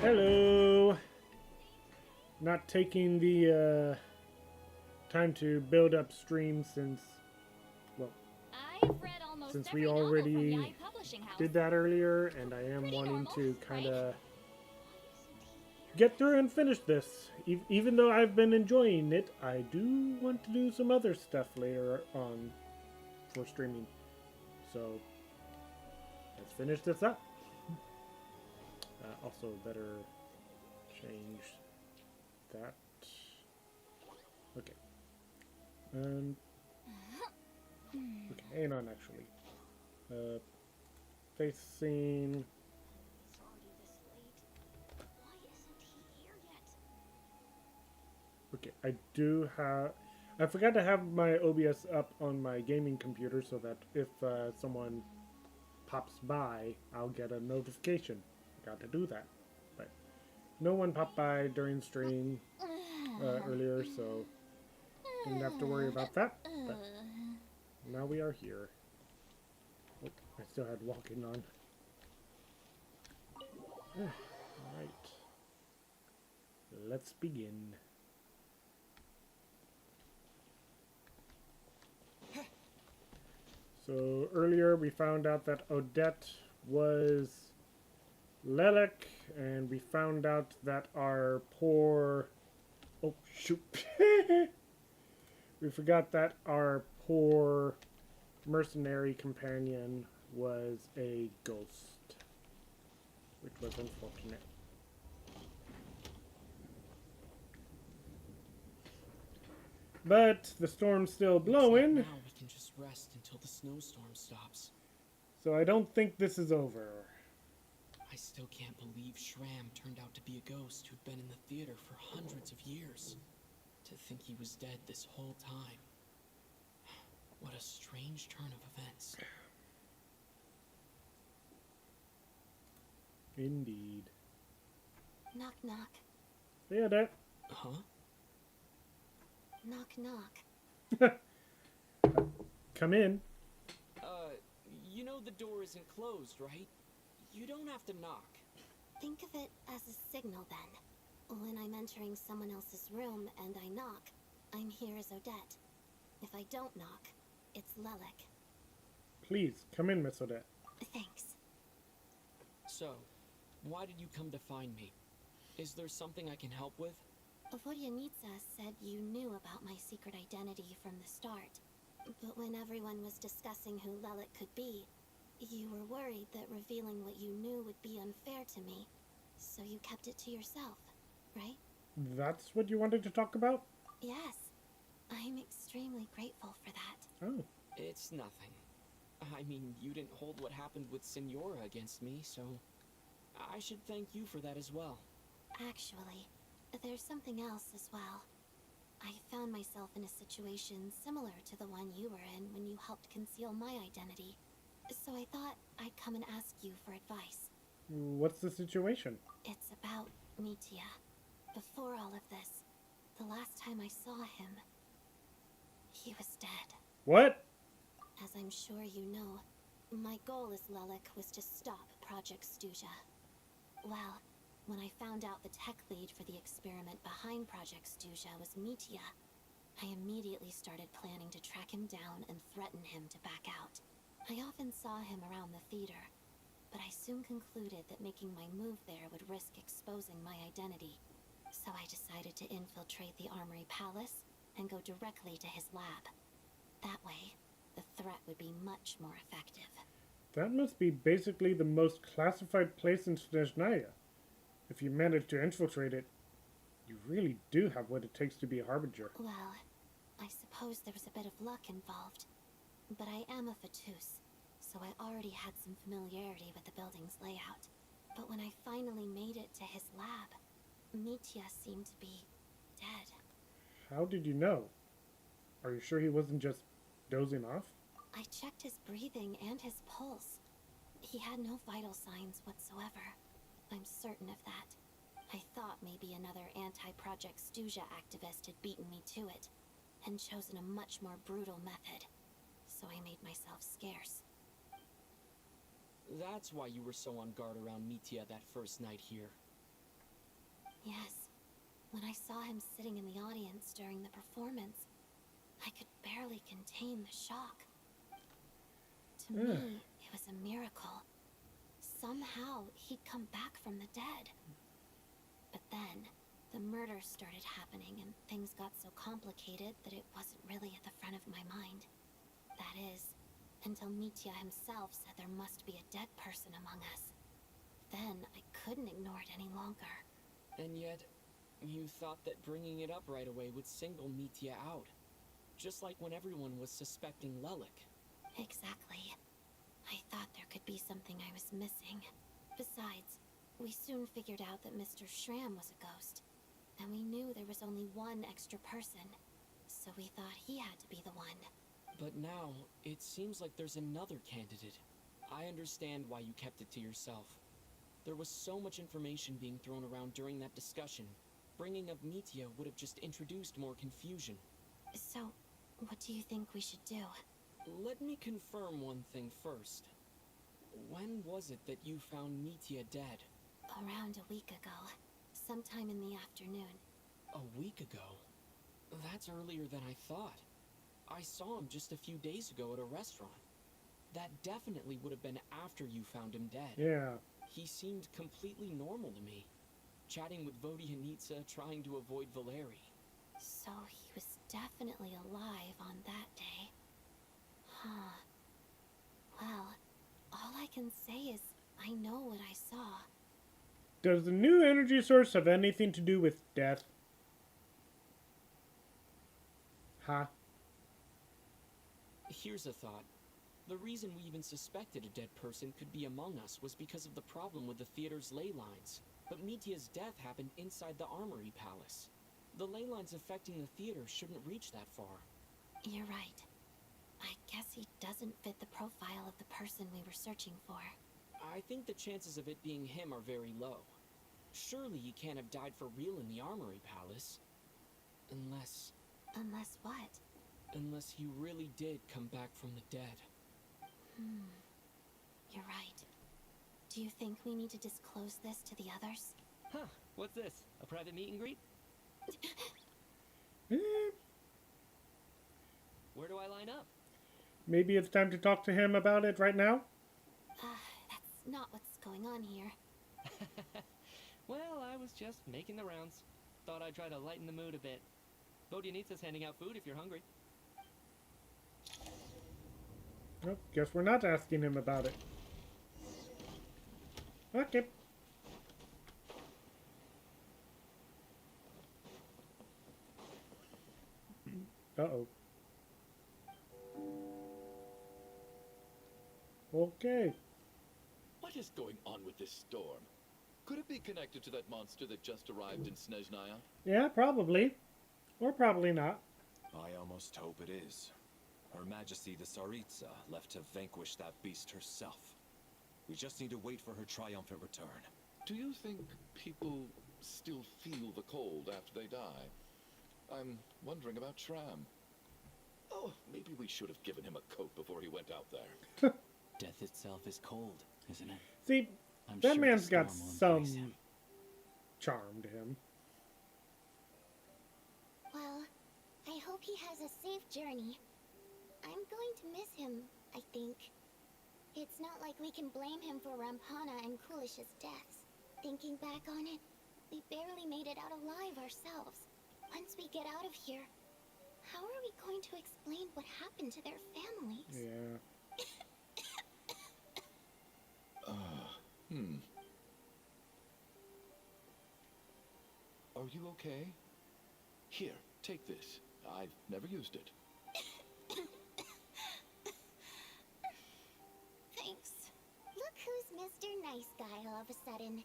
Hello. Not taking the time to build up stream since, well, I've read almost since every we novel from the already publishing house. did that earlier, and I am Pretty wanting normal, to kind of right? get through and finish this. Even though I've been enjoying it, I do want to do some other stuff later on for streaming. So let's finish this up. Also, better change that. Okay. Okay, hang on actually. Facing. It's already this late. Why isn't he here yet? Okay, I do have. I forgot to have my OBS up on my gaming computer so that if someone pops by, I'll get a notification. Got to do that. But no one popped by during stream earlier, so didn't have to worry about that. But now we are here. Oh, I still had walking on. Alright. Let's begin. So earlier we found out that Odette was Lelek, and we found out that our poor... Oh, shoot. We forgot that our poor mercenary companion was a ghost, which was unfortunate. But the storm's still blowing. Now we can just rest until the snowstorm stops. So I don't think this is over. I still can't believe Shram turned out to be a ghost who'd been in the theater for hundreds of years. To think he was dead this whole time. What a strange turn of events. Indeed. Knock, knock. Yeah, that. Huh? Knock, knock. Come in. You know the door isn't closed, right? You don't have to knock. Think of it as a signal then. When I'm entering someone else's room and I knock, I'm here as Odette. If I don't knock, it's Lelek. Please, come in, Miss Odette. Thanks. So, why did you come to find me? Is there something I can help with? Vodyanitsa said you knew about my secret identity from the start. But when everyone was discussing who Lelek could be, you were worried that revealing what you knew would be unfair to me. So you kept it to yourself, right? That's what you wanted to talk about? Yes. I'm extremely grateful for that. Oh. It's nothing. I mean, you didn't hold what happened with Senora against me, so I should thank you for that as well. Actually, there's something else as well. I found myself in a situation similar to the one you were in when you helped conceal my identity. So I thought I'd come and ask you for advice. What's the situation? It's about Mitya. Before all of this, the last time I saw him, he was dead. What? As I'm sure you know, my goal as Lelek was to stop Project Stuja. Well, when I found out the tech lead for the experiment behind Project Stuja was Mitya, I immediately started planning to track him down and threaten him to back out. I often saw him around the theater, but I soon concluded that making my move there would risk exposing my identity. So I decided to infiltrate the Armory Palace and go directly to his lab. That way, the threat would be much more effective. That must be basically the most classified place in Snezhnaya. If you manage to infiltrate it, you really do have what it takes to be a harbinger. Well, I suppose there was a bit of luck involved. But I am a Vtuber, so I already had some familiarity with the building's layout. But when I finally made it to his lab, Mitya seemed to be dead. How did you know? Are you sure he wasn't just dozing off? I checked his breathing and his pulse. He had no vital signs whatsoever. I'm certain of that. I thought maybe another anti-Project Stuja activist had beaten me to it, and chosen a much more brutal method. So I made myself scarce. That's why you were so on guard around Mitya that first night here. Yes. When I saw him sitting in the audience during the performance, I could barely contain the shock. To me, it was a miracle. Somehow, he'd come back from the dead. But then, the murders started happening and things got so complicated that it wasn't really at the front of my mind. That is, until Mitya himself said there must be a dead person among us. Then, I couldn't ignore it any longer. And yet, you thought that bringing it up right away would single Mitya out. Just like when everyone was suspecting Lelik. Exactly. I thought there could be something I was missing. Besides, we soon figured out that Mr. Schramm was a ghost. And we knew there was only one extra person. So we thought he had to be the one. But now, it seems like there's another candidate. I understand why you kept it to yourself. There was so much information being thrown around during that discussion. Bringing up Mitya would have just introduced more confusion. So, what do you think we should do? Let me confirm one thing first. When was it that you found Mitya dead? Around a week ago. Sometime in the afternoon. A week ago? That's earlier than I thought. I saw him just a few days ago at a restaurant. That definitely would have been after you found him dead. Yeah. He seemed completely normal to me. Chatting with Vodianitsa, trying to avoid Valeri. So he was definitely alive on that day. Huh. Well, all I can say is I know what I saw. Does the new energy source have anything to do with death? Huh? Here's a thought. The reason we even suspected a dead person could be among us was because of the problem with the theater's ley lines. But Mitya's death happened inside the Armory Palace. The ley lines affecting the theater shouldn't reach that far. You're right. I guess he doesn't fit the profile of the person we were searching for. I think the chances of it being him are very low. Surely he can't have died for real in the Armory Palace. Unless what? Unless he really did come back from the dead. You're right. Do you think we need to disclose this to the others? Huh, what's this? A private meet and greet? Where do I line up? Maybe it's time to talk to him about it right now? That's not what's going on here. Well, I was just making the rounds. Thought I'd try to lighten the mood a bit. Vodianitsa's handing out food if you're hungry. Well, guess we're not asking him about it. Okay. Uh-oh. Okay. What is going on with this storm? Could it be connected to that monster that just arrived in Snezhnaya? Yeah, probably. Or probably not. I almost hope it is. Her Majesty the Tsaritsa left to vanquish that beast herself. We just need to wait for her triumphant return. Do you think people still feel the cold after they die? I'm wondering about Shram. Oh, maybe we should have given him a coat before he went out there. Death itself is cold, isn't it? See, I'm that sure man's the got storm won't some freeze him. charm to him. Well, I hope he has a safe journey. I'm going to miss him, I think. It's not like we can blame him for Rampana and Kulish's deaths. Thinking back on it, we barely made it out alive ourselves. Once we get out of here, how are we going to explain what happened to their families? Yeah. Are you okay? Here, take this. I've never used it. Thanks. Look who's Mr. Nice Guy all of a sudden.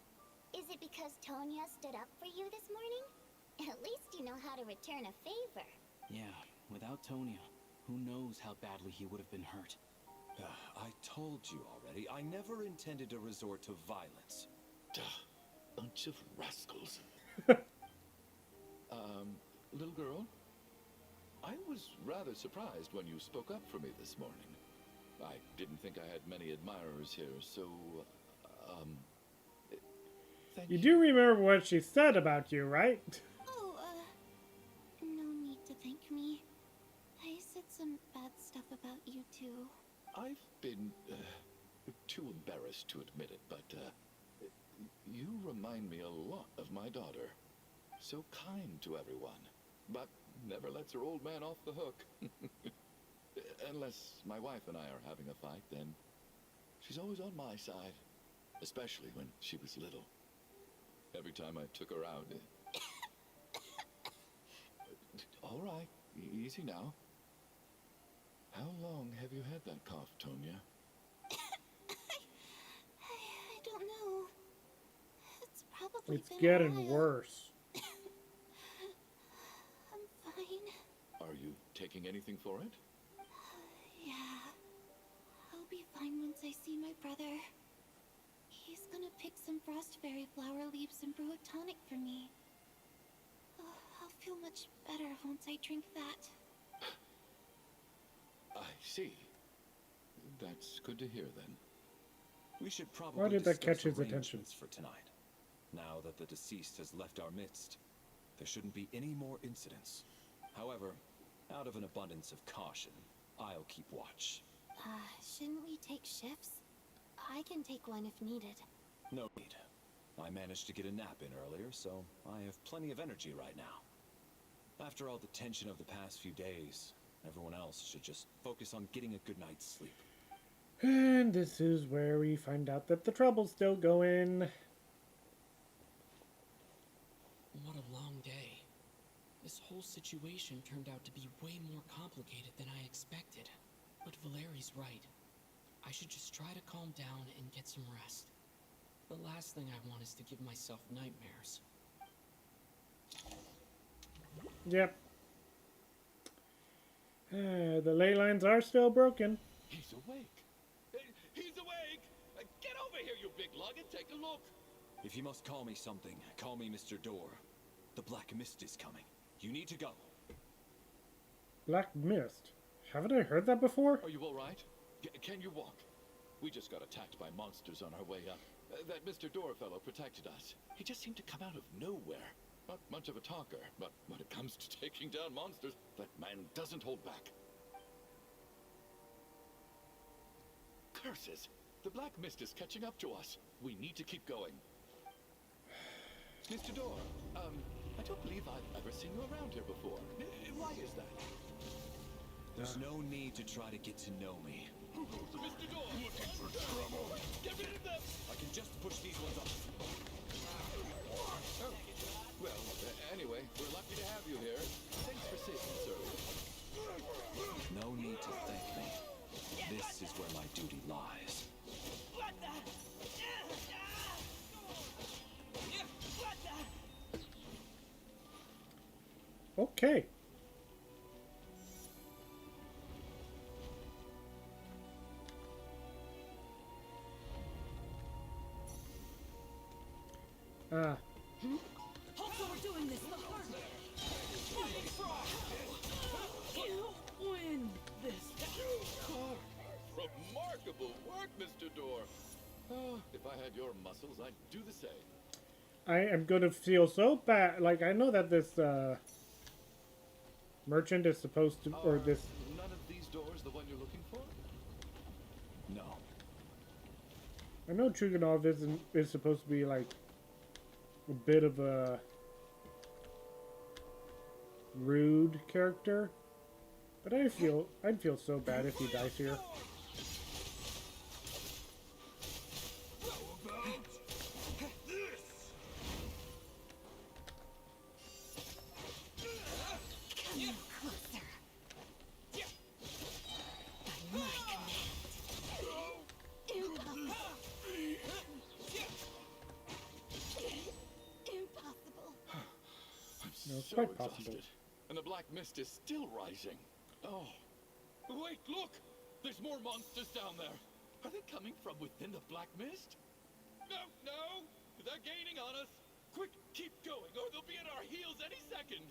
Is it because Tonya stood up for you this morning? At least you know how to return a favor. Yeah, without Tonya, who knows how badly he would have been hurt. I told you already, I never intended to resort to violence. Duh, bunch of rascals. Little girl? I was rather surprised when you spoke up for me this morning. I didn't think I had many admirers here, so, Thank You you. do remember what she said about you, right? Oh, no need to thank me. I said some bad stuff about you too. I've been too embarrassed to admit it, but you remind me a lot of my daughter. So kind to everyone, but never lets her old man off the hook. Unless my wife and I are having a fight, then she's always on my side. Especially when she was little. Every time I took her out. All right, easy now. How long have you had that cough, Tonya? I don't know. It's probably It's been a getting while. worse. I'm fine. Are you taking anything for it? Yeah. I'll be fine once I see my brother. He's gonna pick some frost fairy flower leaves and brew a tonic for me. Oh, I'll feel much better once I drink that. I see. That's good to hear then. We should probably Why did that discuss catch his attention? arrangements for tonight. Now that the deceased has left our midst, there shouldn't be any more incidents. However, out of an abundance of caution, I'll keep watch. Shouldn't we take shifts? I can take one if needed. No need. I managed to get a nap in earlier, so I have plenty of energy right now. After all the tension of the past few days, everyone else should just focus on getting a good night's sleep. And this is where we find out that the trouble's still going. What a long day. This whole situation turned out to be way more complicated than I expected. But Valeri's right. I should just try to calm down and get some rest. The last thing I want is to give myself nightmares. Yep. The ley lines are still broken. He's awake. He's awake! Get over here, you big lug, and take a look. If you must call me something, call me Mr. Door. The Black Mist is coming. You need to go. Black Mist. Haven't I heard that before? Are you all right? Can you walk? We just got attacked by monsters on our way up. That Mr. Door fellow protected us. He just seemed to come out of nowhere. Not much of a talker, but when it comes to taking down monsters, that man doesn't hold back. Curses! The Black Mist is catching up to us. We need to keep going. Mr. Door, I don't believe I've ever seen you around here before. Why is that? There's no need to try to get to know me. Mr. Door! Looking for trouble! Get rid of them! I can just push these ones off. Oh, well, anyway, we're lucky to have you here. Thanks for saving us earlier. No need to thank me. This is where my duty lies. Okay. Also, we're doing this the hard way. You win this. Remarkable work, Mr. Door. Oh, if I had your muscles, I'd do the same. I am gonna feel so bad. Like, I know that this merchant is supposed to, or this. None of these doors the one you're looking for? No. I know Chuganov is supposed to be like a bit of a rude character, but I'd feel so bad if he dies here. No, it's So quite possible. exhausted. And the black mist is still rising. Oh. Wait, look! There's more monsters down there. Are they coming from within the black mist? No, no! They're gaining on us. Quick, keep going, or they'll be at our heels any second.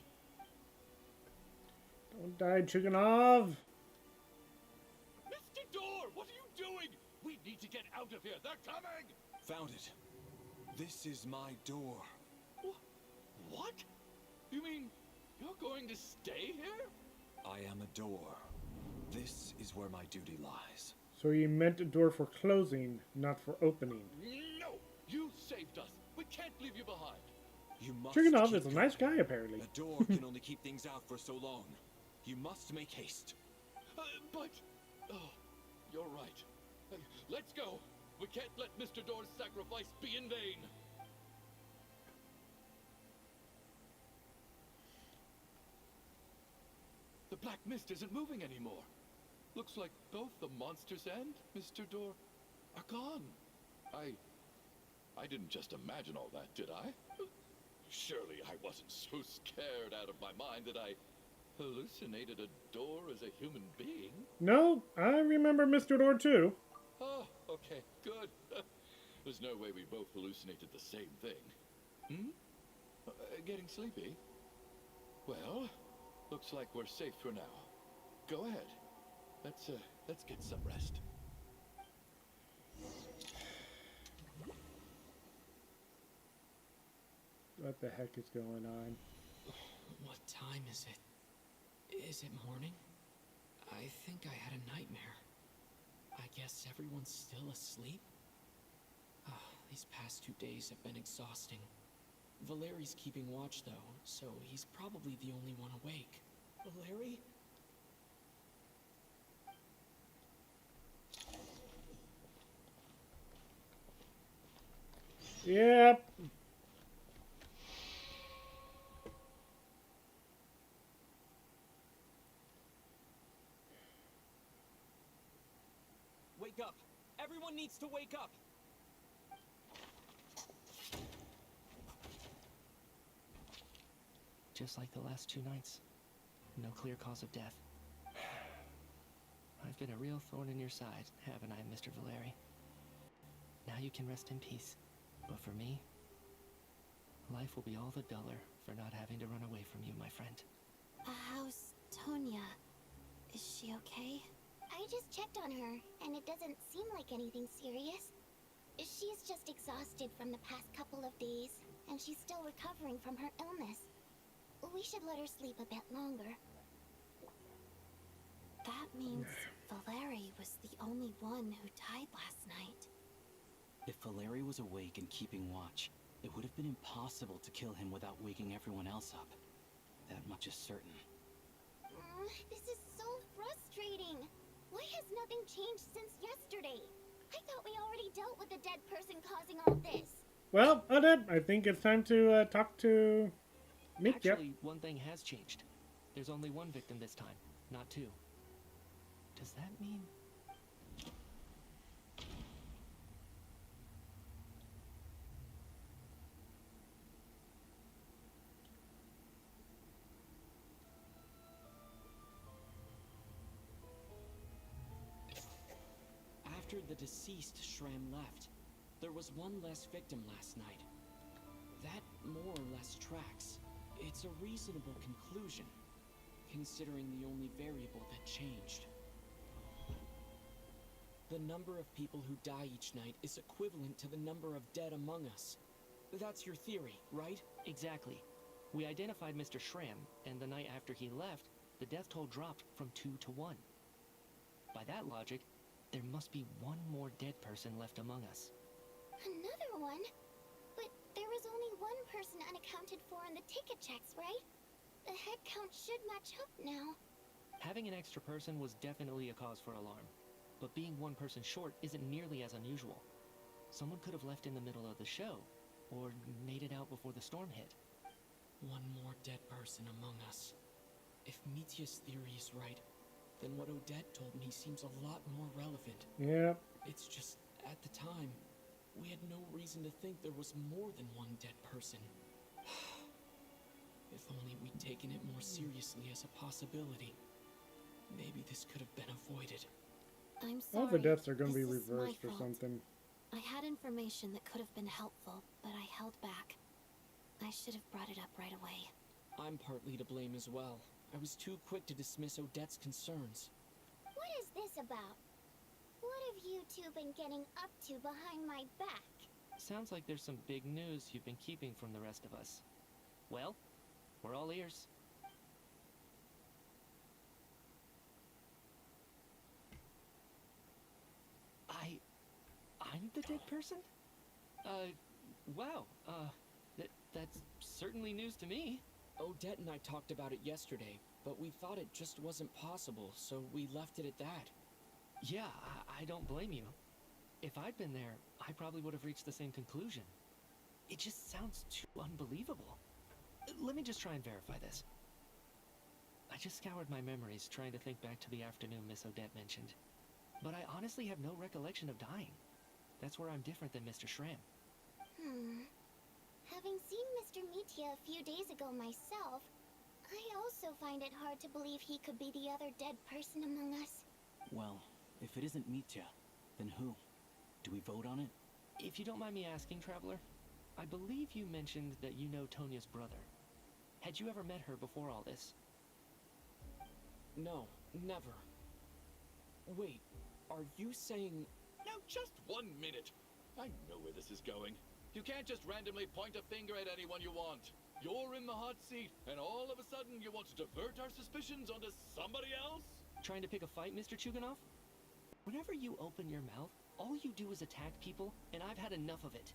Don't die, Chuganov! Mr. Door, what are you doing? We need to get out of here. They're coming! Found it. This is my door. What? You mean you're going to stay here? I am a door. This is where my duty lies. So he meant a door for closing, not for opening. No! You saved us. We can't leave you behind. You must Trigonov keep is a nice going. guy, apparently. A door can only keep things out for so long. You must make haste. But... Oh, you're right. Let's go. We can't let Mr. Door's sacrifice be in vain. The black mist isn't moving anymore. Looks like both the monsters and Mr. Door are gone. I didn't just imagine all that, did I? Surely I wasn't so scared out of my mind that I hallucinated a door as a human being. No, I remember Mr. Door too. Oh, okay, good. There's no way we both hallucinated the same thing. Hmm? Getting sleepy? Well, looks like we're safe for now. Go ahead. Let's get some rest. What the heck is going on? What time is it? Is it morning? I think I had a nightmare. I guess everyone's still asleep? These past 2 days have been exhausting. Valeri's keeping watch though, so he's probably the only one awake. Valeri? Yep. Wake up! Everyone needs to wake up! Just like the last 2 nights. No clear cause of death. I've been a real thorn in your side, haven't I, Mr. Valeri? Now you can rest in peace. But for me, life will be all the duller for not having to run away from you, my friend. How's Tonya? Is she okay? I just checked on her, and it doesn't seem like anything serious. She's just exhausted from the past couple of days, and she's still recovering from her illness. We should let her sleep a bit longer. That means Valeri was the only one who died last night. If Valeri was awake and keeping watch, it would have been impossible to kill him without waking everyone else up. That much is certain. This is so frustrating. Why has nothing changed since yesterday? I thought we already dealt with the dead person causing all this. Well, Odette, I think it's time to talk to Mitya. Actually, one thing has changed. There's only one victim this time, not 2. Does that mean... After the deceased Shram left, there was one less victim last night. That more or less tracks. It's a reasonable conclusion, considering the only variable that changed. The number of people who die each night is equivalent to the number of dead among us. That's your theory, right? Exactly. We identified Mr. Shram, and the night after he left, the death toll dropped from 2 to 1. By that logic, there must be one more dead person left among us. Another one? But there was only one person unaccounted for in the ticket checks, right? The head count should match up now. Having an extra person was definitely a cause for alarm, but being one person short isn't nearly as unusual. Someone could have left in the middle of the show, or made it out before the storm hit. One more dead person among us. If Mitya's theory is right, then what Odette told me seems a lot more relevant. Yeah. It's just, at the time, we had no reason to think there was more than one dead person. If only we'd taken it more seriously as a possibility. Maybe this could have been avoided. I'm sorry. All the deaths are going to be This is my reversed or fault. something. I had information that could have been helpful, but I held back. I should have brought it up right away. I'm partly to blame as well. I was too quick to dismiss Odette's concerns. What is this about? What have you two been getting up to behind my back? Sounds like there's some big news you've been keeping from the rest of us. Well, we're all ears. I'm the dead person? Wow, that's certainly news to me. Odette and I talked about it yesterday, but we thought it just wasn't possible, so we left it at that. Yeah, I don't blame you. If I'd been there, I probably would have reached the same conclusion. It just sounds too unbelievable. Let me just try and verify this. I just scoured my memories trying to think back to the afternoon Miss Odette mentioned. But I honestly have no recollection of dying. That's where I'm different than Mr. Shram. Having seen Mr. Mitya a few days ago myself, I also find it hard to believe he could be the other dead person among us. Well, if it isn't Mitya, then who? Do we vote on it? If you don't mind me asking, Traveler, I believe you mentioned that you know Tonya's brother. Had you ever met her before all this? No, never. Wait, are you saying... Now, just 1 minute. I know where this is going. You can't just randomly point a finger at anyone you want. You're in the hot seat, and all of a sudden you want to divert our suspicions onto somebody else? Trying to pick a fight, Mr. Chuganov? Whenever you open your mouth, all you do is attack people, and I've had enough of it.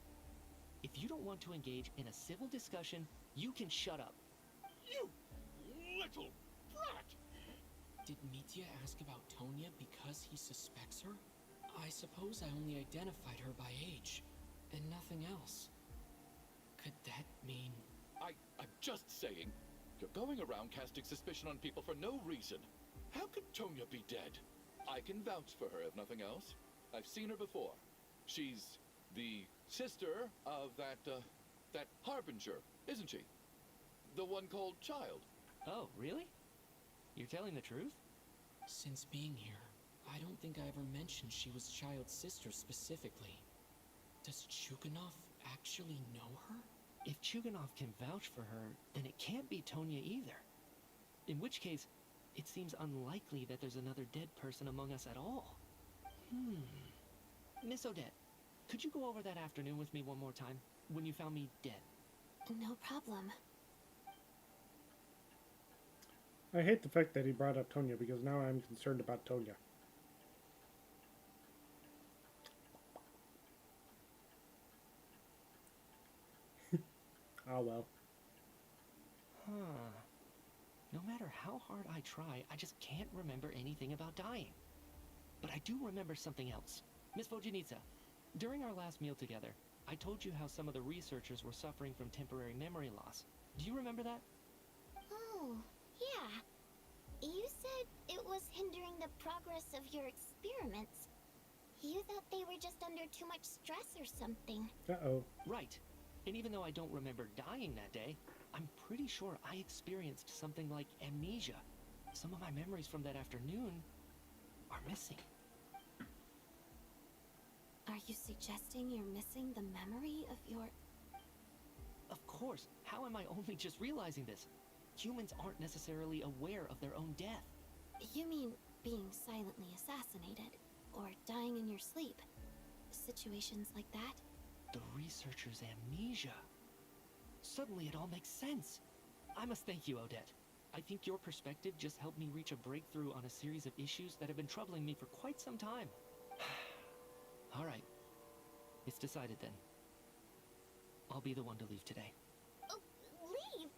If you don't want to engage in a civil discussion, you can shut up. You little brat! Did Mitya ask about Tonya because he suspects her? I suppose I only identified her by age, and nothing else. Could that mean... I'm just saying, you're going around casting suspicion on people for no reason. How could Tonya be dead? I can vouch for her, if nothing else. I've seen her before. She's the sister of that Harbinger, isn't she? The one called Child. Oh, really? You're telling the truth? Since being here, I don't think I ever mentioned she was Child's sister specifically. Does Chuganov actually know her? If Chuganov can vouch for her, then it can't be Tonya either. In which case, it seems unlikely that there's another dead person among us at all. Miss Odette, could you go over that afternoon with me one more time, when you found me dead? No problem. I hate the fact that he brought up Tonya because now I'm concerned about Tonya. Oh well. No matter how hard I try, I just can't remember anything about dying. But I do remember something else. Miss Vojanitsa, during our last meal together, I told you how some of the researchers were suffering from temporary memory loss. Do you remember that? Oh, yeah. You said it was hindering the progress of your experiments. You thought they were just under too much stress or something. Uh-oh. Right. And even though I don't remember dying that day, I'm pretty sure I experienced something like amnesia. Some of my memories from that afternoon are missing. Are you suggesting you're missing the memory of your... Of course. How am I only just realizing this? Humans aren't necessarily aware of their own death. You mean being silently assassinated, or dying in your sleep? Situations like that? The researcher's amnesia. Suddenly it all makes sense. I must thank you, Odette. I think your perspective just helped me reach a breakthrough on a series of issues that have been troubling me for quite some time. All right. It's decided then. I'll be the one to leave today. Oh, leave?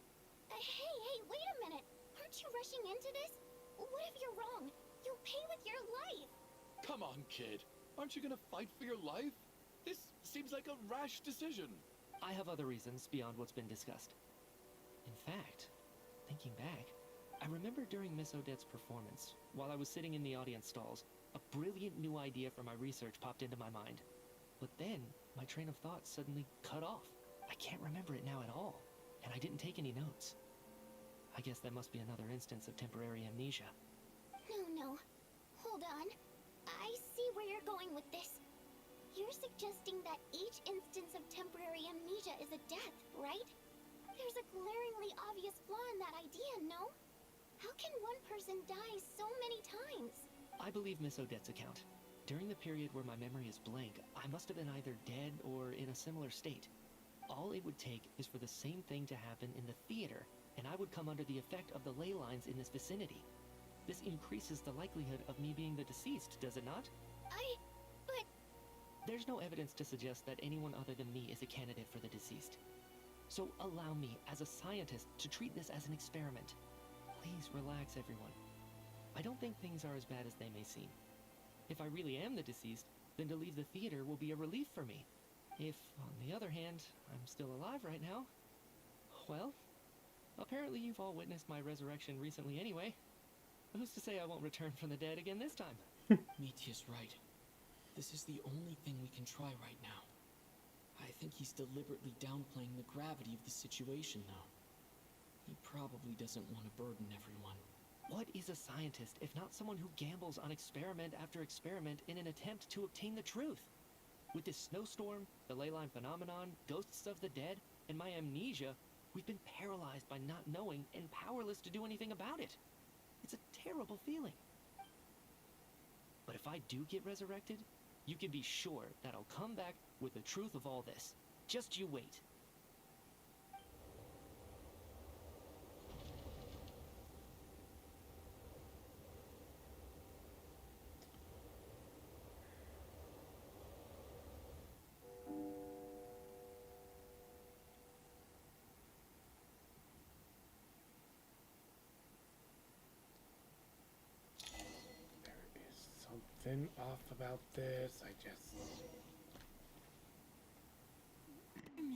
Hey, wait a minute. Aren't you rushing into this? What if you're wrong? You'll pay with your life. Come on, kid. Aren't you gonna fight for your life? This seems like a rash decision. I have other reasons beyond what's been discussed. In fact, thinking back, I remember during Miss Odette's performance, while I was sitting in the audience stalls, a brilliant new idea for my research popped into my mind. But then, my train of thought suddenly cut off. I can't remember it now at all, and I didn't take any notes. I guess that must be another instance of temporary amnesia. No. Hold on. I see where you're going with this. You're suggesting that each instance of temporary amnesia is a death, right? There's a glaringly obvious flaw in that idea, no? How can one person die so many times? I believe Miss Odette's account. During the period where my memory is blank, I must have been either dead or in a similar state. All it would take is for the same thing to happen in the theater, and I would come under the effect of the ley lines in this vicinity. This increases the likelihood of me being the deceased, does it not? But... There's no evidence to suggest that anyone other than me is a candidate for the deceased. So allow me, as a scientist, to treat this as an experiment. Please relax, everyone. I don't think things are as bad as they may seem. If I really am the deceased, then to leave the theater will be a relief for me. If, on the other hand, I'm still alive right now, well, apparently you've all witnessed my resurrection recently anyway. Who's to say I won't return from the dead again this time? Mitia's right. This is the only thing we can try right now. I think he's deliberately downplaying the gravity of the situation, though. He probably doesn't want to burden everyone. What is a scientist if not someone who gambles on experiment after experiment in an attempt to obtain the truth? With this snowstorm, the ley line phenomenon, ghosts of the dead, and my amnesia, we've been paralyzed by not knowing and powerless to do anything about it. It's a terrible feeling. But if I do get resurrected, you can be sure that I'll come back with the truth of all this. Just you wait. There is something off about this.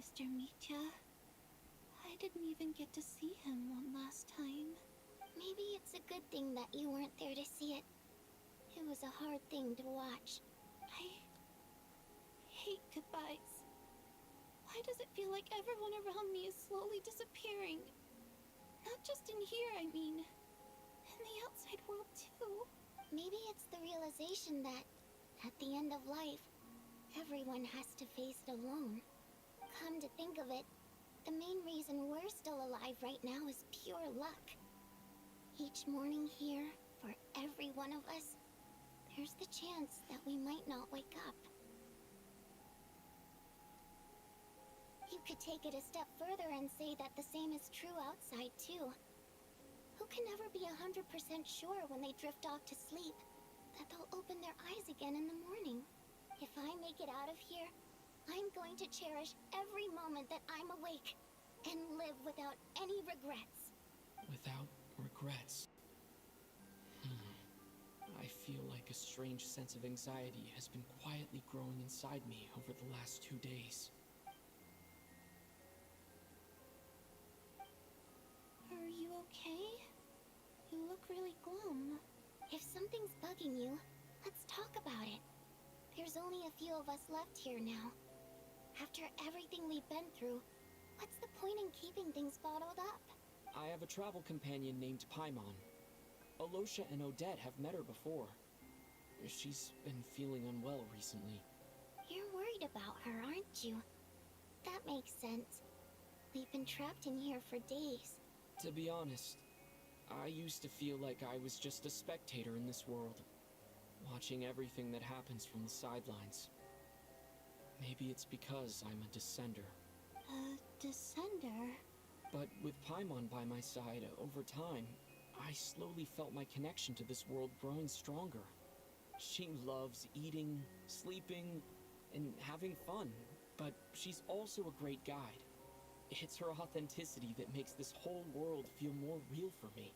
Mr. Mitia. I didn't even get to see him one last time. Maybe it's a good thing that you weren't there to see it. It was a hard thing to watch. I hate goodbyes. Why does it feel like everyone around me is slowly disappearing? Not just in here, I mean. In the outside world, too. Maybe it's the realization that, at the end of life, everyone has to face it alone. Come to think of it, the main reason we're still alive right now is pure luck. Each morning here, for every one of us, there's the chance that we might not wake up. You could take it a step further and say that the same is true outside, too. Who can never be 100% sure when they drift off to sleep that they'll open their eyes again in the morning? If I make it out of here, I'm going to cherish every moment that I'm awake and live without any regrets. Without regrets. I feel like a strange sense of anxiety has been quietly growing inside me over the last 2 days. Are you okay? You look really glum. If something's bugging you, let's talk about it. There's only a few of us left here now. After everything we've been through, what's the point in keeping things bottled up? I have a travel companion named Paimon. Alosha and Odette have met her before. She's been feeling unwell recently. You're worried about her, aren't you? That makes sense. We've been trapped in here for days. To be honest, I used to feel like I was just a spectator in this world, watching everything that happens from the sidelines. Maybe it's because I'm a descender. A descender? But with Paimon by my side, over time, I slowly felt my connection to this world growing stronger. She loves eating, sleeping, and having fun, but she's also a great guide. It's her authenticity that makes this whole world feel more real for me.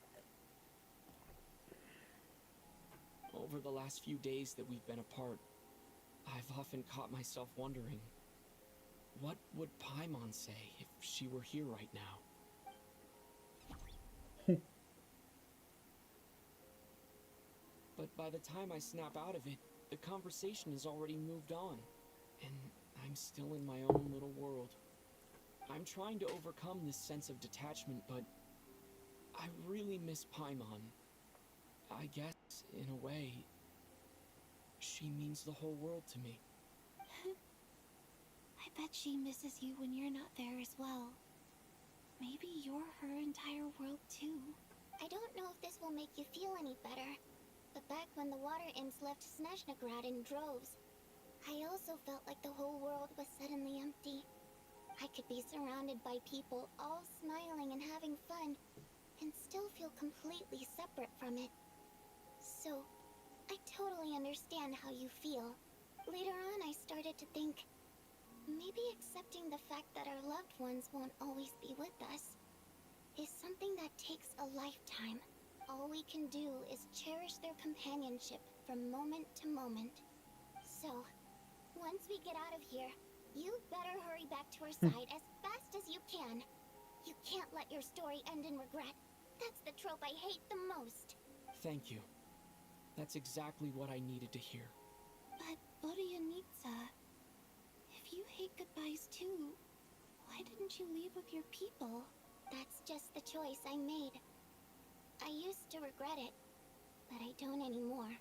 Over the last few days that we've been apart, I've often caught myself wondering, what would Paimon say if she were here right now? But by the time I snap out of it, the conversation has already moved on, and I'm still in my own little world. I'm trying to overcome this sense of detachment, but I really miss Paimon. I guess, in a way, she means the whole world to me. I bet she misses you when you're not there as well. Maybe you're her entire world too. I don't know if this will make you feel any better, but back when the water imps left Snezhnegrad in droves, I also felt like the whole world was suddenly empty. might be surrounded by people all smiling and having fun, and still feel completely separate from it. So, I totally understand how you feel. Later on, I started to think, maybe accepting the fact that our loved ones won't always be with us is something that takes a lifetime. All we can do is cherish their companionship from moment to moment. So, once we get out of here, you better hurry back to our side as fast as you can. You can't let your story end in regret. That's the trope I hate the most. Thank you. That's exactly what I needed to hear. But, Vodyanitsa, if you hate goodbyes too, why didn't you leave with your people? That's just the choice I made. I used to regret it, but I don't anymore.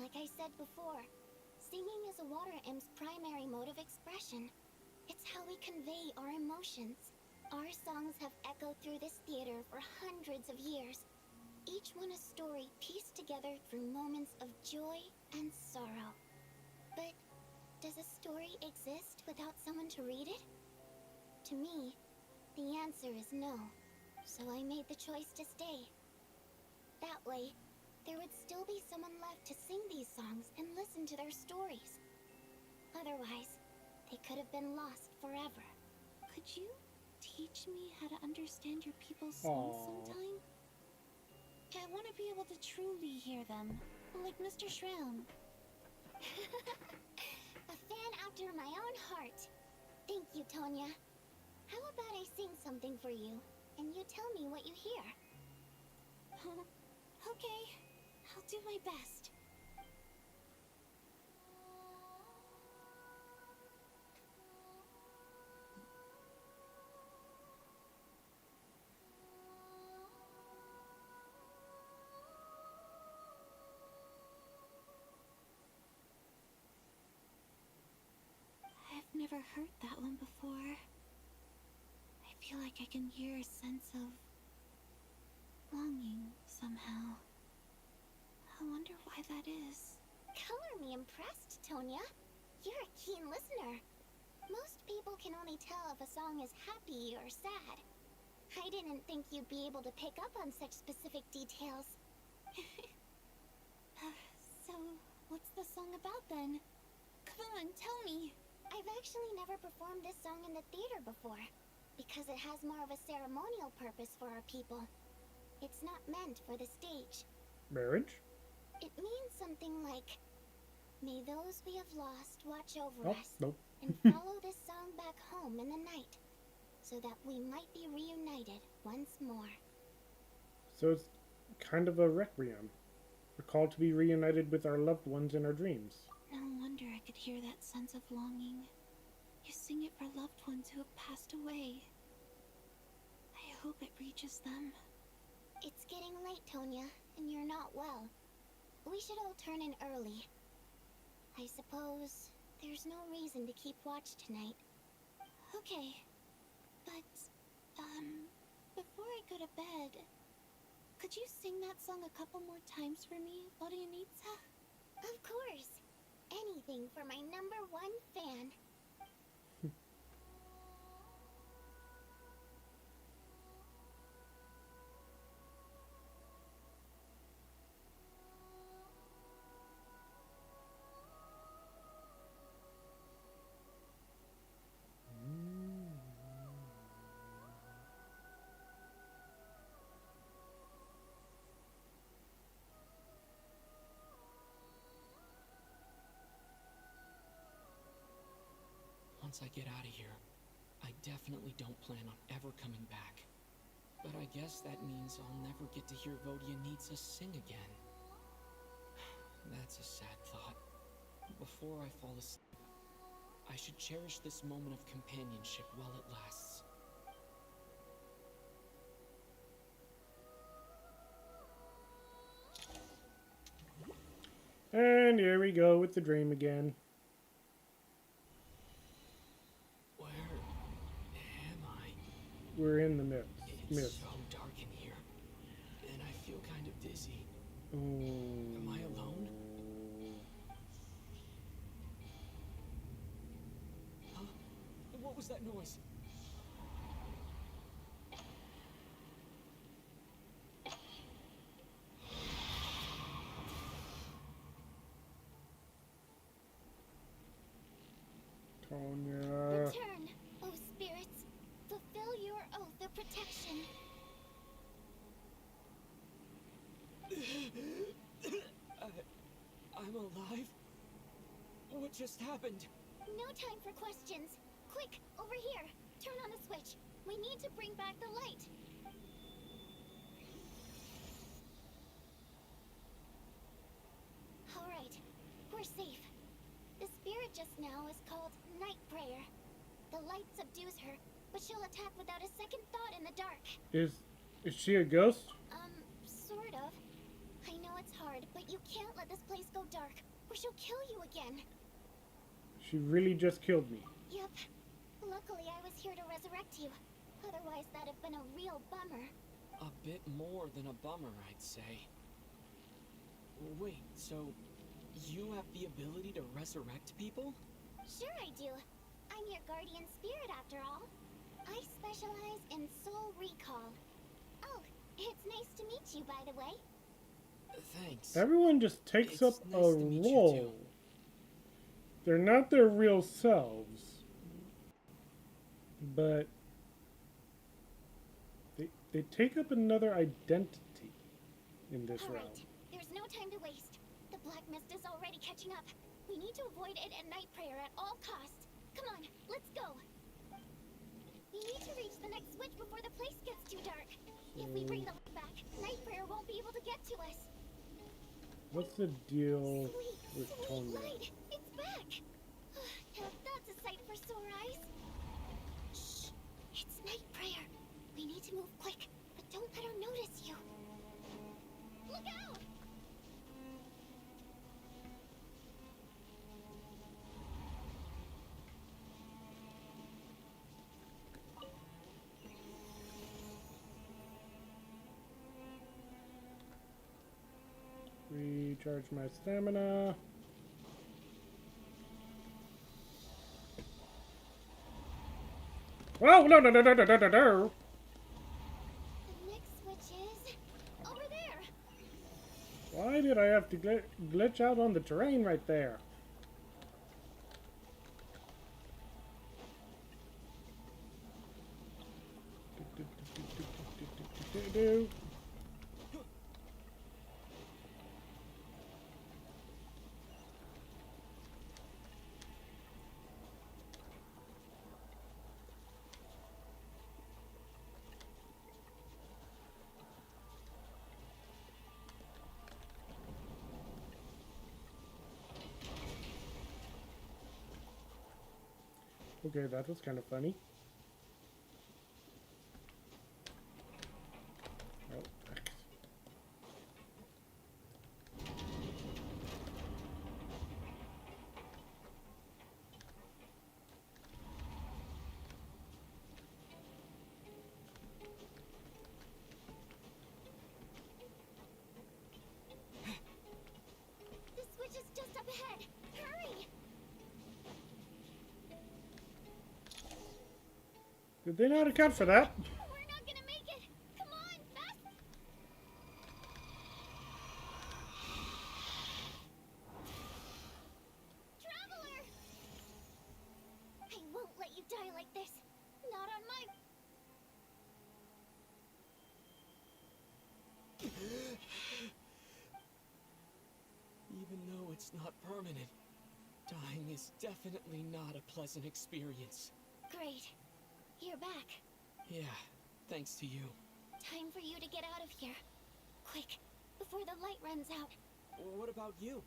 Like I said before, singing is a water imp's primary mode of expression. It's how we convey our emotions. Our songs have echoed through this theater for hundreds of years, each one a story pieced together through moments of joy and sorrow. But does a story exist without someone to read it? To me, the answer is no. So I made the choice to stay. That way, there would still be someone left to sing these songs and listen to their stories. Otherwise, they could have been lost forever. Could you teach me how to understand your people's songs sometime? I want to be able to truly hear them, like Mr. Shram. A fan after my own heart. Thank you, Tonya. How about I sing something for you, and you tell me what you hear? Okay, I'll do my best. I've never heard that one before. I feel like I can hear a sense of longing somehow. I wonder why that is. Color me impressed, Tonya. You're a keen listener. Most people can only tell if a song is happy or sad. I didn't think you'd be able to pick up on such specific details. So, what's the song about then? Come on, tell me. I've actually never performed this song in the theater before, because it has more of a ceremonial purpose for our people. It's not meant for the stage. Marriage? It means something like, may those we have lost watch over us, Nope. and follow this song back home in the night, so that we might be reunited once more. So it's kind of a requiem. We're called to be reunited with our loved ones in our dreams. No wonder I could hear that sense of longing. You sing it for loved ones who have passed away. I hope it reaches them. It's getting late, Tonya, and you're not well. We should all turn in early. I suppose there's no reason to keep watch tonight. Okay, but, before I go to bed, could you sing that song a couple more times for me, Vodyanitsa? Of course. Anything for my #1 fan. Once I get out of here, I definitely don't plan on ever coming back. But I guess that means I'll never get to hear Vodyanitsa sing again. That's a sad thought. Before I fall asleep, I should cherish this moment of companionship while it lasts. And here we go with the dream again. Where am I? We're in the mist. It's so dark in here, and I feel kind of dizzy. Am I alone? Huh? What was that noise? Tonya. Return, O spirits. Fulfill your oath of protection. I'm alive? What just happened? No time for questions. Quick, over here. Turn on the switch. We need to bring back the light. Alright, we're safe. The spirit just now is called Night Prayer. The light subdues her, but she'll attack without a second thought in the dark. Is she a ghost? Sort of. I know it's hard, but you can't let this place go dark, or she'll kill you again. She really just killed me. Yep. Luckily, I was here to resurrect you. Otherwise, that'd have been a real bummer. A bit more than a bummer, I'd say. Wait, so you have the ability to resurrect people? Sure I do. I'm your guardian spirit after all. I specialize in soul recall. Oh, it's nice to meet you, by the way. Thanks. Everyone just takes It's up nice a to meet you role. too. They're not their real selves. But they take up another identity in this All realm. right, there's no time to waste. The black mist is already catching up. We need to avoid it and night prayer at all costs. Come on, let's go. We need to reach the next switch before the place gets too dark. If we bring the light back, night prayer won't be able to get to us. What's the deal Sweet, with sweet Tonya? light! It's back! Now that's a sight for sore eyes. Shh! It's night prayer. We need to move quick, but don't let her notice you. Look out! Recharge my stamina. Oh, no, no, no, no, no, no, no, no. The next switch is over there. Why did I have to glitch out on the terrain right there? Okay, that was kind of funny. Oh, X. The switch is just up ahead. Hurry! Did they not account for that? We're not gonna make it. Come on, fast! Traveler! I won't let you die like this. Not on my... Even though it's not permanent, dying is definitely not a pleasant experience. Great. You're back. Yeah, thanks to you. Time for you to get out of here. Quick, before the light runs out. What about you?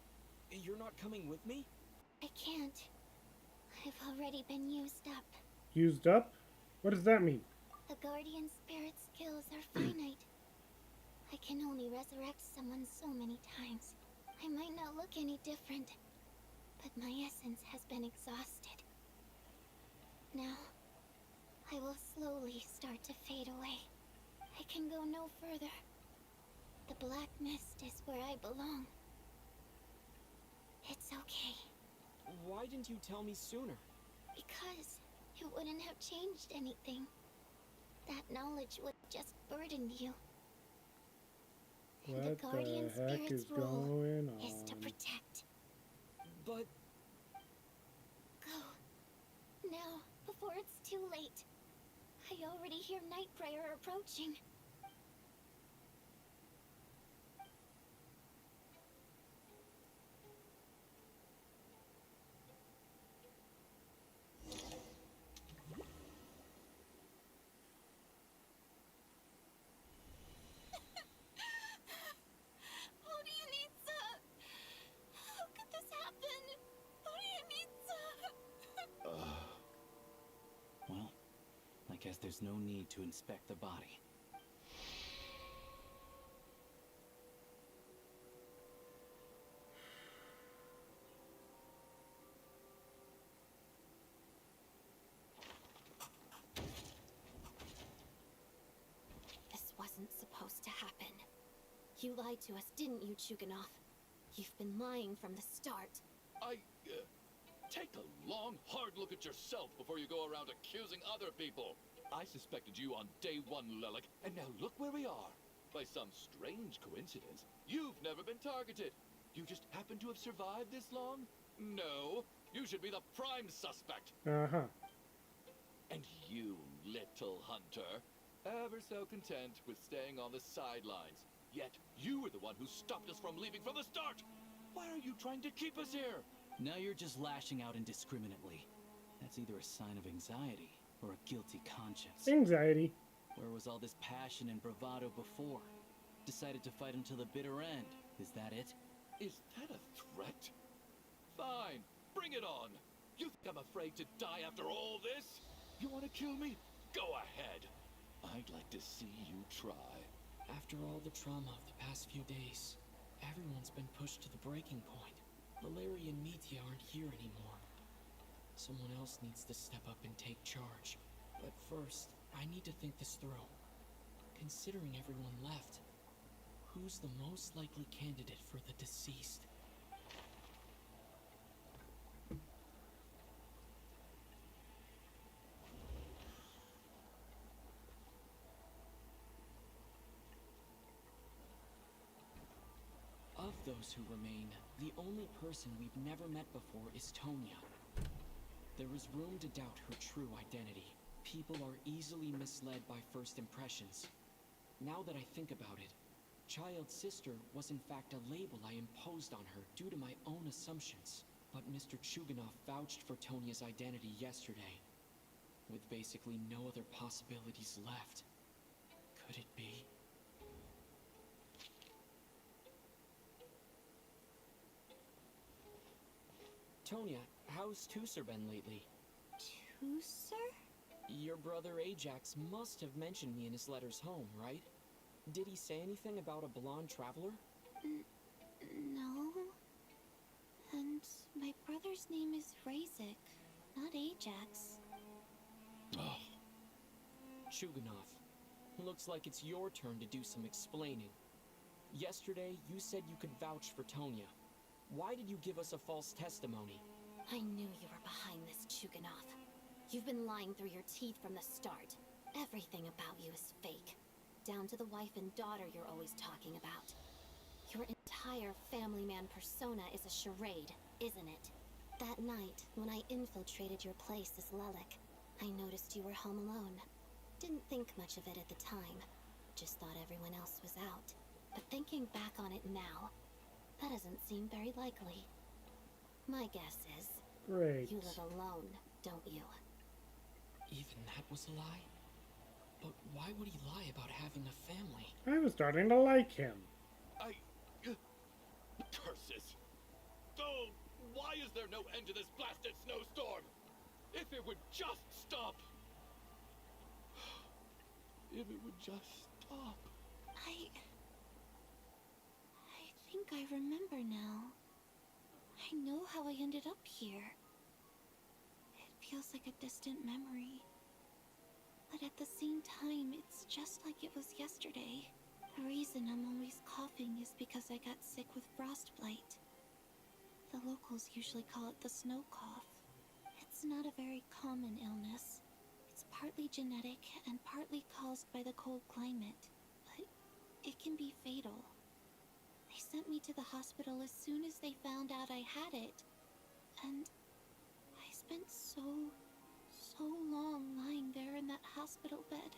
You're not coming with me? I can't. I've already been used up. Used up? What does that mean? The guardian spirit's skills are finite. I can only resurrect someone so many times. I might not look any different, but my essence has been exhausted. Now, I will slowly start to fade away. I can go no further. The black mist is where I belong. It's okay, Why didn't you tell me sooner? because it wouldn't have changed anything. That knowledge would have just burdened you. And What the guardian the heck spirit's is role going is to on? protect. But Go. now, before it's too late. I already hear Night Prayer approaching. How could this happen? Well, I guess there's no need to inspect the body. This wasn't supposed to happen. You lied to us, didn't you, Chuganov? You've been lying from the start. Take a long, hard look at yourself before you go around accusing other people. I suspected you on day one, Lelik, and now look where we are. By some strange coincidence, you've never been targeted. You just happen to have survived this long? No, you should be the prime suspect. Uh-huh. And you, little hunter, ever so content with staying on the sidelines. Yet you were the one who stopped us from leaving from the start. Why are you trying to keep us here? Now you're just lashing out indiscriminately. That's either a sign of anxiety or a guilty conscience. Anxiety. Where was all this passion and bravado before? Decided to fight until the bitter end. Is that it? Is that a threat? Fine, bring it on. You think I'm afraid to die after all this? You want to kill me? Go ahead. I'd like to see you try. After all the trauma of the past few days, everyone's been pushed to the breaking point. Valeri and Mitya aren't here anymore. Someone else needs to step up and take charge. But first, I need to think this through. Considering everyone left, who's the most likely candidate for the deceased? Of those who remain, the only person we've never met before is Tonya. There is room to doubt her true identity. People are easily misled by first impressions. Now that I think about it, Child's sister was in fact a label I imposed on her due to my own assumptions. But Mr. Chuganov vouched for Tonya's identity yesterday, with basically no other possibilities left. Could it be? Tonya, how's Tusser been lately? Tusser? Your brother Ajax must have mentioned me in his letters home, right? Did he say anything about a blonde traveler? No. And my brother's name is Razik, not Ajax. Oh, Chuganov, looks like it's your turn to do some explaining. Yesterday, you said you could vouch for Tonya. Why did you give us a false testimony? I knew you were behind this, Chuganov. You've been lying through your teeth from the start. Everything about you is fake. Down to the wife and daughter you're always talking about. Your entire family man persona is a charade, isn't it? That night, when I infiltrated your place as Lelik, I noticed you were home alone. Didn't think much of it at the time. Just thought everyone else was out. But thinking back on it now, that doesn't seem very likely. My guess is, Great. you live alone, don't you? Even that was a lie? But why would he lie about having a family? I was starting to like him. Curses! Oh, why is there no end to this blasted snowstorm? If it would just stop! If it would just stop. I think I remember now. I know how I ended up here. It feels like a distant memory. But at the same time, it's just like it was yesterday. The reason I'm always coughing is because I got sick with frostbite. The locals usually call it the snow cough. It's not a very common illness. It's partly genetic and partly caused by the cold climate, but it can be fatal. They sent me to the hospital as soon as they found out I had it, and I spent so so long lying there in that hospital bed.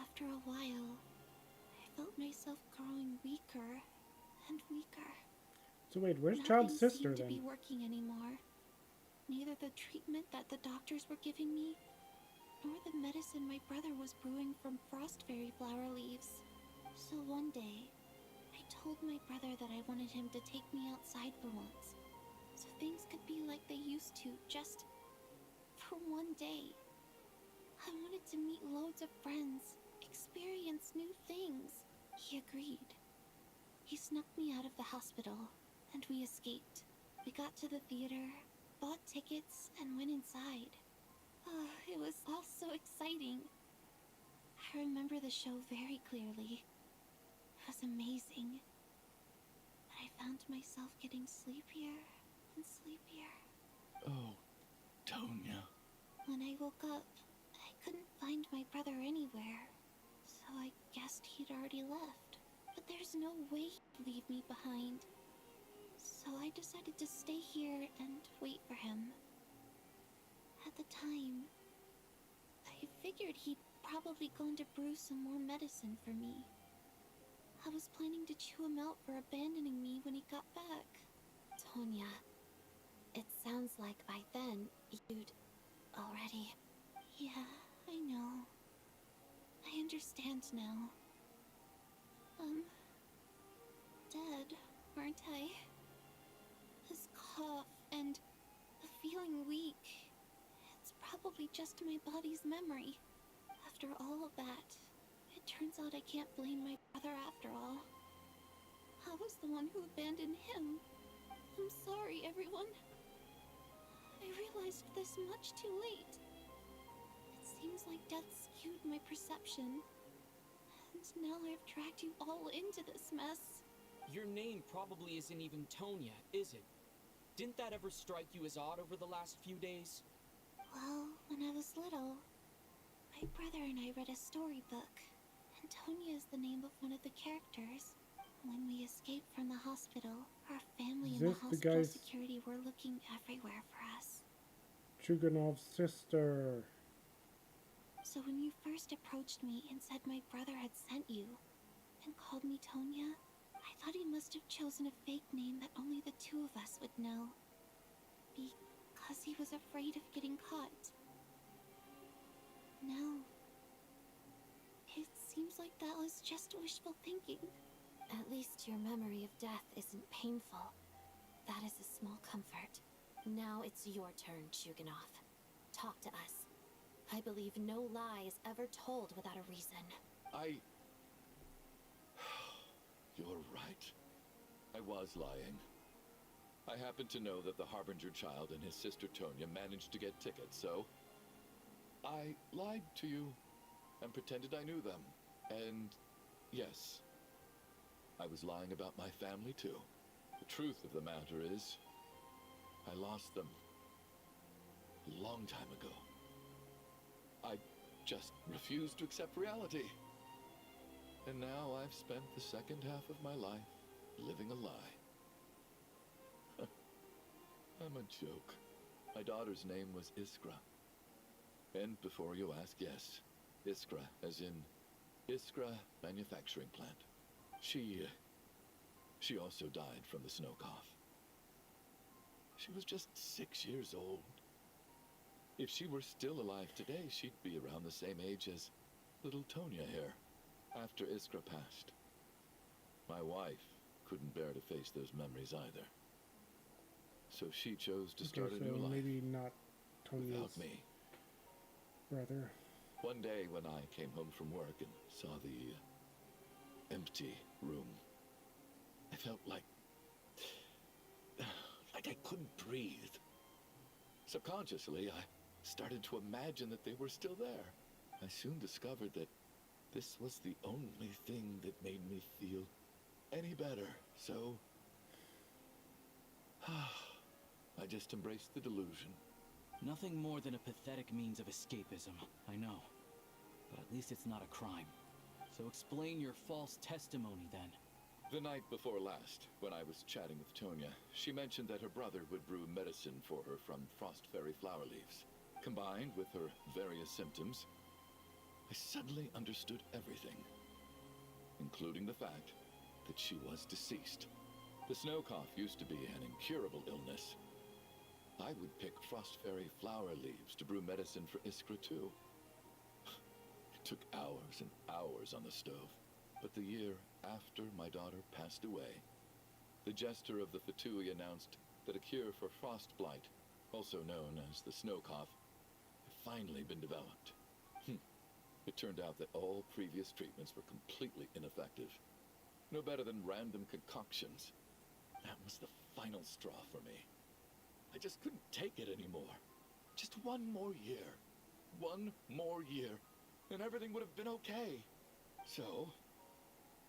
After a while, I felt myself growing weaker and weaker. So wait, where's Nothing Child's sister seemed to then? be working anymore. Neither the treatment that the doctors were giving me, nor the medicine my brother was brewing from frost fairy flower leaves. So one day, I told my brother that I wanted him to take me outside for once, so things could be like they used to, just for one day. I wanted to meet loads of friends, experience new things. He agreed. He snuck me out of the hospital, and we escaped. We got to the theater, bought tickets, and went inside. Oh, it was all so exciting. I remember the show very clearly. It was amazing. But I found myself getting sleepier and sleepier. Oh, Tonya. When I woke up, I couldn't find my brother anywhere. So I guessed he'd already left. But there's no way he'd leave me behind. So I decided to stay here and wait for him. At the time, I figured he'd probably gone to brew some more medicine for me. I was planning to chew him out for abandoning me when he got back. Tonya, it sounds like by then you'd already... Yeah, I know. I understand now. Dead, aren't I? This cough and the feeling weak, it's probably just my body's memory. After all of that, it turns out I can't blame my brother after all. I was the one who abandoned him. I'm sorry, everyone. I realized this much too late. It seems like death skewed my perception. And now I've dragged you all into this mess. Your name probably isn't even Tonya, is it? Didn't that ever strike you as odd over the last few days? Well, when I was little, my brother and I read a storybook, and Tonya is the name of one of the characters. When we escaped from the hospital, our family Is and the this the hospital guy's- security were looking everywhere for us. Chuganov's sister. So when you first approached me and said my brother had sent you, and called me Tonya, I thought he must have chosen a fake name that only the two of us would know. Because he was afraid of getting caught. No. It seems like that was just wishful thinking. At least your memory of death isn't painful. That is a small comfort. Now it's your turn, Chuganov. Talk to us. I believe no lie is ever told without a reason. You're right. I was lying. I happen to know that the Harbinger child and his sister Tonya managed to get tickets, so I lied to you and pretended I knew them. And yes, I was lying about my family too. The truth of the matter is, I lost them a long time ago. I just refused to accept reality. And now I've spent the second half of my life living a lie. I'm a joke. My daughter's name was Iskra. And before you ask, yes, Iskra, as in Iskra Manufacturing Plant. She also died from the snow cough. She was just 6 years old. If she were still alive today, she'd be around the same age as little Tonya here. After Iskra passed, my wife couldn't bear to face those memories either. So she chose to start a new life Maybe not without Tonya's me. brother. One day when I came home from work and saw the empty room, I felt like I couldn't breathe. Subconsciously, I started to imagine that they were still there. I soon discovered that this was the only thing that made me feel any better. So I just embraced the delusion. Nothing more than a pathetic means of escapism, I know. But at least it's not a crime. So explain your false testimony then. The night before last, when I was chatting with Tonya, she mentioned that her brother would brew medicine for her from frost fairy flower leaves. Combined with her various symptoms, I suddenly understood everything, including the fact that she was deceased. The snow cough used to be an incurable illness. I would pick frost fairy flower leaves to brew medicine for Iskra too. It took hours and hours on the stove. But the year after my daughter passed away, the jester of the Fatui announced that a cure for frost blight, also known as the snow cough, had finally been developed. It turned out that all previous treatments were completely ineffective. No better than random concoctions. That was the final straw for me. I just couldn't take it anymore. Just one more year. One more year, and everything would have been okay. So,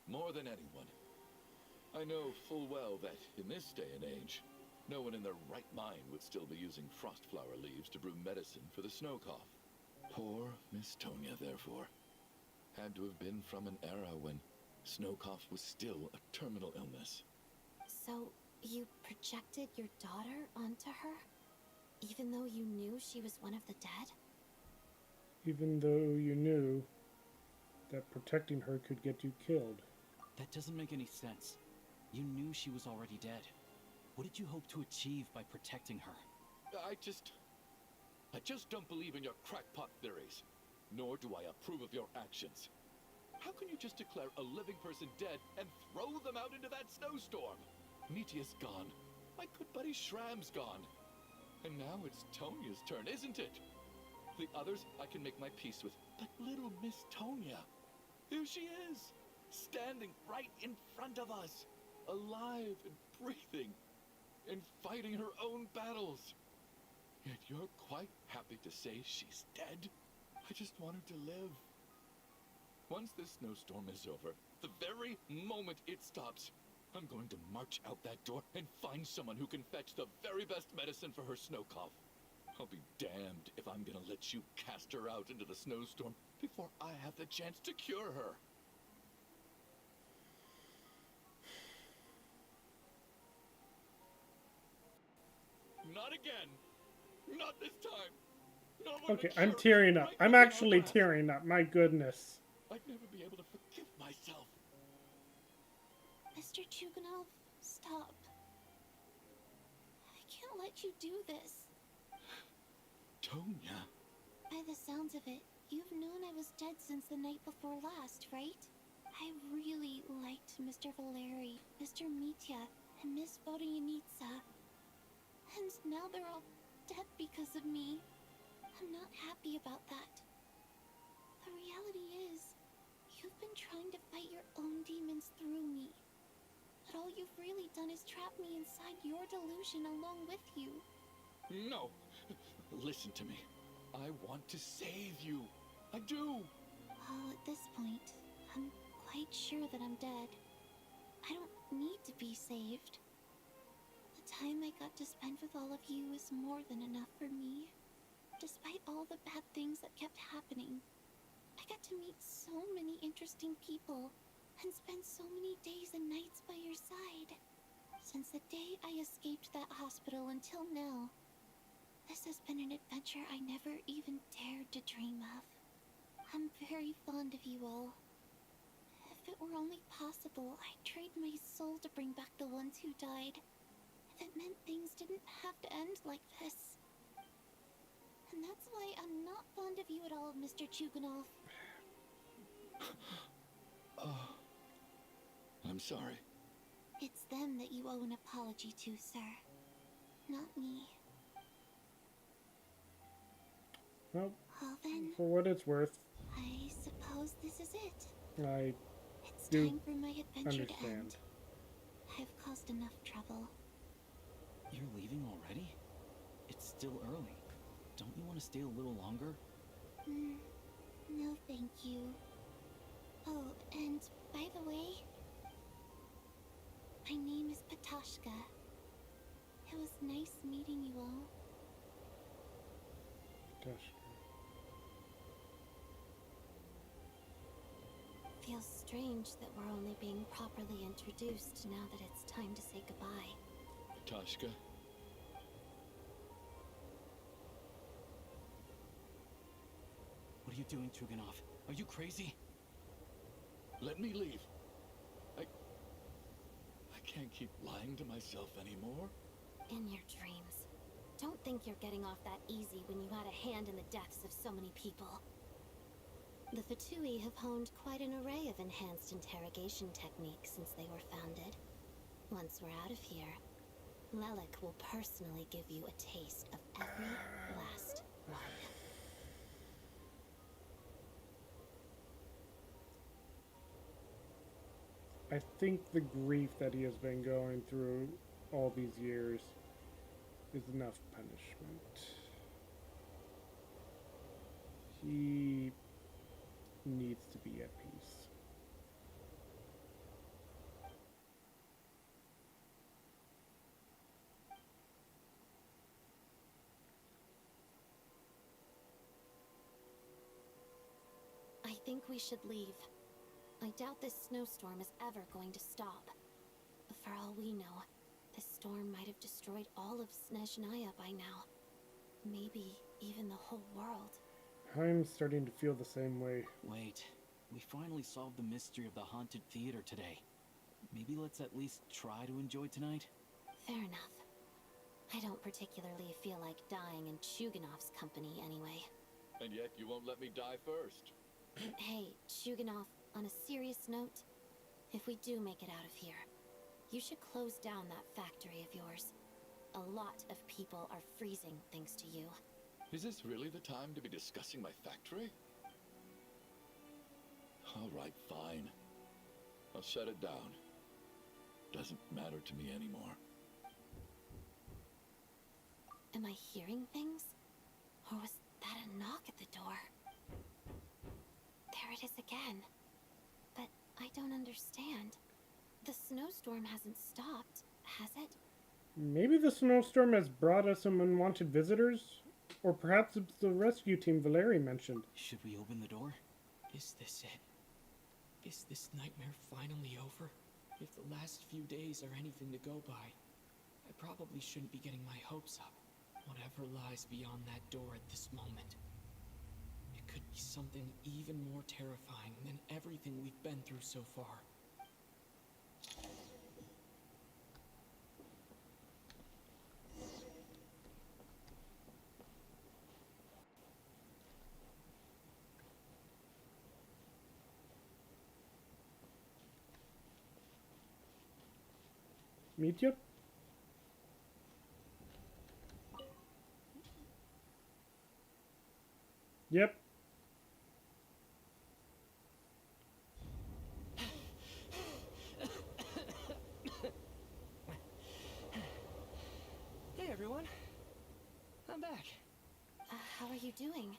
more than anyone, I know full well that in this day and age, no one in their right mind would still be using frost flower leaves to brew medicine for the snow cough. Poor Miss Tonya, therefore, had to have been from an era when snow cough was still a terminal illness. So, you projected your daughter onto her? Even though you knew she was one of the dead? Even though you knew that protecting her could get you killed. That doesn't make any sense. You knew she was already dead. What did you hope to achieve by protecting her? I just don't believe in your crackpot theories, nor do I approve of your actions. How can you just declare a living person dead and throw them out into that snowstorm? Mitia's gone. My good buddy Shram's gone. And now it's Tonya's turn, isn't it? The others I can make my peace with, but little Miss Tonya, here she is, standing right in front of us, alive and breathing, and fighting her own battles. Yet you're quite happy to say she's dead? I just want her to live. Once this snowstorm is over, the very moment it stops, I'm going to march out that door and find someone who can fetch the very best medicine for her snow cough. I'll be damned if I'm gonna let you cast her out into the snowstorm before I have the chance to cure her. Not again. Not this time. No one Okay, would I'm cure tearing me up. right I'm before actually I left. tearing up. My goodness. I'd never be able to forgive myself. Mr. Chuganov, stop. I can't let you do this. Tonya. By the sounds of it, you've known I was dead since the night before last, right? I really liked Mr. Valeri, Mr. Mitya, and Miss Vodyanitsa. And now they're all dead because of me. I'm not happy about that. The reality is, you've been trying to fight your own demons through me. But all you've really done is trap me inside your delusion along with you. No. Listen to me. I want to save you. I do. Well, at this point, I'm quite sure that I'm dead. I don't need to be saved. The time I got to spend with all of you is more than enough for me. Despite all the bad things that kept happening, I got to meet so many interesting people and spend so many days and nights by your side. Since the day I escaped that hospital until now, this has been an adventure I never even dared to dream of. I'm very fond of you all. If it were only possible, I'd trade my soul to bring back the ones who died. If it meant things didn't have to end like this. And that's why I'm not fond of you at all, Mr. Chuganov. I'm sorry. It's them that you owe an apology to, sir. Not me. Well, Well then, for what it's worth, I suppose this is it. I It's do time for my adventure to end. understand. I've caused enough trouble. You're leaving already? It's still early. Don't you want to stay a little longer? No, thank you. Oh, and by the way, my name is Patashka. It was nice meeting you all. Gosh. Feels strange that we're only being properly introduced now that it's time to say goodbye. Tashka. you doing, Tuganov? Are you crazy? Let me leave. I can't keep lying to myself anymore. In your dreams. Don't think you're getting off that easy when you had a hand in the deaths of so many people. The Fatui have honed quite an array of enhanced interrogation techniques since they were founded. Once we're out of here, Lelik will personally give you a taste of every last one. I think the grief that he has been going through all these years is enough punishment. He needs to be at peace. I think we should leave. I doubt this snowstorm is ever going to stop. For all we know, this storm might have destroyed all of Snezhnaya by now. Maybe even the whole world. I'm starting to feel the same way. Wait, we finally solved the mystery of the haunted theater today. Maybe let's at least try to enjoy tonight? Fair enough. I don't particularly feel like dying in Chuganov's company anyway. And yet you won't let me die first. Hey, Chuganov, on a serious note, if we do make it out of here, you should close down that factory of yours. A lot of people are freezing thanks to you. Is this really the time to be discussing my factory? All right, fine. I'll shut it down. Doesn't matter to me anymore. Am I hearing things? Or was that a knock at the door? There it is again. But I don't understand. The snowstorm hasn't stopped, has it? Maybe the snowstorm has brought us some unwanted visitors? Or perhaps it's the rescue team Valeri mentioned. Should we open the door? Is this it? Is this nightmare finally over? If the last few days are anything to go by, I probably shouldn't be getting my hopes up. Whatever lies beyond that door at this moment. It could be something even more terrifying than everything we've been through so far. Meet you? Yep. Hey everyone, I'm back. How are you doing?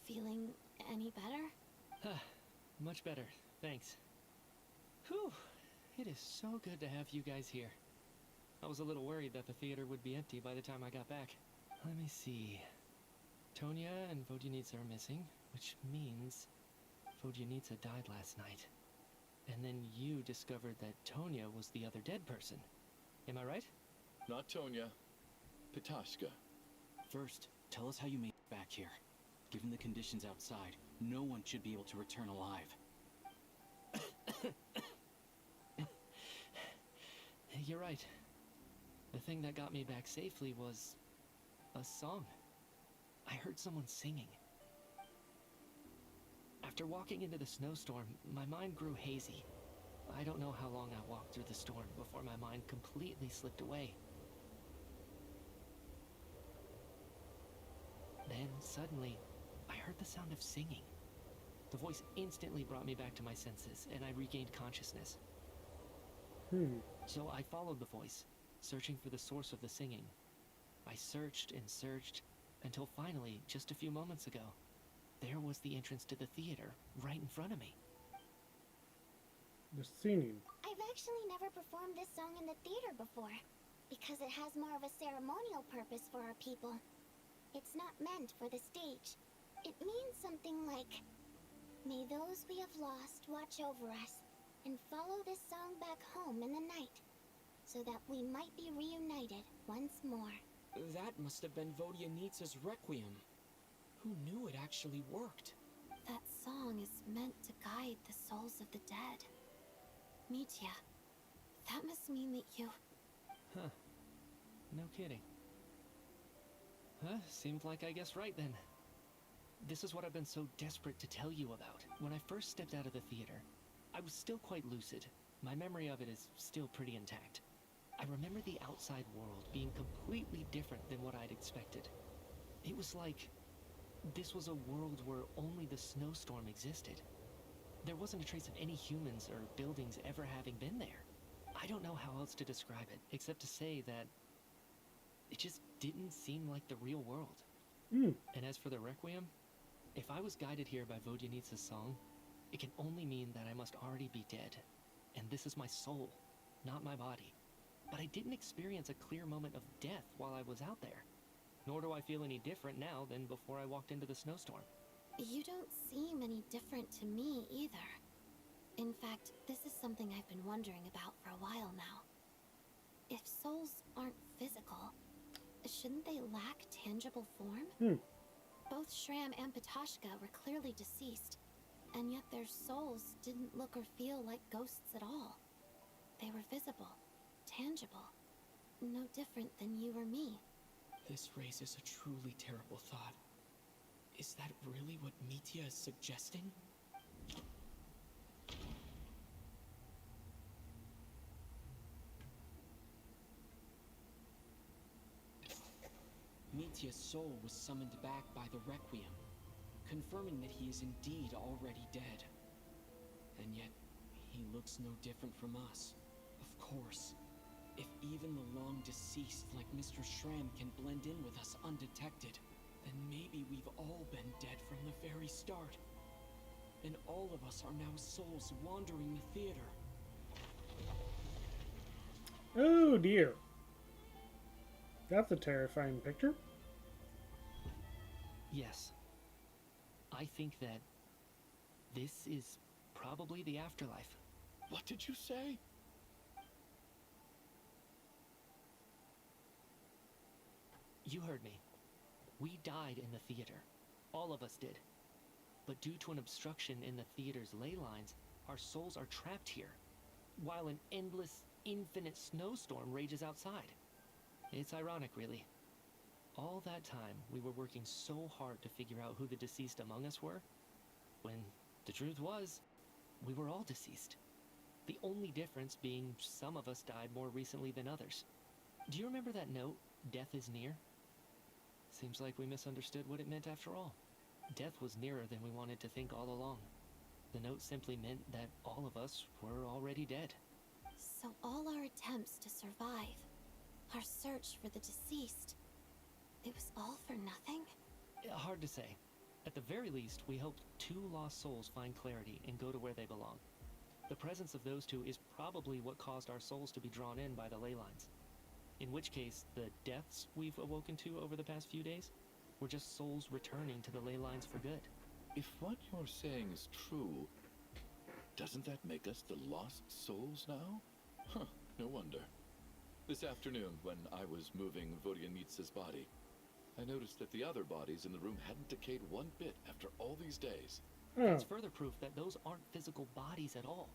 Feeling any better? Much better, thanks. Whew, it is so good to have you guys here. I was a little worried that the theater would be empty by the time I got back. Let me see. Tonya and Vodyanitsa are missing, which means Vodyanitsa died last night. And then you discovered that Tonya was the other dead person. Am I right? Not Tonya. Pitashka. First, tell us how you made it back here. Given the conditions outside, no one should be able to return alive. You're right. The thing that got me back safely was a song. I heard someone singing. After walking into the snowstorm, my mind grew hazy. I don't know how long I walked through the storm before my mind completely slipped away. Then, suddenly, I heard the sound of singing. The voice instantly brought me back to my senses, and I regained consciousness. So I followed the voice, searching for the source of the singing. I searched and searched, until finally, just a few moments ago, there was the entrance to the theater, right in front of me. The singing. I've actually never performed this song in the theater before, because it has more of a ceremonial purpose for our people. It's not meant for the stage. It means something like, "May those we have lost watch over us, and follow this song back home in the night, so that we might be reunited once more." That must have been Vodyanitsa's Requiem. Who knew it actually worked? That song is meant to guide the souls of the dead. Mitya, that must mean that you... Huh. No kidding. Huh? Seemed like I guessed right then. This is what I've been so desperate to tell you about. When I first stepped out of the theater, I was still quite lucid. My memory of it is still pretty intact. I remember the outside world being completely different than what I'd expected. It was like this was a world where only the snowstorm existed. There wasn't a trace of any humans or buildings ever having been there. I don't know how else to describe it, except to say that it just didn't seem like the real world. Mm. And as for the Requiem, if I was guided here by Vodyanitsa's song, it can only mean that I must already be dead. And this is my soul, not my body. But I didn't experience a clear moment of death while I was out there. Nor do I feel any different now than before I walked into the snowstorm. You don't seem any different to me either. In fact, this is something I've been wondering about for a while now. If souls aren't physical, shouldn't they lack tangible form? Hmm. Both Shram and Patoshka were clearly deceased, and yet their souls didn't look or feel like ghosts at all. They were visible, tangible, no different than you or me. This raises a truly terrible thought. Is that really what Mitya is suggesting? Mitya's soul was summoned back by the Requiem, confirming that he is indeed already dead. And yet, he looks no different from us. Of course, if even the long deceased like Mr. Shram can blend in with us undetected, then maybe we've all been dead from the very start. And all of us are now souls wandering the theater. Oh dear. That's a terrifying picture. Yes. I think that this is probably the afterlife. What did you say? You heard me. We died in the theater. All of us did. But due to an obstruction in the theater's ley lines, our souls are trapped here, while an endless, infinite snowstorm rages outside. It's ironic, really. All that time, we were working so hard to figure out who the deceased among us were, when the truth was, we were all deceased. The only difference being some of us died more recently than others. Do you remember that note, "Death is near"? Seems like we misunderstood what it meant after all. Death was nearer than we wanted to think all along. The note simply meant that all of us were already dead. So all our attempts to survive, our search for the deceased, it was all for nothing? Hard to say. At the very least, we hoped 2 lost souls find clarity and go to where they belong. The presence of those 2 is probably what caused our souls to be drawn in by the ley lines. In which case, the deaths we've awoken to over the past few days were just souls returning to the ley lines for good. If what you're saying is true, doesn't that make us the lost souls now? Huh, no wonder. This afternoon, when I was moving Vodyanitsa's body, I noticed that the other bodies in the room hadn't decayed one bit after all these days. That's further proof that those aren't physical bodies at all,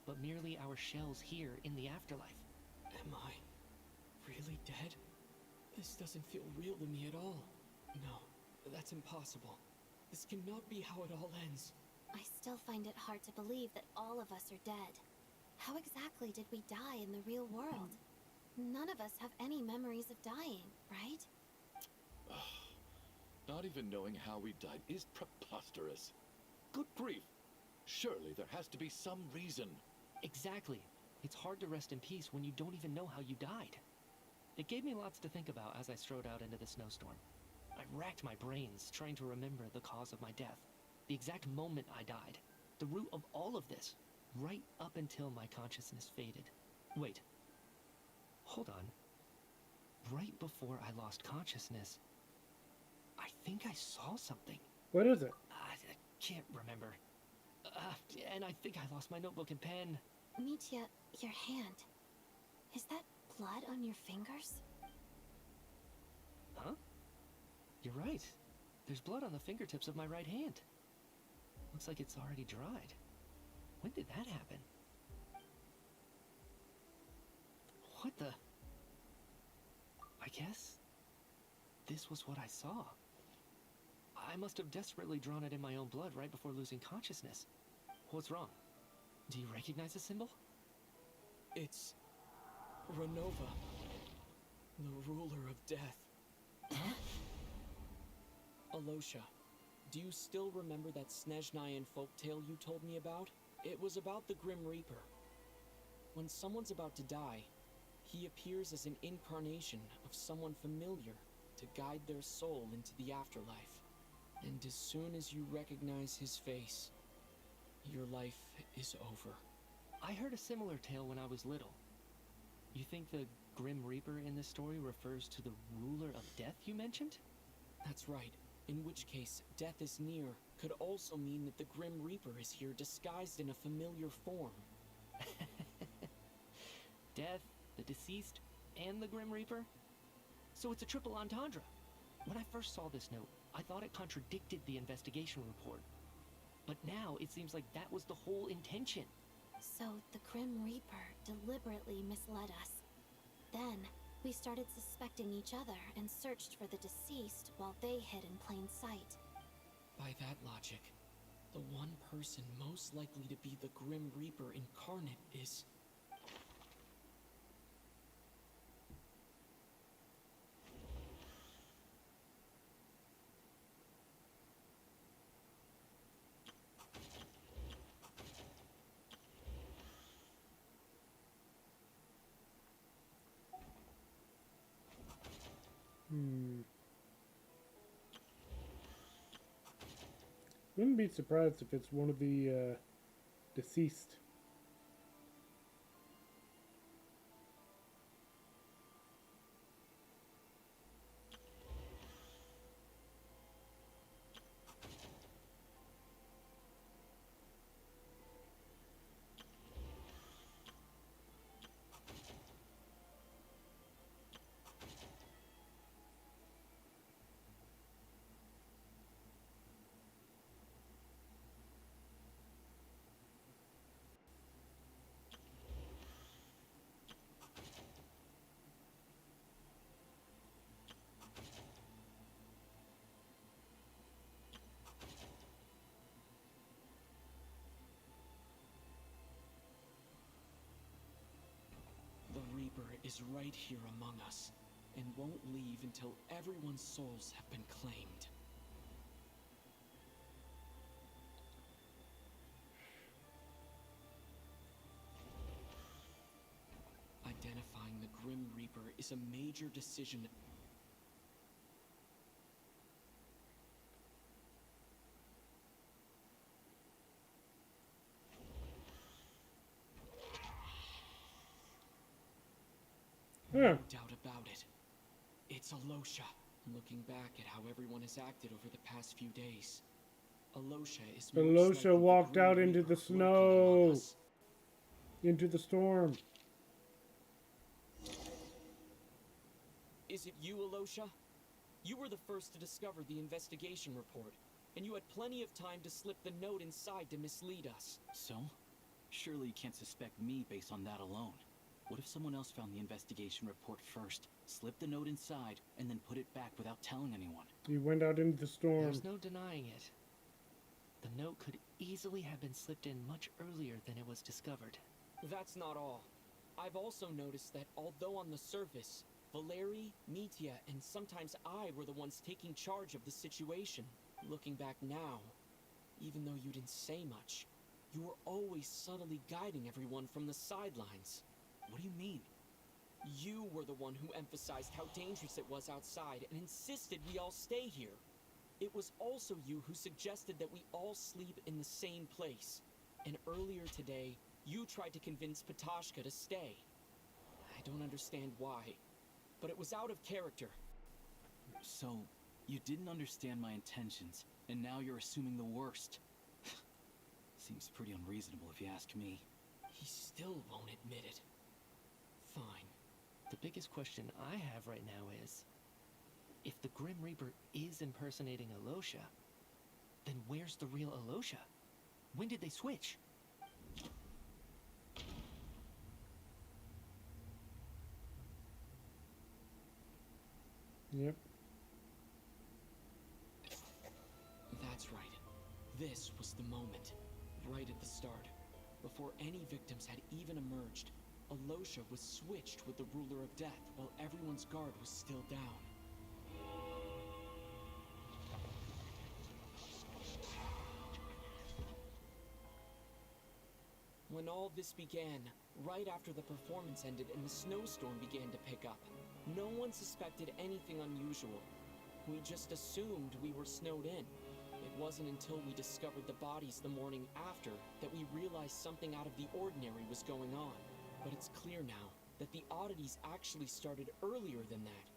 but merely our shells here in the afterlife. Am I really dead? This doesn't feel real to me at all. No, that's impossible. This cannot be how it all ends. I still find it hard to believe that all of us are dead. How exactly did we die in the real world? None of us have any memories of dying, right? Not even knowing how we died is preposterous. Good grief! Surely there has to be some reason. Exactly. It's hard to rest in peace when you don't even know how you died. It gave me lots to think about as I strode out into the snowstorm. I racked my brains trying to remember the cause of my death, the exact moment I died, the root of all of this, right up until my consciousness faded. Wait. Hold on. Right before I lost consciousness, I think I saw something. What is it? I can't remember. And I think I lost my notebook and pen. Mitya, your hand. Is that blood on your fingers? Huh? You're right. There's blood on the fingertips of my right hand. Looks like it's already dried. When did that happen? What the? I guess this was what I saw. I must have desperately drawn it in my own blood right before losing consciousness. What's wrong? Do you recognize the symbol? It's Ronova, the ruler of death. Alosha, do you still remember that Snezhnayan folktale you told me about? It was about the Grim Reaper. When someone's about to die, he appears as an incarnation of someone familiar to guide their soul into the afterlife. And as soon as you recognize his face, your life is over. I heard a similar tale when I was little. You think the Grim Reaper in this story refers to the ruler of death you mentioned? That's right. In which case, death is near could also mean that the Grim Reaper is here disguised in a familiar form. Death, the deceased, and the Grim Reaper? So it's a triple entendre. When I first saw this note, I thought it contradicted the investigation report. But now it seems like that was the whole intention. So the Grim Reaper deliberately misled us. Then, we started suspecting each other and searched for the deceased while they hid in plain sight. By that logic, the one person most likely to be the Grim Reaper incarnate is... Wouldn't be surprised if it's one of the deceased. The Reaper is right here among us, and won't leave until everyone's souls have been claimed. Identifying the Grim Reaper is a major decision. Huh. No doubt about it. It's Alosha. Looking back at how everyone has acted over the past few days, Alosha is most likely Alosha the walked Grim out into Reaper the lurking among snow, us. into the storm. Is it you, Alosha? You were the first to discover the investigation report, and you had plenty of time to slip the note inside to mislead us. So? Surely you can't suspect me based on that alone. What if someone else found the investigation report first, slipped the note inside, and then put it back without telling anyone? He went out into the storm. There's no denying it. The note could easily have been slipped in much earlier than it was discovered. That's not all. I've also noticed that although on the surface, Valeri, Mitya, and sometimes I were the ones taking charge of the situation, looking back now, even though you didn't say much, you were always subtly guiding everyone from the sidelines. What do you mean? You were the one who emphasized how dangerous it was outside and insisted we all stay here. It was also you who suggested that we all sleep in the same place. And earlier today, you tried to convince Patashka to stay. I don't understand why, but it was out of character. So, you didn't understand my intentions, and now you're assuming the worst. Seems pretty unreasonable if you ask me. He still won't admit it. Fine. The biggest question I have right now is, if the Grim Reaper is impersonating Alosha, then where's the real Alosha? When did they switch? Yep. That's right. This was the moment, right at the start. Before any victims had even emerged, Alosha was switched with the Ruler of Death while everyone's guard was still down. When all this began, right after the performance ended and the snowstorm began to pick up, no one suspected anything unusual. We just assumed we were snowed in. It wasn't until we discovered the bodies the morning after that we realized something out of the ordinary was going on. But it's clear now that the oddities actually started earlier than that,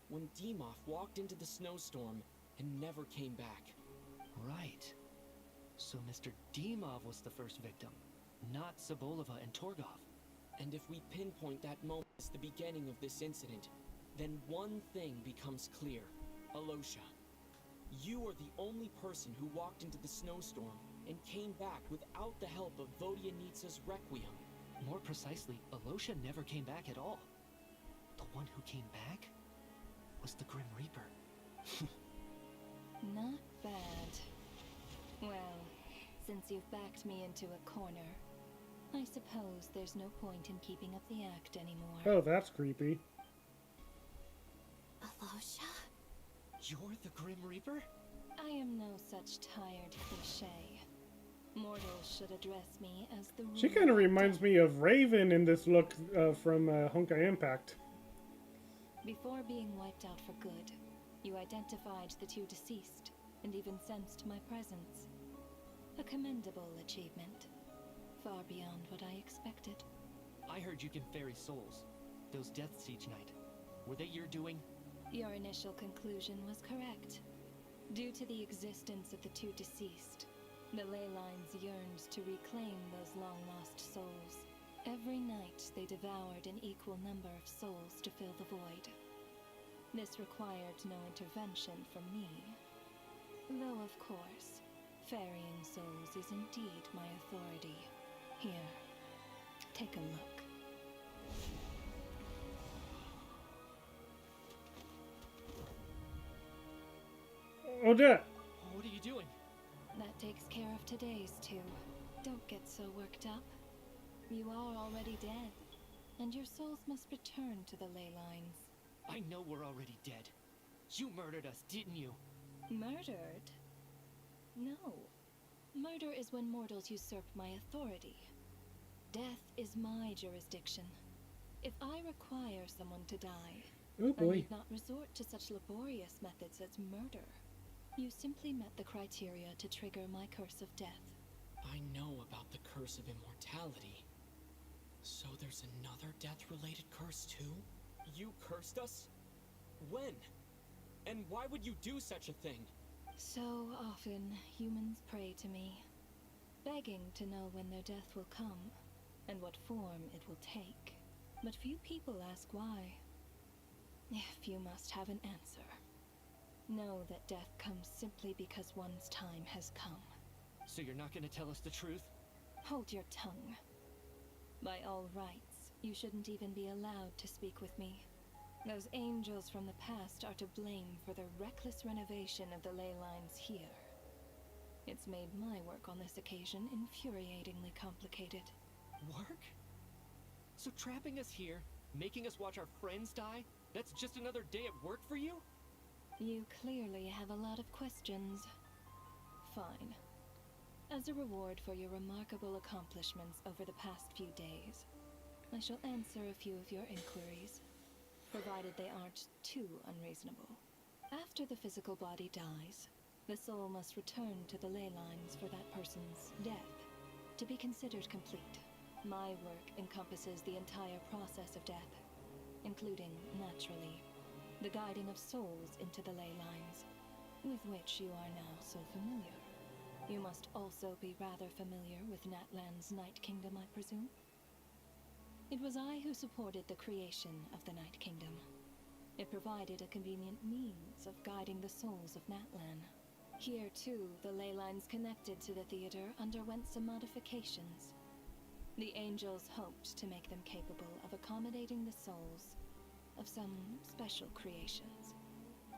when Dimov walked into the snowstorm and never came back. Right. So Mr. Dimov was the first victim, not Sobolova and Torgov. And if we pinpoint that moment as the beginning of this incident, then one thing becomes clear. Alosha, you are the only person who walked into the snowstorm and came back without the help of Vodyanitsa's Requiem. More precisely, Alosha never came back at all. The one who came back was the Grim Reaper. Not bad. Well, since you've backed me into a corner, I suppose there's no point in keeping up the act anymore. Oh, that's creepy. Alosha? You're the Grim Reaper? I am no such tired cliché. Mortals should address me as the She ruler kind of of reminds death. me of Raven in this look from Honkai Impact. Before being wiped out for good, you identified the two deceased and even sensed my presence. A commendable achievement. Far beyond what I expected. I heard you can ferry souls. Those deaths each night. Were they your doing? Your initial conclusion was correct. Due to the existence of the two deceased, the ley lines yearned to reclaim those long-lost souls. Every night they devoured an equal number of souls to fill the void. This required no intervention from me. Though, of course, ferrying souls is indeed my authority. Here, take a look. Odette! What are you doing? That takes care of today's two. Don't get so worked up. You are already dead, and your souls must return to the ley lines. I know we're already dead. You murdered us, didn't you? Murdered? No. Murder is when mortals usurp my authority. Death is my jurisdiction. If I require someone to die, Oh I boy. need not resort to such laborious methods as murder. You simply met the criteria to trigger my curse of death. I know about the curse of immortality. So there's another death-related curse too? You cursed us? When? And why would you do such a thing? So often, humans pray to me, begging to know when their death will come, and what form it will take. But few people ask why. If you must have an answer, know that death comes simply because one's time has come. So you're not gonna tell us the truth? Hold your tongue. By all rights, you shouldn't even be allowed to speak with me. Those angels from the past are to blame for the reckless renovation of the ley lines here. It's made my work on this occasion infuriatingly complicated. Work? So trapping us here, making us watch our friends die, that's just another day at work for you? You clearly have a lot of questions. Fine. As a reward for your remarkable accomplishments over the past few days, I shall answer a few of your inquiries, provided they aren't too unreasonable. After the physical body dies, the soul must return to the ley lines for that person's death to be considered complete. My work encompasses the entire process of death, including, naturally, the guiding of souls into the ley lines, with which you are now so familiar. You must also be rather familiar with Natlan's Night Kingdom, I presume? It was I who supported the creation of the Night Kingdom. It provided a convenient means of guiding the souls of Natlan. Here, too, the ley lines connected to the theater underwent some modifications. The angels hoped to make them capable of accommodating the souls of some special creations.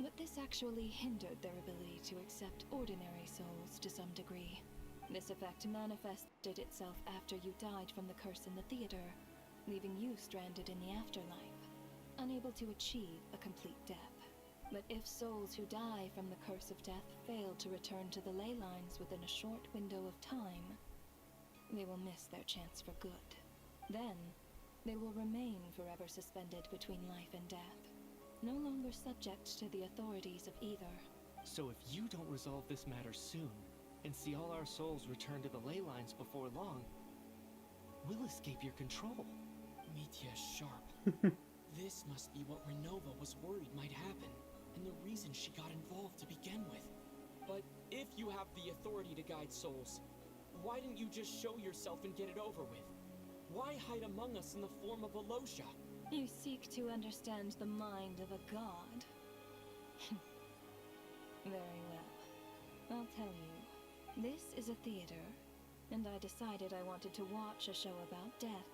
But this actually hindered their ability to accept ordinary souls to some degree. This effect manifested itself after you died from the curse in the theater, leaving you stranded in the afterlife, unable to achieve a complete death. But if souls who die from the curse of death fail to return to the ley lines within a short window of time, they will miss their chance for good. Then, they will remain forever suspended between life and death, no longer subject to the authorities of either. So if you don't resolve this matter soon, and see all our souls return to the ley lines before long, we'll escape your control. Mitya is sharp. This must be what Ronova was worried might happen, and the reason she got involved to begin with. But if you have the authority to guide souls, why didn't you just show yourself and get it over with? Why hide among us in the form of a Losha? You seek to understand the mind of a god. Very well. I'll tell you. This is a theater, and I decided I wanted to watch a show about death.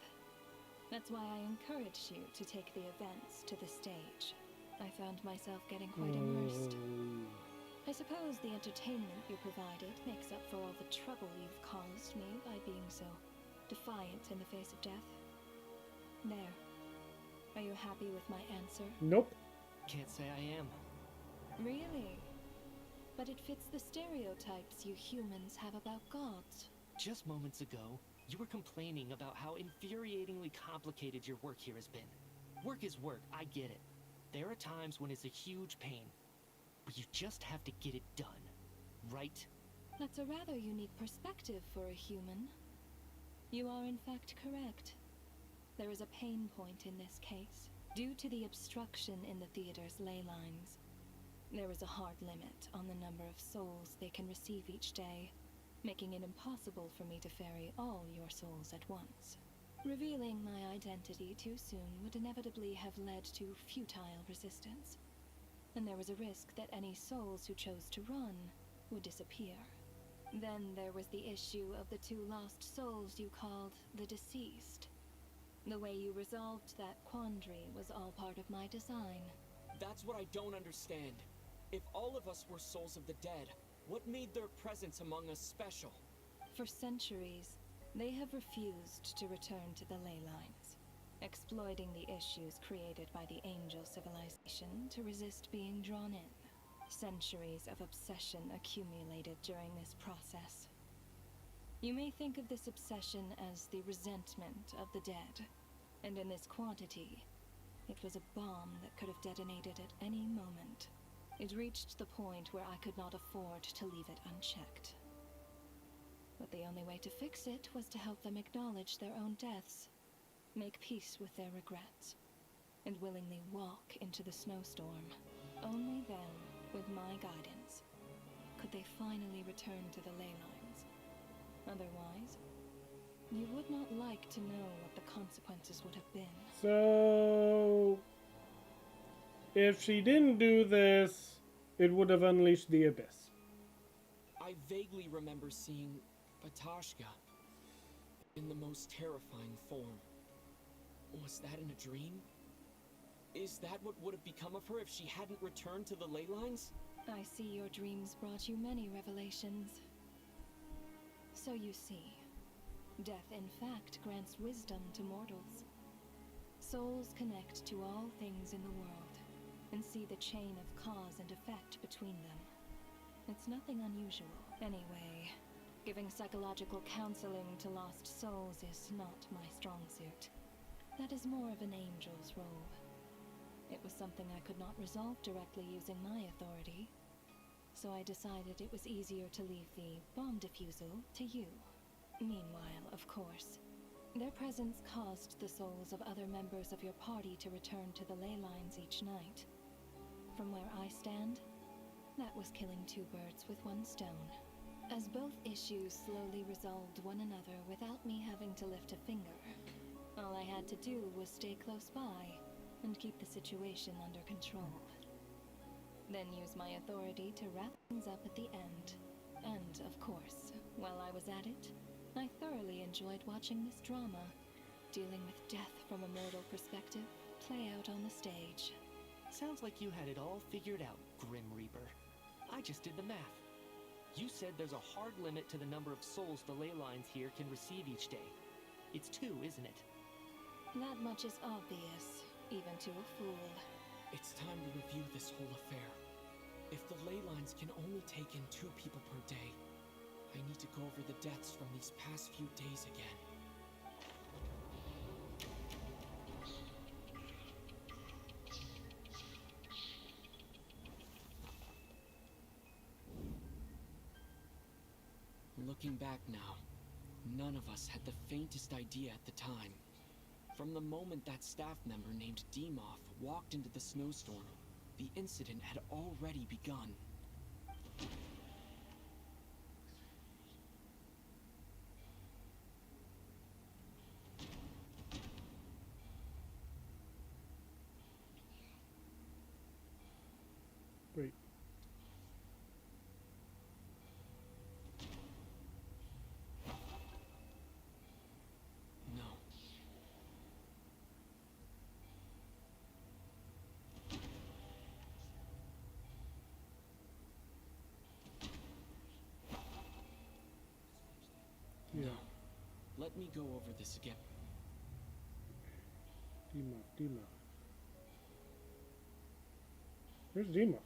That's why I encouraged you to take the events to the stage. I found myself getting quite immersed. I suppose the entertainment you provided makes up for all the trouble you've caused me by being so defiant in the face of death. There. Are you happy with my answer? Nope. Can't say I am. Really? But it fits the stereotypes you humans have about gods. Just moments ago, you were complaining about how infuriatingly complicated your work here has been. Work is work, I get it. There are times when it's a huge pain, but you just have to get it done, right? That's a rather unique perspective for a human. You are in fact correct. There is a pain point in this case. Due to the obstruction in the theater's ley lines, there is a hard limit on the number of souls they can receive each day, making it impossible for me to ferry all your souls at once. Revealing my identity too soon would inevitably have led to futile resistance, and there was a risk that any souls who chose to run would disappear. Then there was the issue of the 2 lost souls you called the deceased. The way you resolved that quandary was all part of my design. That's what I don't understand. If all of us were souls of the dead, what made their presence among us special? For centuries, they have refused to return to the ley lines, exploiting the issues created by the angel civilization to resist being drawn in. Centuries of obsession accumulated during this process. You may think of this obsession as the resentment of the dead, and in this quantity, it was a bomb that could have detonated at any moment. It reached the point where I could not afford to leave it unchecked. But the only way to fix it was to help them acknowledge their own deaths, make peace with their regrets, and willingly walk into the snowstorm. Only then, with my guidance, could they finally return to the ley lines. Otherwise, you would not like to know what the consequences would have been. So, if she didn't do this, it would have unleashed the abyss. I vaguely remember seeing Batashka in the most terrifying form. Was that in a dream? Is that what would have become of her if she hadn't returned to the ley lines? I see your dreams brought you many revelations. So you see, death in fact grants wisdom to mortals. Souls connect to all things in the world, and see the chain of cause and effect between them. It's nothing unusual. Anyway, giving psychological counseling to lost souls is not my strong suit. That is more of an angel's role. It was something I could not resolve directly using my authority, so I decided it was easier to leave the bomb defusal to you. Meanwhile, of course, their presence caused the souls of other members of your party to return to the ley lines each night. From where I stand, that was killing 2 birds with 1 stone. As both issues slowly resolved one another without me having to lift a finger, all I had to do was stay close by and keep the situation under control. then use my authority to wrap things up at the end. And, of course, while I was at it, I thoroughly enjoyed watching this drama, dealing with death from a mortal perspective, play out on the stage. Sounds like you had it all figured out, Grim Reaper. I just did the math. You said there's a hard limit to the number of souls the ley lines here can receive each day. It's 2, isn't it? That much is obvious, even to a fool. It's time to review this whole affair. If the ley lines can only take in 2 people per day, I need to go over the deaths from these past few days again. Looking back now, none of us had the faintest idea at the time. From the moment that staff member named Demoff walked into the snowstorm, the incident had already begun. Wait. No. Yeah. No. Let me go over this again. Demoff. Where's Demoff?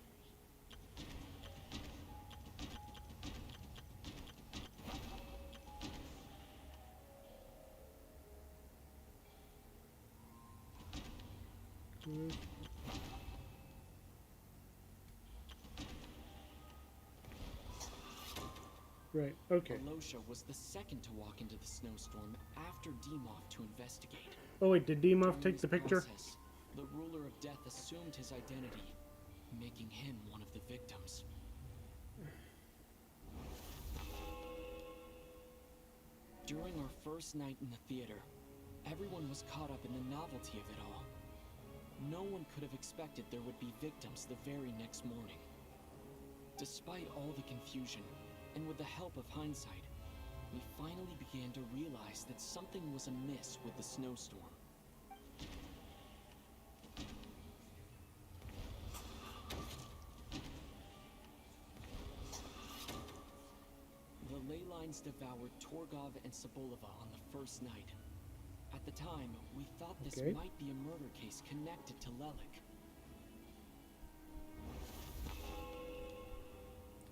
Right, okay. Alosha was the second to walk into the snowstorm after Demoff to investigate. Oh wait, did Demoff During take this the picture? process, the ruler of death assumed his identity, making him one of the victims. During our first night in the theater, everyone was caught up in the novelty of it all. No one could have expected there would be victims the very next morning. Despite all the confusion, and with the help of hindsight, we finally began to realize that something was amiss with the snowstorm. The ley lines devoured Torgov and Sobolova on the first night. At the time, we thought this Okay. might be a murder case connected to Lelik.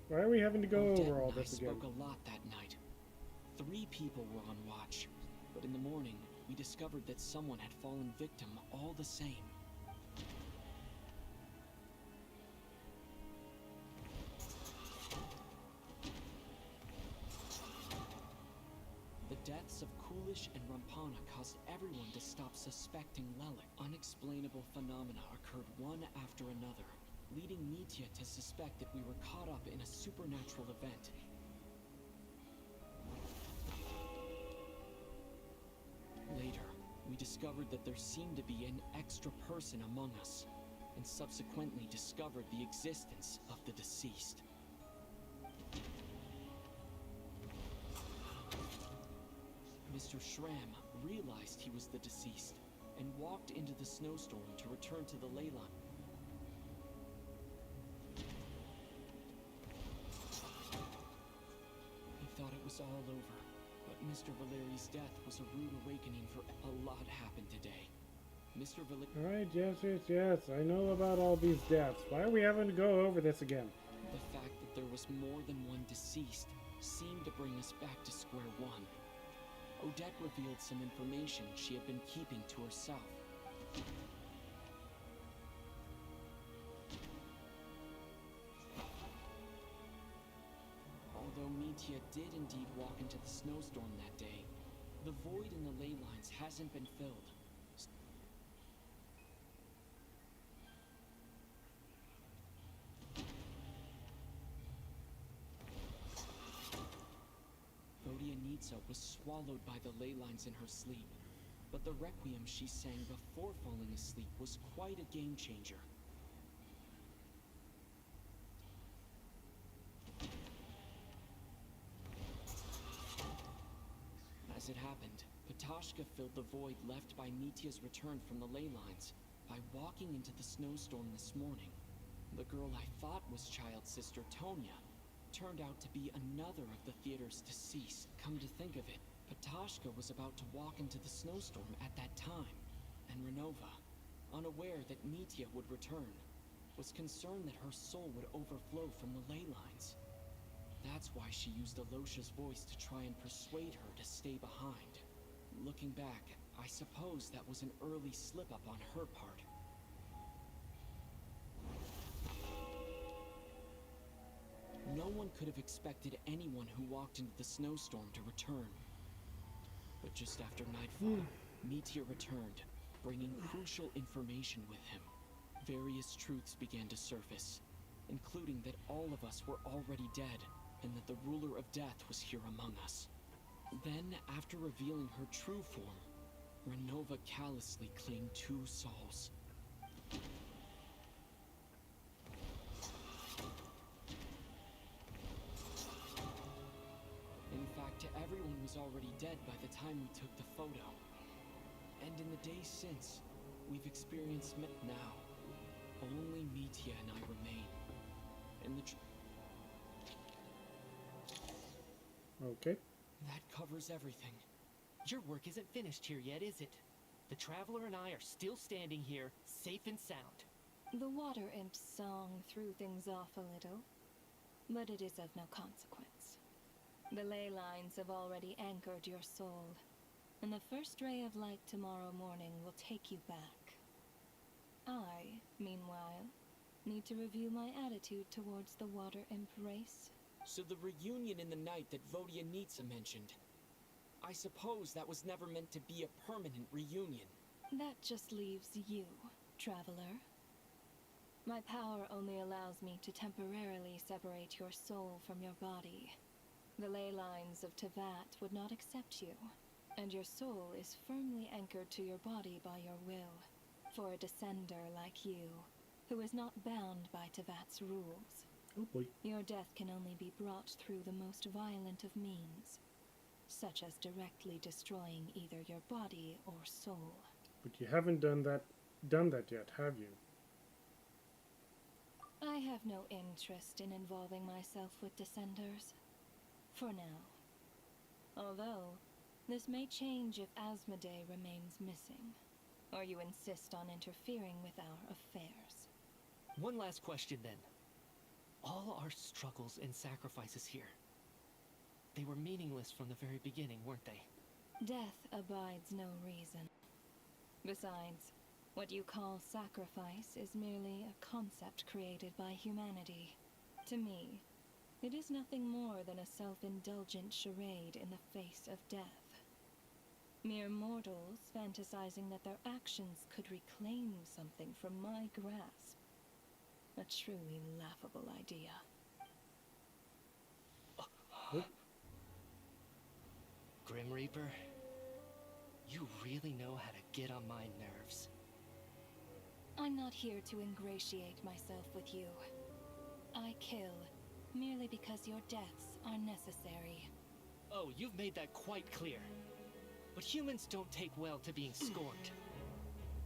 Why are we having to go Odette over all and I this again? spoke a lot that night. 3 people were on watch, but in the morning, we discovered that someone had fallen victim all the same. The deaths of Kulish and Rampana caused everyone to stop suspecting Lelik. Unexplainable phenomena occurred one after another, leading Mitya to suspect that we were caught up in a supernatural event. Later, we discovered that there seemed to be an extra person among us, and subsequently discovered the existence of the deceased. Mr. Schramm realized he was the deceased, and walked into the snowstorm to return to the ley line. He thought it was all over, but Mr. Valeri's death was a rude awakening for a lot happened today. Mr. Valeri... Alright, yes. I know about all these deaths. Why are we having to go over this again? The fact that there was more than one deceased seemed to bring us back to square one. Odette revealed some information she had been keeping to herself. Although Mitya did indeed walk into the snowstorm that day, the void in the ley lines hasn't been filled. Vodianitsa was swallowed by the ley lines in her sleep, but the requiem she sang before falling asleep was quite a game changer. it happened, Patoshka filled the void left by Mitya's return from the ley lines by walking into the snowstorm this morning. The girl I thought was child's sister Tonya turned out to be another of the theater's deceased. Come to think of it, Patoshka was about to walk into the snowstorm at that time, and Ronova, unaware that Mitya would return, was concerned that her soul would overflow from the ley lines. That's why she used Alosha's voice to try and persuade her to stay behind. Looking back, I suppose that was an early slip-up on her part. No one could have expected anyone who walked into the snowstorm to return. But just after nightfall, Mitya returned, bringing crucial information with him. Various truths began to surface, including that all of us were already dead, and that the ruler of death was here among us. Then, after revealing her true form, Ronova callously claimed 2 souls. In fact, everyone was already dead by the time we took the photo. And in the days since, we've experienced now. Only Mitya and I remain. And the Okay. that covers everything. Your work isn't finished here yet, is it? The Traveler and I are still standing here, safe and sound. The water imp's song threw things off a little, but it is of no consequence. The ley lines have already anchored your soul, and the first ray of light tomorrow morning will take you back. I, meanwhile, need to review my attitude towards the water imp race. So the reunion in the night that Vodyanitsa mentioned, I suppose that was never meant to be a permanent reunion. That just leaves you, Traveler. My power only allows me to temporarily separate your soul from your body. The ley lines of Tevat would not accept you, and your soul is firmly anchored to your body by your will. For a descender like you, who is not bound by Tevat's rules, Oh boy. your death can only be brought through the most violent of means, such as directly destroying either your body or soul. But you haven't done that yet, have you? I have no interest in involving myself with Descenders. For now. Although, this may change if Asmodee remains missing, or you insist on interfering with our affairs. One last question then. All our struggles and sacrifices here, they were meaningless from the very beginning, weren't they? Death abides no reason. Besides, what you call sacrifice is merely a concept created by humanity. To me, it is nothing more than a self-indulgent charade in the face of death. Mere mortals fantasizing that their actions could reclaim something from my grasp. A truly laughable idea. Grim Reaper, you really know how to get on my nerves. I'm not here to ingratiate myself with you. I kill merely because your deaths are necessary. Oh, you've made that quite clear. But humans don't take well to being scorned.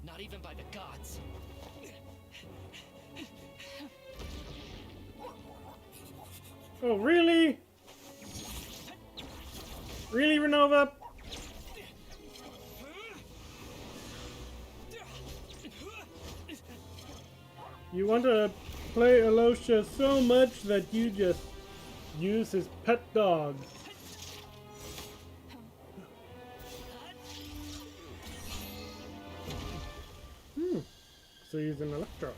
Not even by the gods. Oh, really? Really, Ronova? You want to play Alosha so much that you just use his pet dog. So he's an Electro.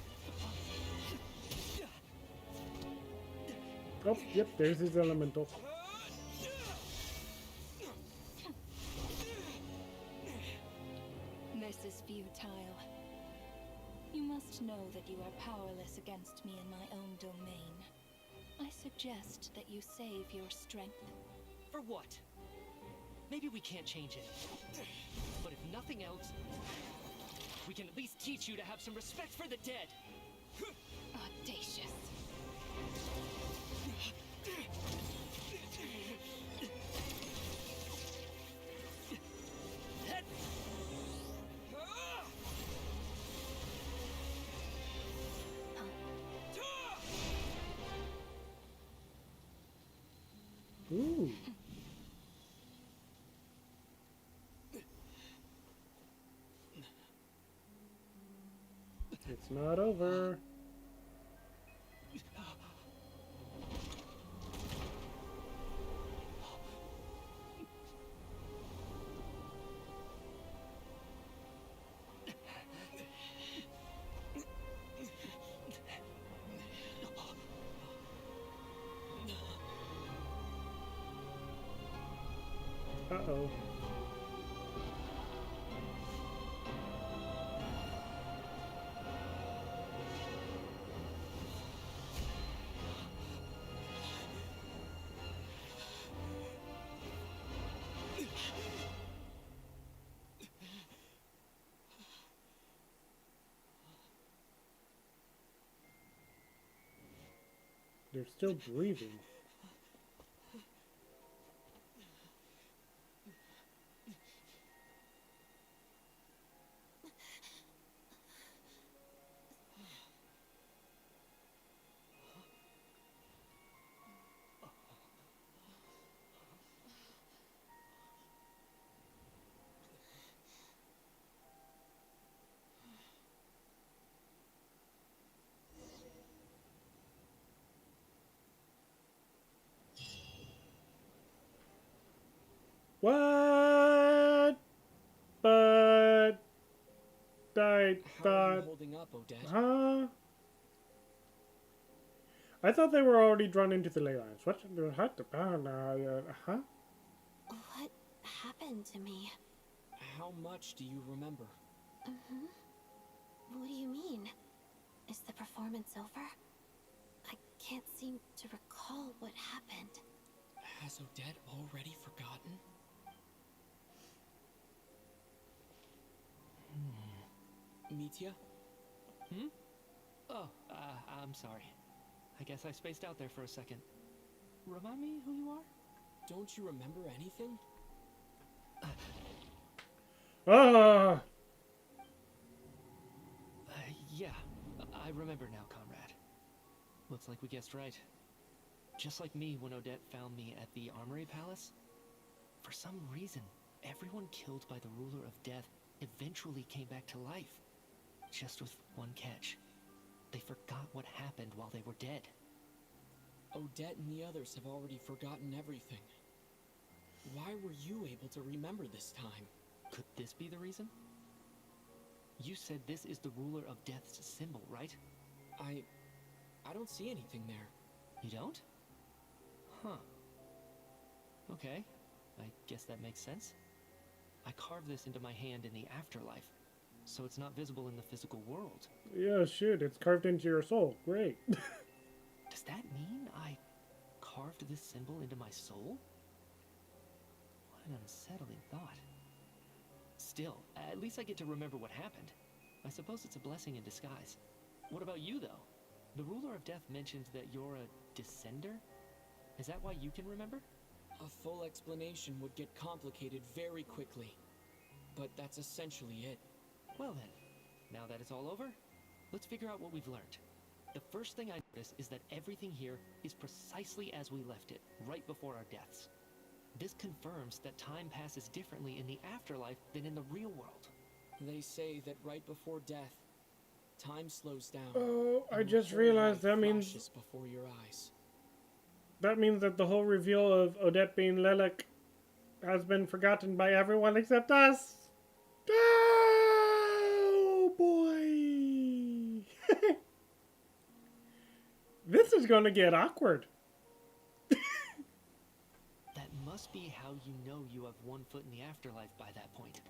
Oh, yep, there's his elemental. This is futile. You must know that you are powerless against me in my own domain. I suggest that you save your strength. For what? Maybe we can't change it. But if nothing else, we can at least teach you to have some respect for the dead. Audacious. It's not over. Uh-oh. They're still breathing. What? But I How are you thought, holding up, Odette? huh? I thought they were already drawn into the ley lines. What? Huh? What happened to me? How much do you remember? What do you mean? Is the performance over? I can't seem to recall what happened. Has Odette already forgotten? Mitya? Oh, I'm sorry. I guess I spaced out there for a second. Remind me who you are? Don't you remember anything? Ah! Yeah, I remember now, comrade. Looks like we guessed right. Just like me when Odette found me at the Armory Palace. For some reason, everyone killed by the Ruler of Death eventually came back to life. Just with one catch. They forgot what happened while they were dead. Odette and the others have already forgotten everything. Why were you able to remember this time? Could this be the reason? You said this is the Ruler of Death's symbol, right? I don't see anything there. You don't? Huh. Okay, I guess that makes sense. I carved this into my hand in the afterlife, so it's not visible in the physical world. Yeah, shit, it's carved into your soul. Great. Does that mean I carved this symbol into my soul? What an unsettling thought. Still, at least I get to remember what happened. I suppose it's a blessing in disguise. What about you, though? The Ruler of Death mentioned that you're a descender? Is that why you can remember? A full explanation would get complicated very quickly. But that's essentially it. Well then, now that it's all over, let's figure out what we've learned. The first thing I notice is that everything here is precisely as we left it, right before our deaths. This confirms that time passes differently in the afterlife than in the real world. They say that right before death, time slows down. Oh, I and your just whole realized life that means flashes before your eyes. that the whole reveal of Odette being Lilac has been forgotten by everyone except us. Oh boy. This is gonna get awkward. That must be how you know you have one foot in the afterlife by that point.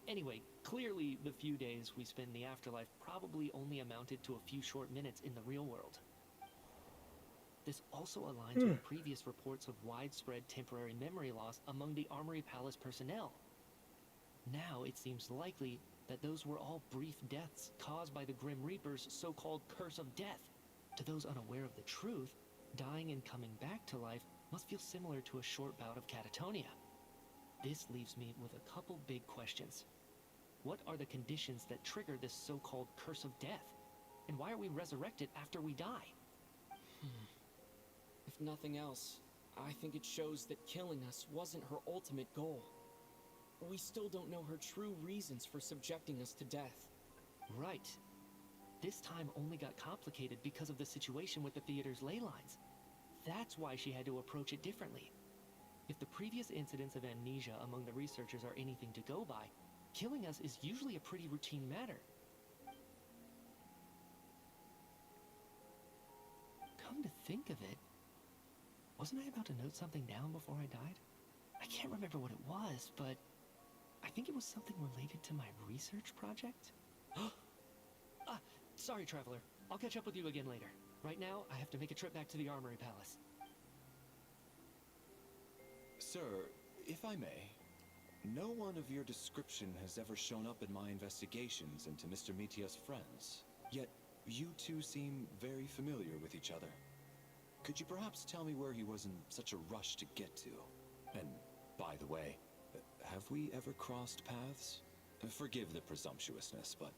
Anyway, clearly the few days we spend in the afterlife probably only amounted to a few short minutes in the real world. This also aligns with previous reports of widespread temporary memory loss among the Armory Palace personnel. Now it seems likely that those were all brief deaths caused by the Grim Reaper's so-called curse of death. To those unaware of the truth, dying and coming back to life must feel similar to a short bout of catatonia. This leaves me with a couple big questions. What are the conditions that trigger this so-called curse of death? And why are we resurrected after we die? If nothing else, I think it shows that killing us wasn't her ultimate goal. We still don't know her true reasons for subjecting us to death. Right. this time only got complicated because of the situation with the theater's ley lines. That's why she had to approach it differently. If the previous incidents of amnesia among the researchers are anything to go by, killing us is usually a pretty routine matter. Come to think of it, wasn't I about to note something down before I died? I can't remember what it was, but I think it was something related to my research project? Sorry, Traveler. I'll catch up with you again later. Right now, I have to make a trip back to the Armory Palace. Sir, if I may, no one of your description has ever shown up in my investigations into Mr. Mitia's friends. Yet, you two seem very familiar with each other. Could you perhaps tell me where he was in such a rush to get to? And, by the way, have we ever crossed paths? Forgive the presumptuousness, but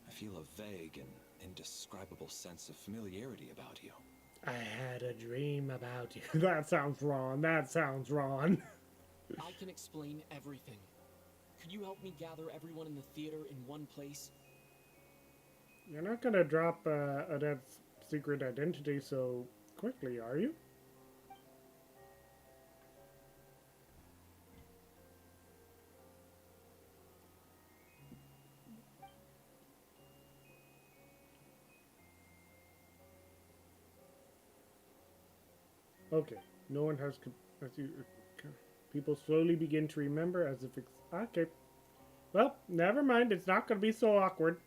I feel a vague and indescribable sense of familiarity about you. I had a dream about you. That sounds wrong. That sounds wrong. I can explain everything. Could you help me gather everyone in the theater in one place? You're not gonna drop Odette's secret identity so quickly, are you? Okay, no one has. People slowly begin to remember as if it's. Okay. Well, never mind. It's not going to be so awkward.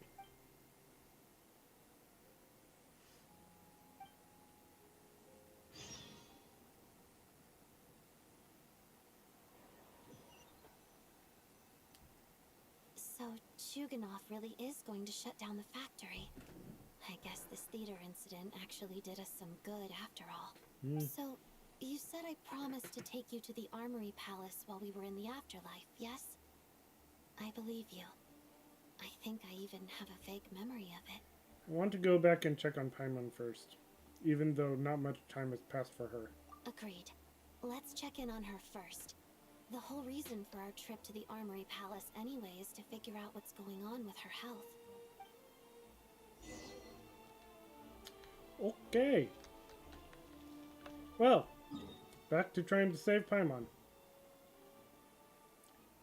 So, Chuganov really is going to shut down the factory. I guess this theater incident actually did us some good after all. So, you said I promised to take you to the Armory Palace while we were in the afterlife, yes? I believe you. I think I even have a vague memory of it. I want to go back and check on Paimon first, even though not much time has passed for her. Agreed. Let's check in on her first. The whole reason for our trip to the Armory Palace anyway is to figure out what's going on with her health. Okay. Well, back to trying to save Paimon.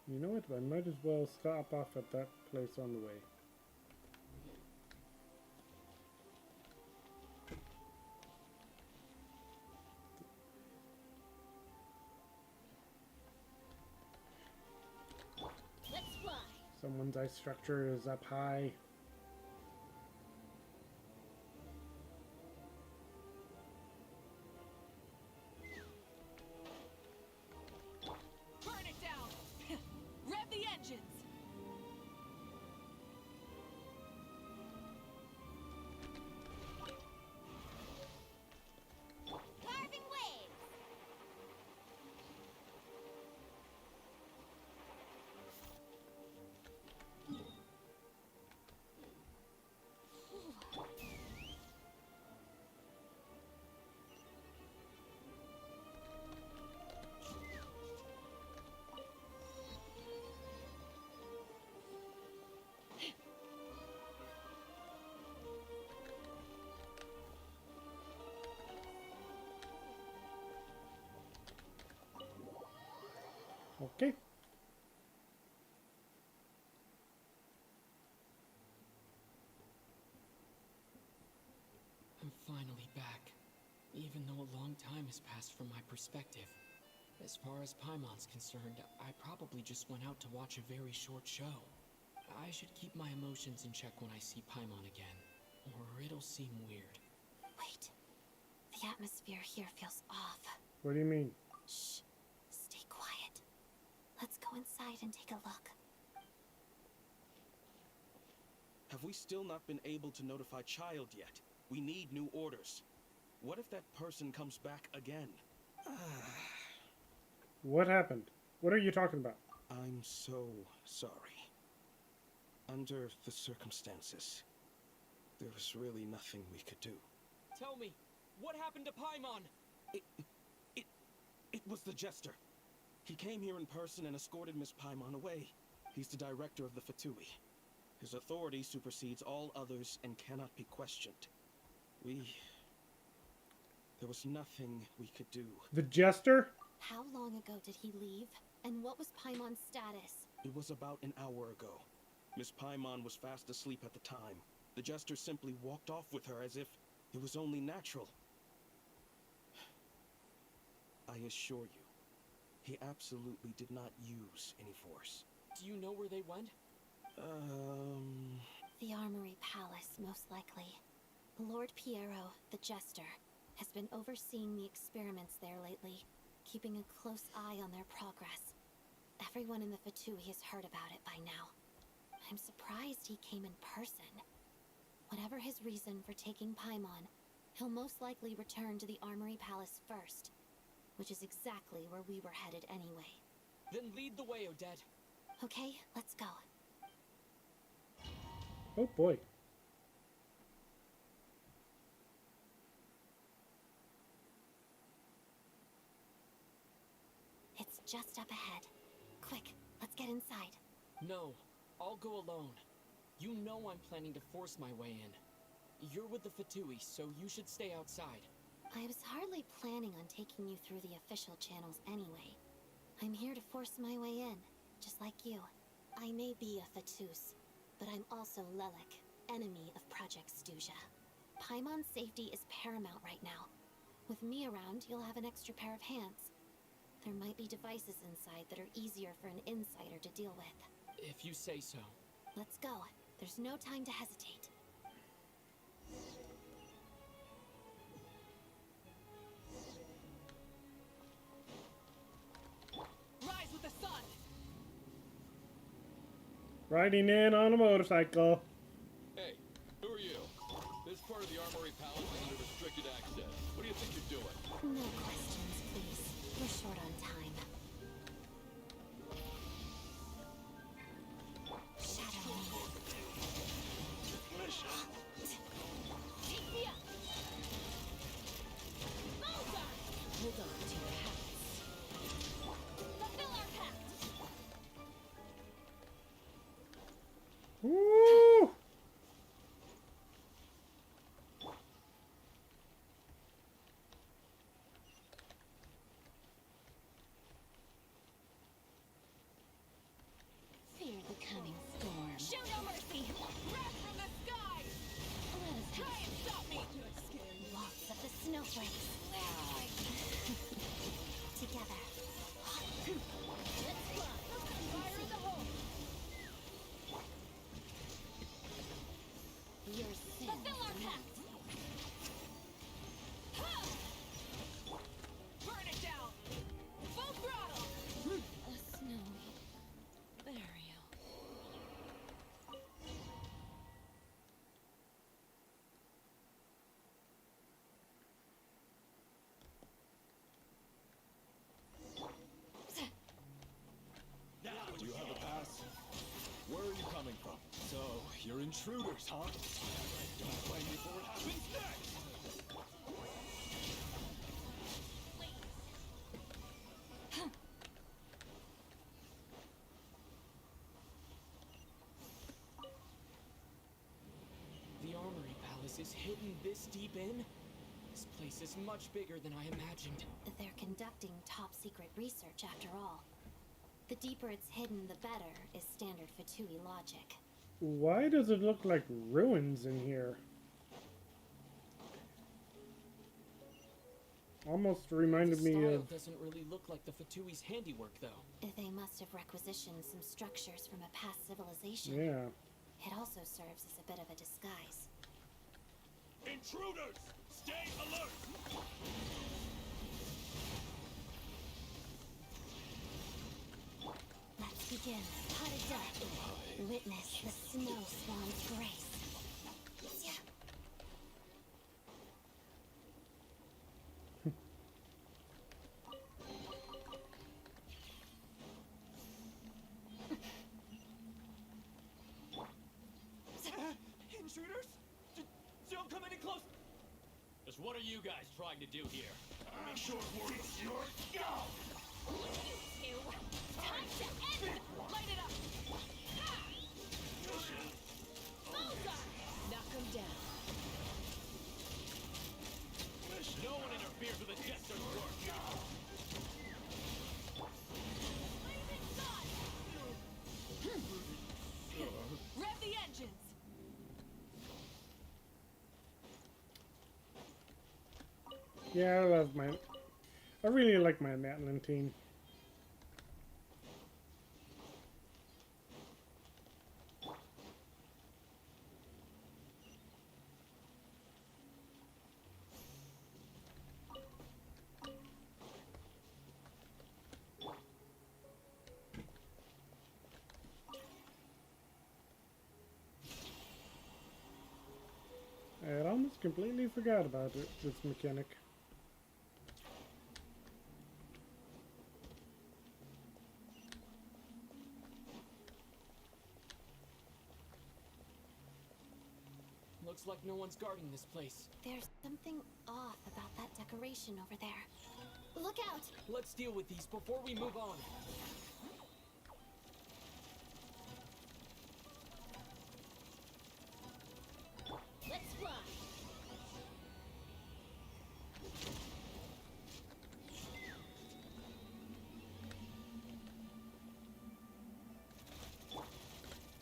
You know what? I might as well stop off at that place on the way. Let's fly. Someone's ice structure is up high. Burn it down! Rev the engines! Carving waves. Okay. I'm finally back, even though a long time has passed from my perspective. As far as Paimon's concerned, I probably just went out to watch a very short show. I should keep my emotions in check when I see Paimon again, or it'll seem weird. Wait. The atmosphere here feels off. What do you mean? Shh. Stay quiet. Let's go inside and take a look. Have we still not been able to notify Child yet? We need new orders. What if that person comes back again? What happened? What are you talking about? I'm so sorry. Under the circumstances, there was really nothing we could do. Tell me, what happened to Paimon? It was the Jester. He came here in person and escorted Miss Paimon away. He's the director of the Fatui. His authority supersedes all others and cannot be questioned. There was nothing we could do. The Jester? How long ago did he leave? And what was Paimon's status? It was about an hour ago. Miss Paimon was fast asleep at the time. The Jester simply walked off with her as if it was only natural. I assure you, he absolutely did not use any force. Do you know where they went? The Armory Palace, most likely. Lord Piero, the Jester, has been overseeing the experiments there lately, keeping a close eye on their progress. Everyone in the Vtuber has heard about it by now. I'm surprised he came in person. Whatever his reason for taking Paimon, he'll most likely return to the Armory Palace first, which is exactly where we were headed anyway. Then lead the way, Odette. Okay, let's go. Oh boy. It's just up ahead. Quick, let's get inside. No, I'll go alone. You know I'm planning to force my way in. You're with the Fatui, so you should stay outside. I was hardly planning on taking you through the official channels anyway. I'm here to force my way in, just like you. I may be a Fatus, but I'm also Lelek, enemy of Project Stuja. Paimon's safety is paramount right now. With me around, you'll have an extra pair of hands. There might be devices inside that are easier for an insider to deal with. If you say so. Let's go. There's no time to hesitate. Rise with the sun! Riding in on a motorcycle. Hey, who are you? This part of the Armory Palace is under restricted access. What do you think you're doing? No questions, please. We're short on time. Shadow me. Hold on to your hats. Fulfill our pact! Woo! Fear the coming storm. Show no mercy! Wrath from the sky! Let us Try and stop me! waltz of the snowflakes. Together. Let's fly! Fire in the hole! Your sins. Fulfill our pact! Ha! Burn it down! Full throttle! A snowy burial. Do you have a pass? Where are you coming from? So, you're intruders, huh? Don't blame me for what happens next! The Armory Palace is hidden this deep in? This place is much bigger than I imagined. They're conducting top-secret research after all. The deeper it's hidden, the better, is standard Fatui logic. Why does it look like ruins in here? Almost reminded The me style of... doesn't really look like the Fatui's handiwork, though. They must have requisitioned some structures from a past civilization. Yeah. It also serves as a bit of a disguise. Intruders! Stay alert! Let's begin. Pot of death. Witness the snow swan's grace. Intruders? Don't come any close! Just what are you guys trying to do here? Make sure it's your scalp! You! Time to end! Light it up! Ah! Yeah, I love my... I really like my Matlin team. I had almost completely forgot about it, this mechanic. Looks like no one's guarding this place. There's something off about that decoration over there. Look out! Let's deal with these before we move on. Let's fly.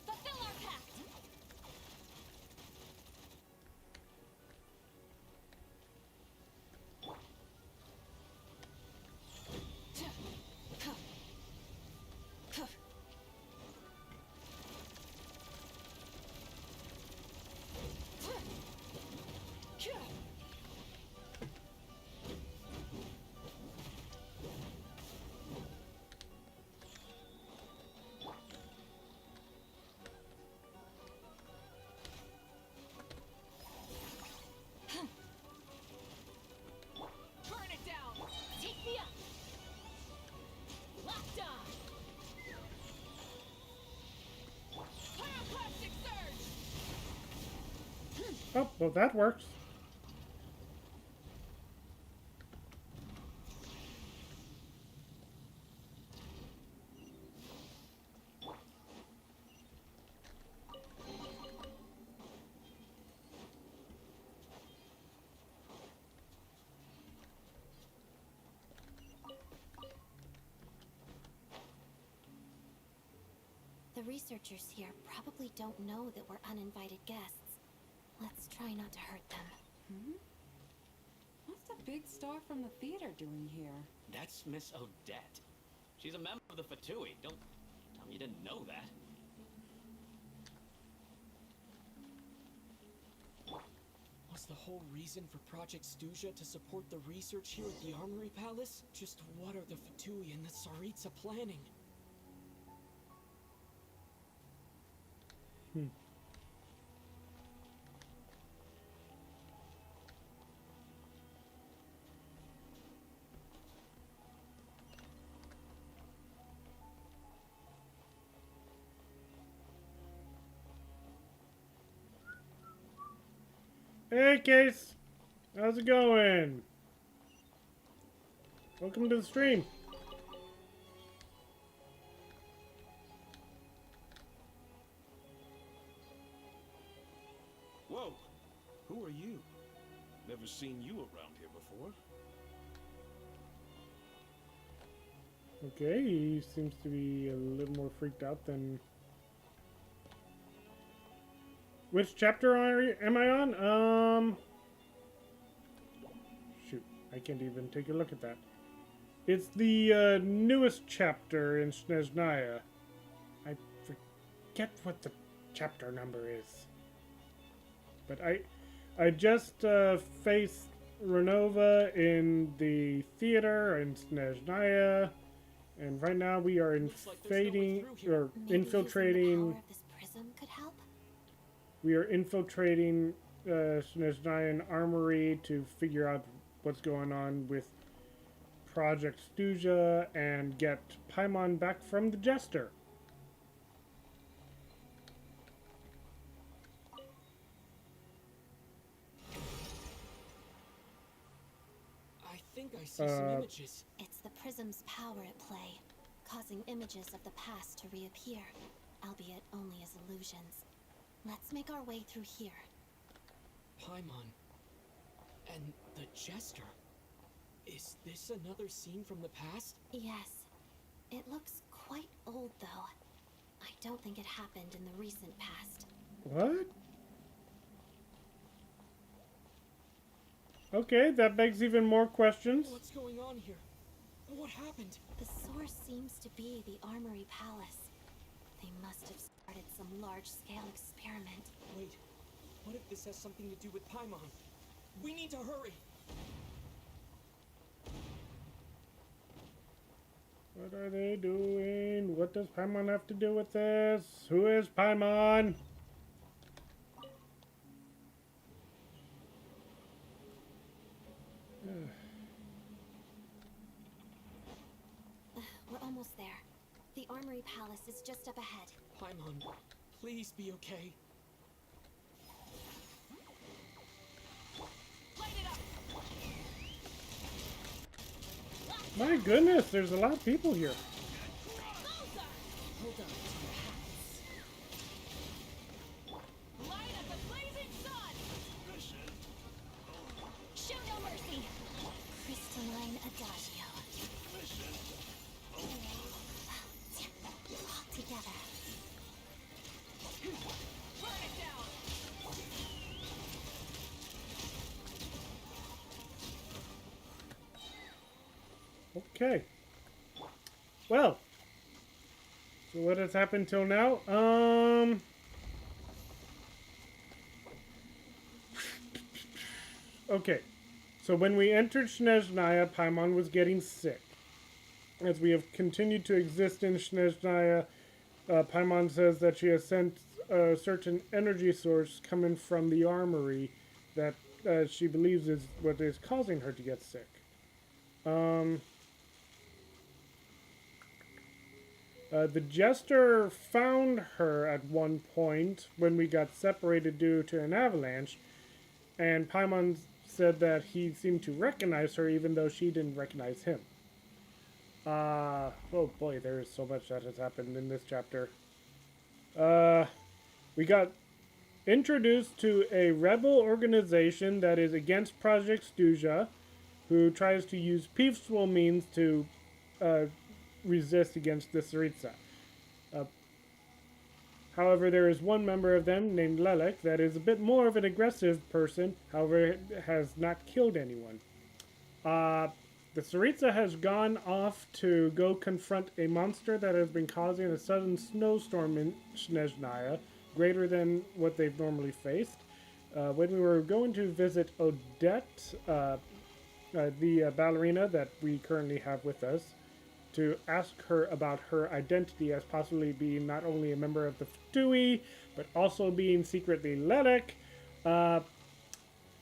Fulfill our pact. Burn it down. Take me up. Locked on. Pyroclastic surge. Oh, well that works. The researchers here probably don't know that we're uninvited guests. Let's try not to hurt them. Hmm? What's the big star from the theater doing here? That's Miss Odette. She's a member of the Fatui. Don't tell me you didn't know that. Was the whole reason for Project Stuja to support the research here at the Armory Palace? Just what are the Fatui and the Tsaritsa planning? Hey, Case! How's it going? Welcome to the stream. Whoa! Who are you? Never seen you around here before. Okay, he seems to be a little more freaked out than... Which chapter am I on? Shoot, I can't even take a look at that. It's the newest chapter in Snezhnaya. I forget what the chapter number is. But I just faced Ronova in the theater in Snezhnaya, and right now we are Looks like there's no way invading through here. or Maybe using the infiltrating. power of this prism could help? We are infiltrating Snezhnayan Armory to figure out what's going on with Project Stuja and get Paimon back from the Jester. I think I see some images. It's the prism's power at play, causing images of the past to reappear, albeit only as illusions. Let's make our way through here. Paimon. And the Jester. Is this another scene from the past? Yes. It looks quite old, though. I don't think it happened in the recent past. What? Okay, that begs even more questions. What's going on here? What happened? The source seems to be the Armory Palace. They must have started some large-scale experiment. Wait, what if this has something to do with Paimon? We need to hurry! What are they doing? What does Paimon have to do with this? Who is Paimon? We're almost there. The Armory Palace is just up ahead. Paimon, please be okay. Light it up! My goodness, there's a lot of people here. Hold on to your hats. Light up a blazing sun! Show no mercy! Crystalline Adagio. All together. Burn it down! Okay. Well. So what has happened till now? Okay. So when we entered Snezhnaya, Paimon was getting sick. As we have continued to exist in Snezhnaya, Paimon says that she has sent a certain energy source coming from the armory that she believes is what is causing her to get sick. The Jester found her at one point when we got separated due to an avalanche, and Paimon said that he seemed to recognize her even though she didn't recognize him. Oh boy, there is so much that has happened in this chapter. We got introduced to a rebel organization that is against Project Stuja, who tries to use peaceful means to resist against the Tsaritsa. However, there is one member of them named Lelek that is a bit more of an aggressive person, however, has not killed anyone. The Tsaritsa has gone off to go confront a monster that has been causing a sudden snowstorm in Snezhnaya, greater than what they've normally faced. When we were going to visit Odette, the ballerina that we currently have with us, to ask her about her identity as possibly being not only a member of the Ftui, but also being secretly Lelek.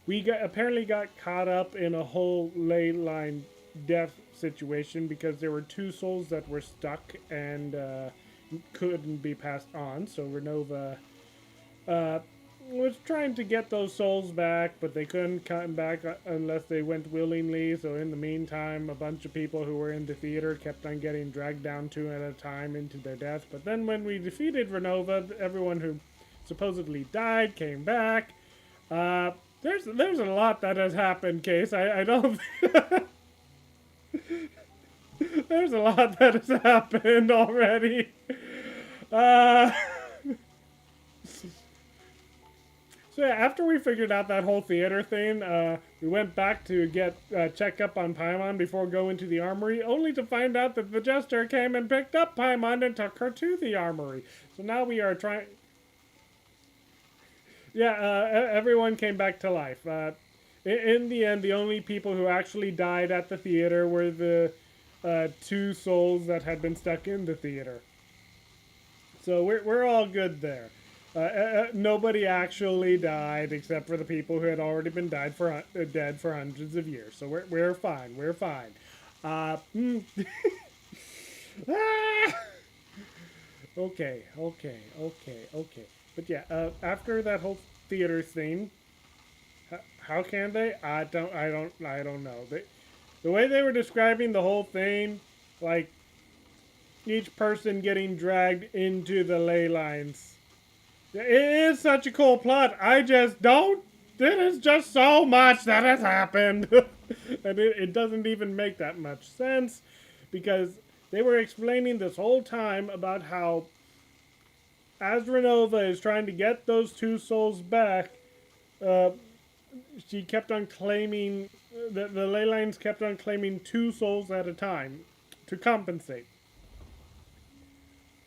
We apparently got caught up in a whole ley line death situation because there were two souls that were stuck and couldn't be passed on. So Ronova was trying to get those souls back, but they couldn't come back unless they went willingly. So in the meantime, a bunch of people who were in the theater kept on getting dragged down two at a time into their death. But then when we defeated Ronova, everyone who supposedly died came back. There's a lot that has happened, Case. I don't... There's a lot that has happened already. So yeah, after we figured out that whole theater thing, we went back to get check up on Paimon before going to the armory, only to find out that the Jester came and picked up Paimon and took her to the armory. So now we are trying... Yeah, everyone came back to life. In the end, the only people who actually died at the theater were the two souls that had been stuck in the theater. So we're all good there. Nobody actually died except for the people who had already been dead for hundreds of years. So we're fine. We're fine. Okay. But yeah, after that whole theater scene, how can they? I don't know. The way they were describing the whole thing, like each person getting dragged into the ley lines. It is such a cool plot. I just don't. It is just so much that has happened. And it doesn't even make that much sense because they were explaining this whole time about how as Ronova is trying to get those two souls back, she kept on claiming, the ley lines kept on claiming 2 souls at a time to compensate.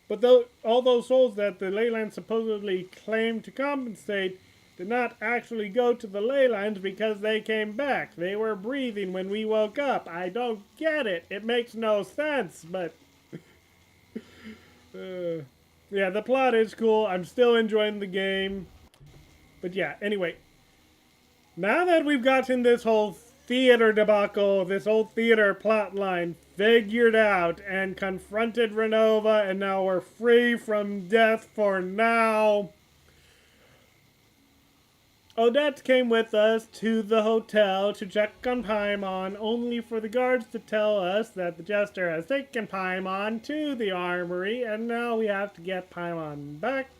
But though all those souls that the ley lines supposedly claimed to compensate did not actually go to the ley lines because they came back. They were breathing when we woke up. I don't get it. It makes no sense, but... yeah, the plot is cool. I'm still enjoying the game. But yeah, anyway. Now that we've gotten this whole theater debacle, this whole theater plot line figured out and confronted Ronova, and now we're free from death for now. Odette came with us to the hotel to check on Paimon, only for the guards to tell us that the Jester has taken Paimon to the armory, and now we have to get Paimon back.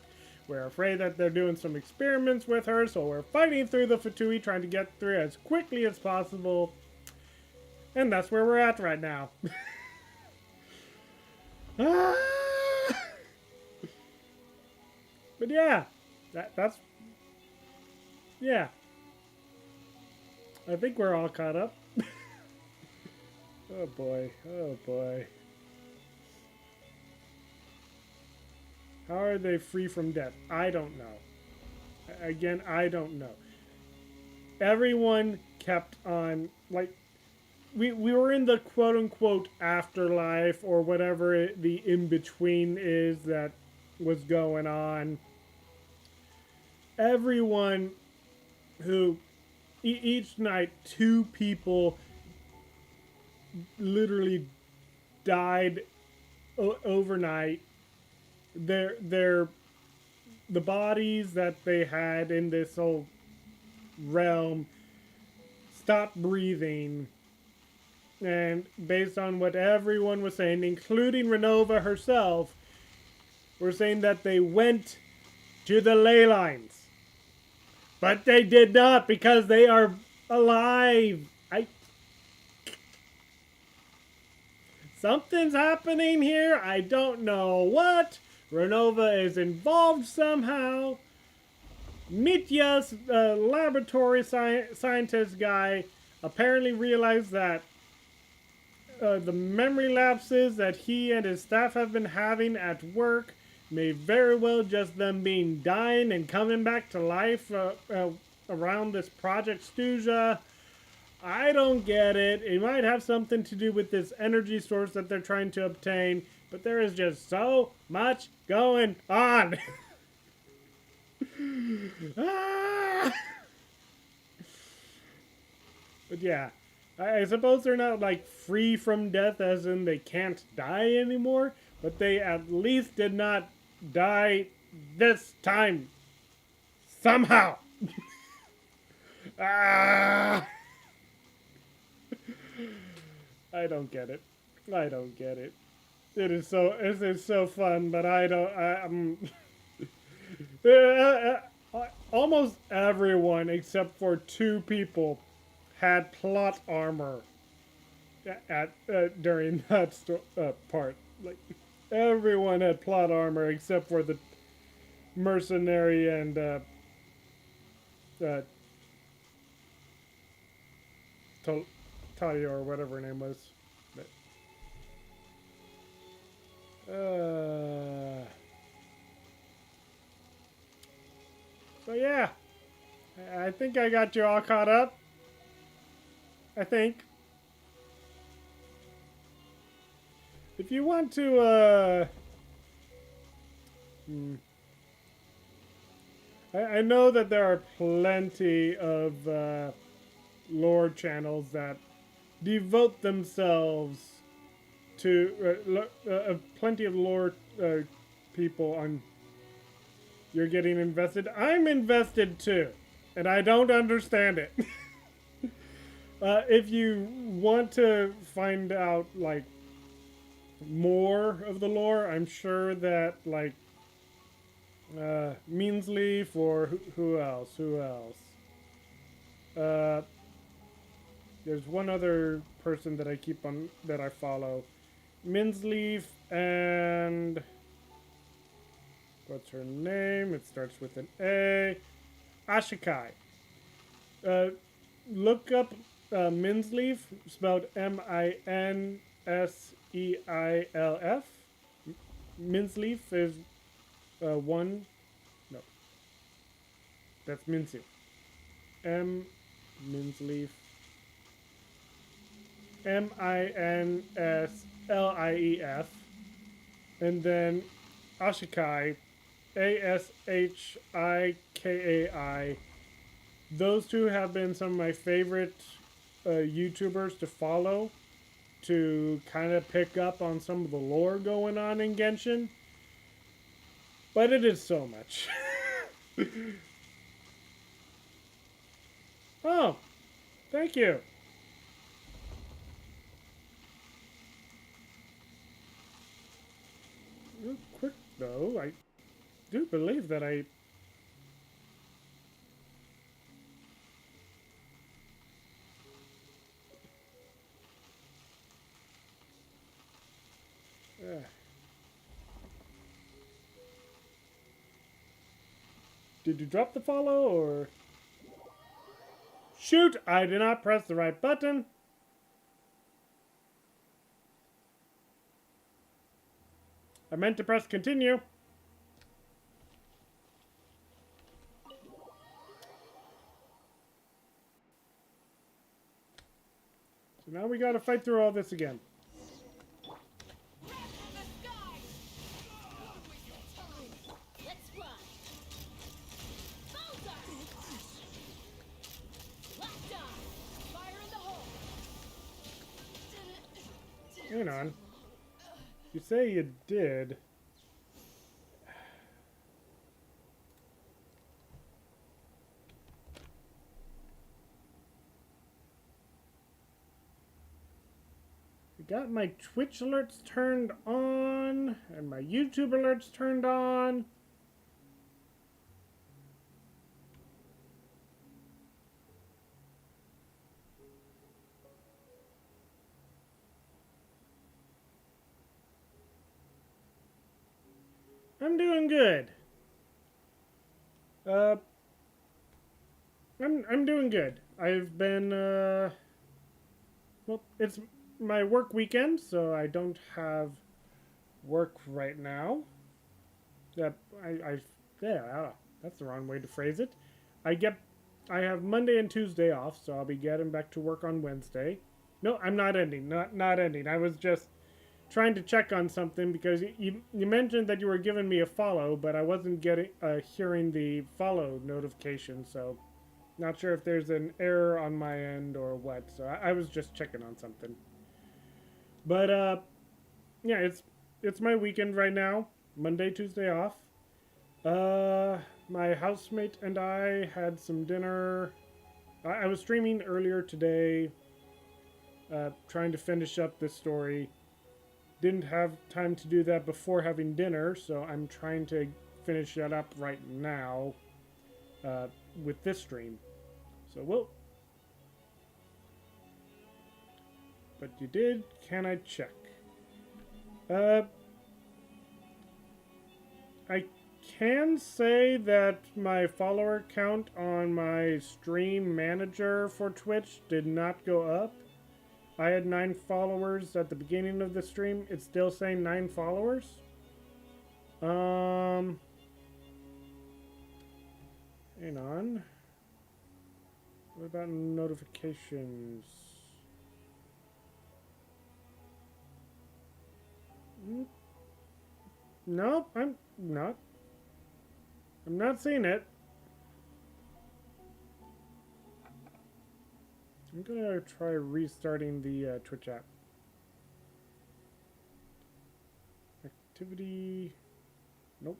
We're afraid that they're doing some experiments with her, so we're fighting through the Fatui, trying to get through as quickly as possible. And that's where we're at right now. But yeah, that's... yeah. I think we're all caught up. Oh boy, oh boy. How are they free from death? I don't know. Again, I don't know. Everyone kept on, like, we were in the quote-unquote afterlife, or whatever the in-between is that was going on. Everyone who, each night, 2 people literally died overnight. The bodies that they had in this whole realm stopped breathing, and based on what everyone was saying, including Ronova herself, were saying that they went to the ley lines, but they did not because they are alive. Something's happening here. I don't know what. Ronova is involved somehow. Mitya's laboratory scientist guy apparently realized that the memory lapses that he and his staff have been having at work may very well just them being dying and coming back to life around this Project Stuja. I don't get it. It might have something to do with this energy source that they're trying to obtain, but there is just so much going on. Ah! But yeah, I suppose they're not like free from death as in they can't die anymore, but they at least did not die this time. Somehow. Ah! I don't get it. I don't get it. It is so fun, but I don't. Almost everyone except for 2 people had plot armor during that part. Like, everyone had plot armor except for the mercenary and Talia or whatever her name was. But, so yeah, I think I got you all caught up. I think. If you want to, I know that there are plenty of lore channels that devote themselves to plenty of lore people on. You're getting invested. I'm invested too, and I don't understand it. If you want to find out like more of the lore, I'm sure that like Meansleaf or who else? There's one other person that I follow. Minsleaf and what's her name? It starts with an A. Ashikai. Uh, look up Minsleif, spelled Minsleif. Minsleif is one. No, that's Minsu. Minsleif. Minslief. And then Ashikai. Ashikai. Those two have been some of my favorite YouTubers to follow to kind of pick up on some of the lore going on in Genshin. But it is so much. Oh, thank you. Real quick though, I do believe that I... Did you drop the follow or... Shoot! I did not press the right button. I meant to press continue. So now we gotta fight through all this again. Let's fly. Bullseye. Locked on. Fire in the hole. Hang on. You say you did. I got my Twitch alerts turned on and my YouTube alerts turned on. I'm doing good. I'm doing good. I've been well, it's my work weekend, so I don't have work right now. Yeah, that's the wrong way to phrase it. I have Monday and Tuesday off, so I'll be getting back to work on Wednesday. No, I'm not ending. Not ending. I was just trying to check on something because you mentioned that you were giving me a follow, but I wasn't getting hearing the follow notification, so not sure if there's an error on my end or what. So I was just checking on something. But yeah, it's my weekend right now. Monday, Tuesday off. My housemate and I had some dinner. I was streaming earlier today, trying to finish up this story. Didn't have time to do that before having dinner, so I'm trying to finish that up right now with this stream. So we'll... But you did. Can I check? I can say that my follower count on my stream manager for Twitch did not go up. I had 9 followers at the beginning of the stream. It's still saying 9 followers. Hang on. What about notifications? Nope, I'm not. I'm not seeing it. I'm gonna try restarting the Twitch app. Activity. Nope.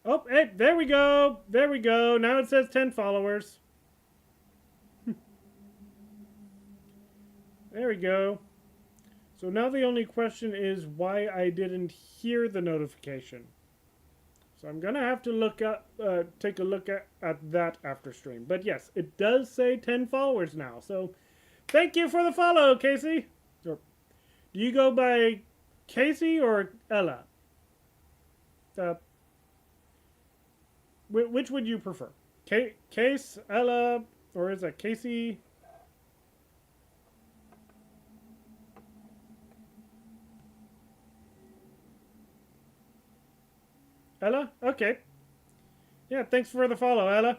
Oh, hey, there we go. There we go. Now it says 10 followers. There we go. So now the only question is why I didn't hear the notification. So I'm gonna have to look up, take a look at that after stream. But yes, it does say 10 followers now. So thank you for the follow, Casey. Or, do you go by Casey or Ella? which would you prefer? Case, Ella, or is it Casey? Ella? Okay. Yeah, thanks for the follow, Ella.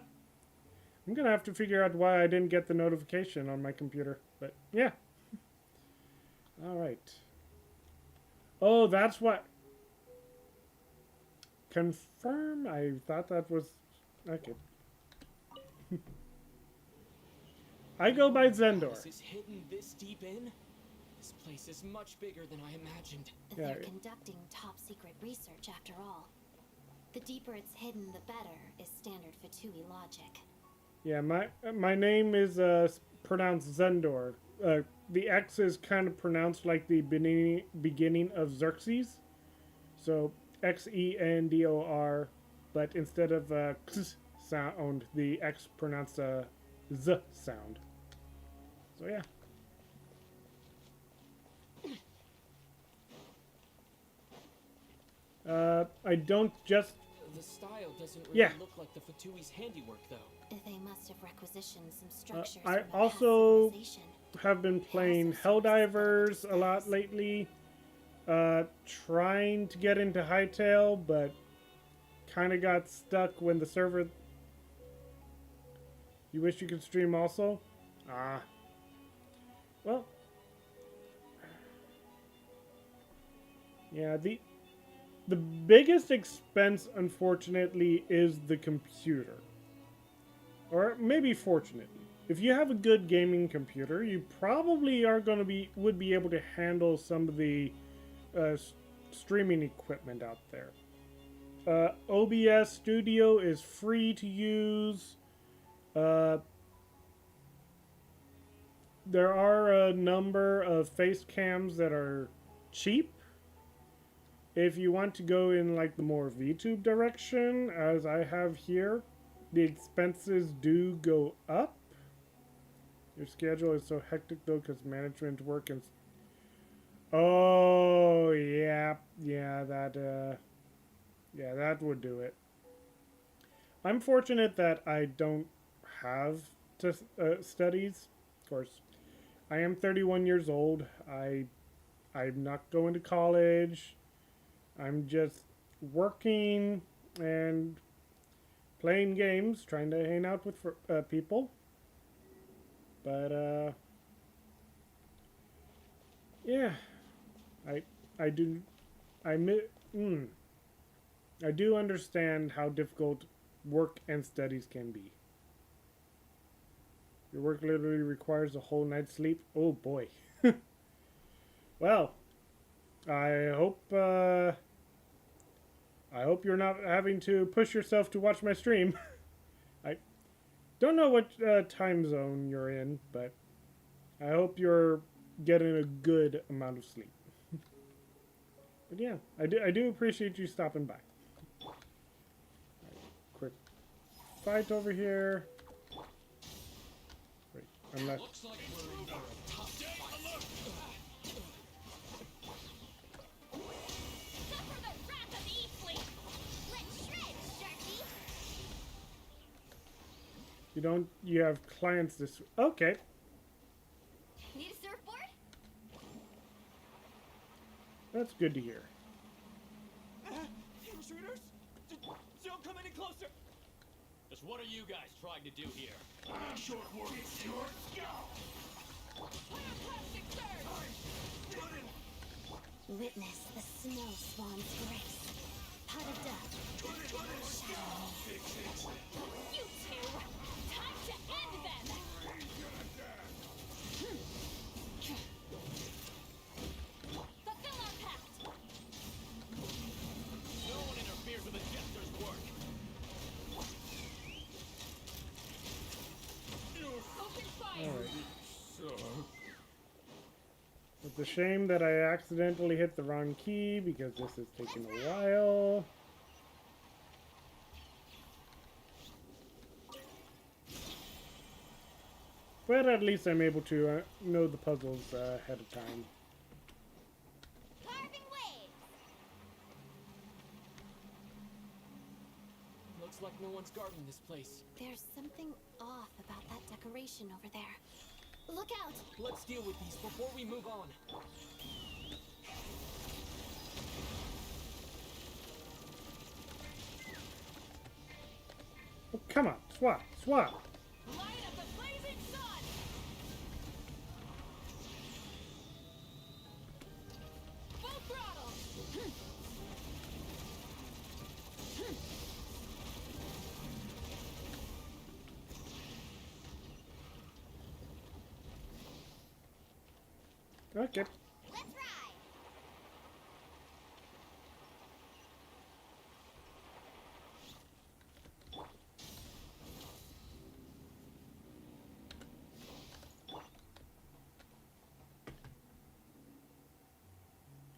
I'm gonna have to figure out why I didn't get the notification on my computer. But, yeah. Alright. Oh, that's what... Confirm? I thought that was... Okay. I go by Zendor. This is hidden this deep in? This place is much bigger than I imagined. Yeah. They're conducting top secret research after all. The deeper it's hidden, the better, is standard Vtuber logic. Yeah, my name is pronounced Zendor. The X is kind of pronounced like the beginning of Xerxes. So Xendor, but instead of X sound, the X pronounced a Z sound. So yeah. I don't just... The style doesn't really look like the Vtuber's handiwork, though. They must have requisitioned some structures I from a also past civilization. have been playing Helldivers a lot lately. Trying to get into Hytale, but kind of got stuck when the server... You wish you could stream also? Ah. Well. Yeah, the biggest expense, unfortunately, is the computer. Or maybe fortunately. If you have a good gaming computer, you probably would be able to handle some of the streaming equipment out there. OBS Studio is free to use. There are a number of face cams that are cheap. If you want to go in like the more VTube direction, as I have here, the expenses do go up. Your schedule is so hectic though because management work and... Oh, yeah, that would do it. I'm fortunate that I don't have studies. Of course, I am 31 years old. I'm not going to college. I'm just working and playing games, trying to hang out with people. But, yeah, I do understand how difficult work and studies can be. Your work literally requires a whole night's sleep. Oh boy. Well, I hope you're not having to push yourself to watch my stream. I don't know what time zone you're in, but I hope you're getting a good amount of sleep. But yeah, I do appreciate you stopping by. Right, quick fight over here. Wait, unless... Looks like we're in for a tough fight. Suffer the wrath of E-Fleet! Let's shred, Sharky! You have clients this... Okay. Need a surfboard? That's good to hear. Intruders? Don't come any closer! Just what are you guys trying to do here? Short work, it's your skill! Plastic surge! Witness the snow swan's grace. Pot of death. Shadow me. You two! Time to end them! Fulfill our pact! No one interferes with the jester's work. Open fire! Alright. It's a shame that I accidentally hit the wrong key because this is taking a while. But at least I'm able to know the puzzles ahead of time. Carving waves! like no one's guarding this place. There's something off about that decoration over there. Look out! Let's deal with these before we move on. Oh, come on, swap, swap. Light up the blazing sun! Full throttle! Okay. Let's ride!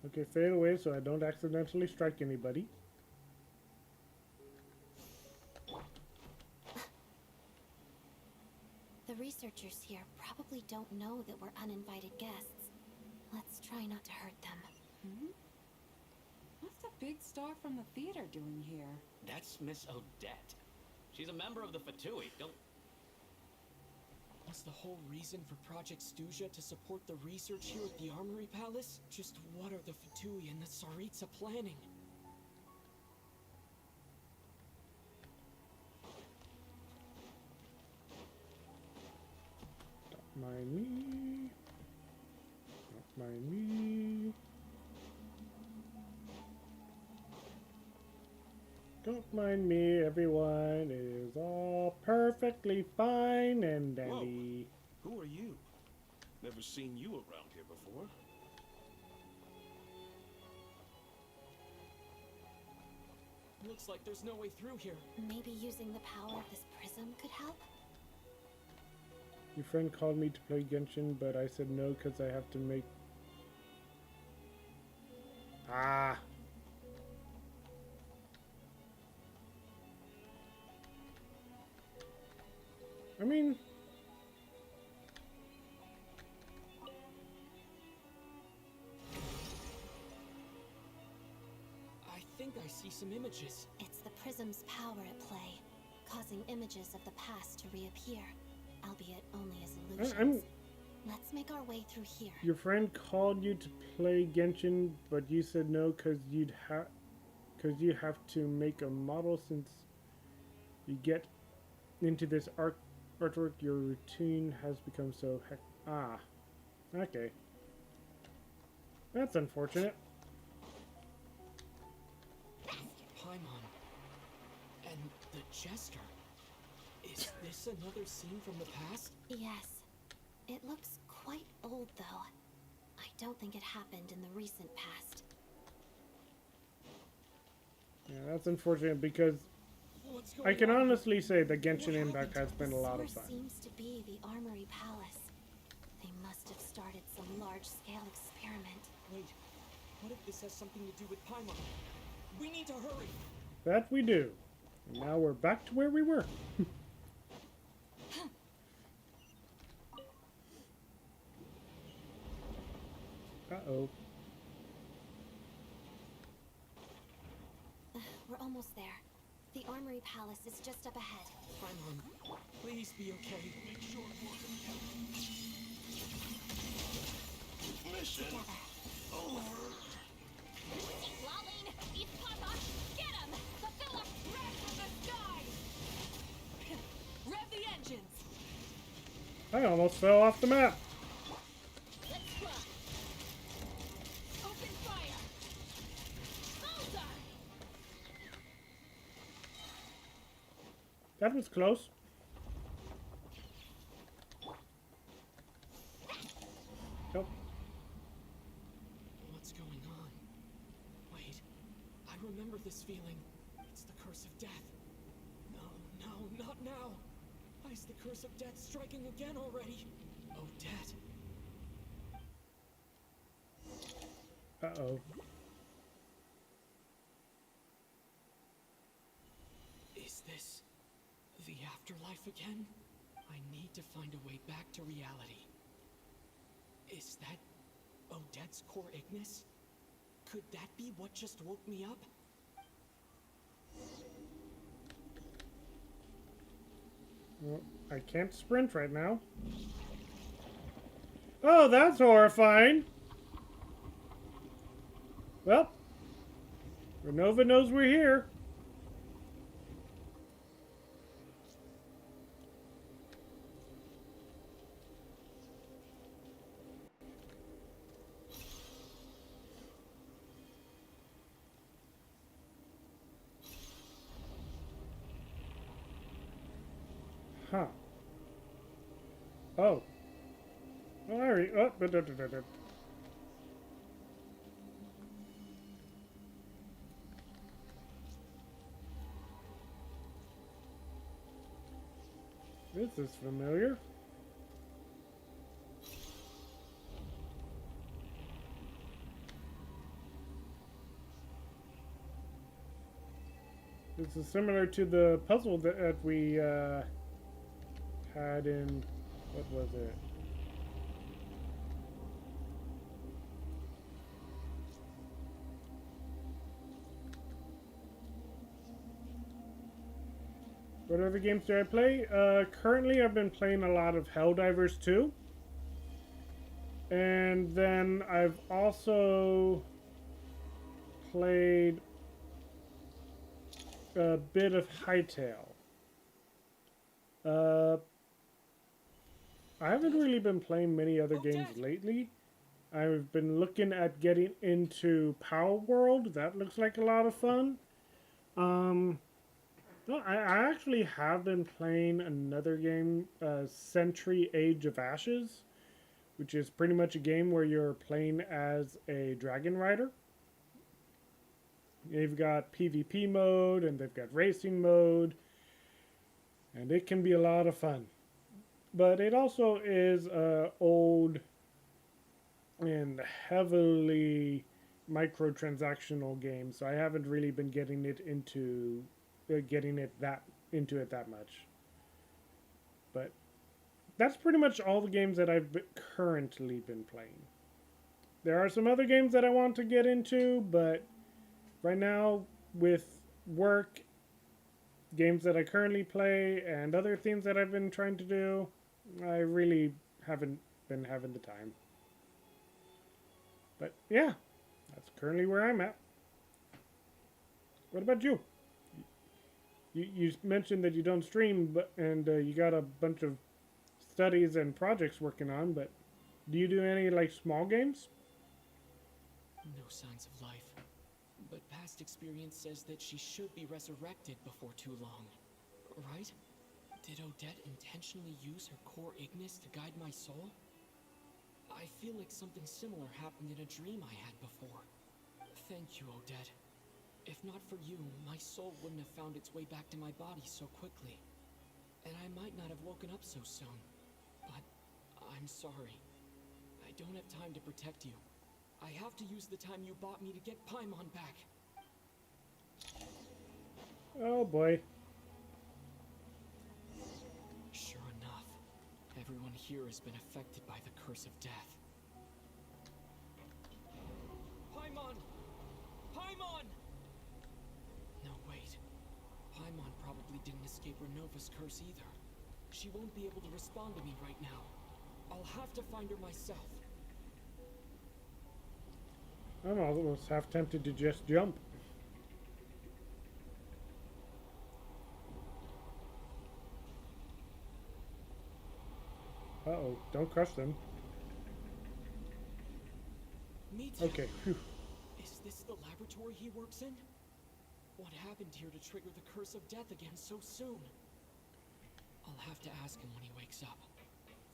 Okay, fade away so I don't accidentally strike anybody. The researchers here probably don't know that we're uninvited guests. Let's try not to hurt them. Hmm? What's the big star from the theater doing here? That's Miss Odette. She's a member of the Fatui. Don't... Was the whole reason for Project Stuja to support the research here at the Armory Palace? Just what are the Fatui and the Tsaritsa planning? Don't mind me. Don't mind me. Don't mind me, everyone is all perfectly fine and dandy. Who are you? Never seen you around here before. Looks like there's no way through here. Maybe using the power of this prism could help? Your friend called me to play Genshin, but I said no because I have to make... Ah! I mean... I think I see some images. It's the prism's power at play, causing images of the past to reappear, albeit only as illusions. Let's make our way through here. Your friend called you to play Genshin, but you said no because you have to make a model since you get into this artwork. Your routine has become so okay. That's unfortunate. Paimon. And the Jester. Is this another scene from the past? Yes. It looks quite old, though. I don't think it happened in the recent past. Yeah, that's unfortunate because I can honestly say that Genshin Impact has been a lot of fun. Seems to be the Armory Palace. They must have started some large-scale experiment. Wait, what if this has something to do with Paimon? We need to hurry! That we do. And now we're back to where we were. Uh-oh. We're almost there. The Armory Palace is just up ahead. Paimon, please be okay. Make sure Mission over. Lolling! East Papa! Get him! The filler! Red from the sky! Rev the engines! I almost fell off the map. Let's run! Open fire! Bullseye! That was close. Oh. What's going on? Wait, I remember this feeling. It's the curse of death. No, not now. Why is the curse of death striking again already? Odette. Uh-oh. Is this the afterlife again? I need to find a way back to reality. Is that Odette's core Ignis? Could that be what just woke me up? Well, I can't sprint right now. Oh, that's horrifying. Well, Ronova knows we're here. Huh. Oh. Oh, I re- oh, da, da, da, da, da. This is familiar. This is similar to the puzzle that we had in, what was it? What other games do I play? Currently, I've been playing a lot of Helldivers 2. And then I've also played a bit of Hytale. I haven't really been playing many other games lately. I've been looking at getting into Power World. That looks like a lot of fun. No, I actually have been playing another game, Sentry Age of Ashes, which is pretty much a game where you're playing as a dragon rider. They've got PvP mode and they've got racing mode, and it can be a lot of fun. But it also is old and heavily microtransactional game, so I haven't really been getting it into that much. But that's pretty much all the games that I've currently been playing. There are some other games that I want to get into, but right now with work, games that I currently play, and other things that I've been trying to do, I really haven't been having the time. But yeah, that's currently where I'm at. What about you? You mentioned that you don't stream, but you got a bunch of studies and projects working on, but do you do any like small games? No signs of life. But past experience says that she should be resurrected before too long. Right? Did Odette intentionally use her core Ignis to guide my soul? I feel like something similar happened in a dream I had before. Thank you, Odette. If not for you, my soul wouldn't have found its way back to my body so quickly. And I might not have woken up so soon. But I'm sorry. I don't have time to protect you. I have to use the time you bought me to get Paimon back. Oh boy. Sure enough, everyone here has been affected by the curse of death. Paimon! Paimon! No, wait. Paimon probably didn't escape Renova's curse either. She won't be able to respond to me right now. I'll have to find her myself. I'm almost half tempted to just jump. Uh-oh, don't crush them. Me too. Okay, phew. Is this the laboratory he works in? What happened here to trigger the curse of death again so soon? I'll have to ask him when he wakes up.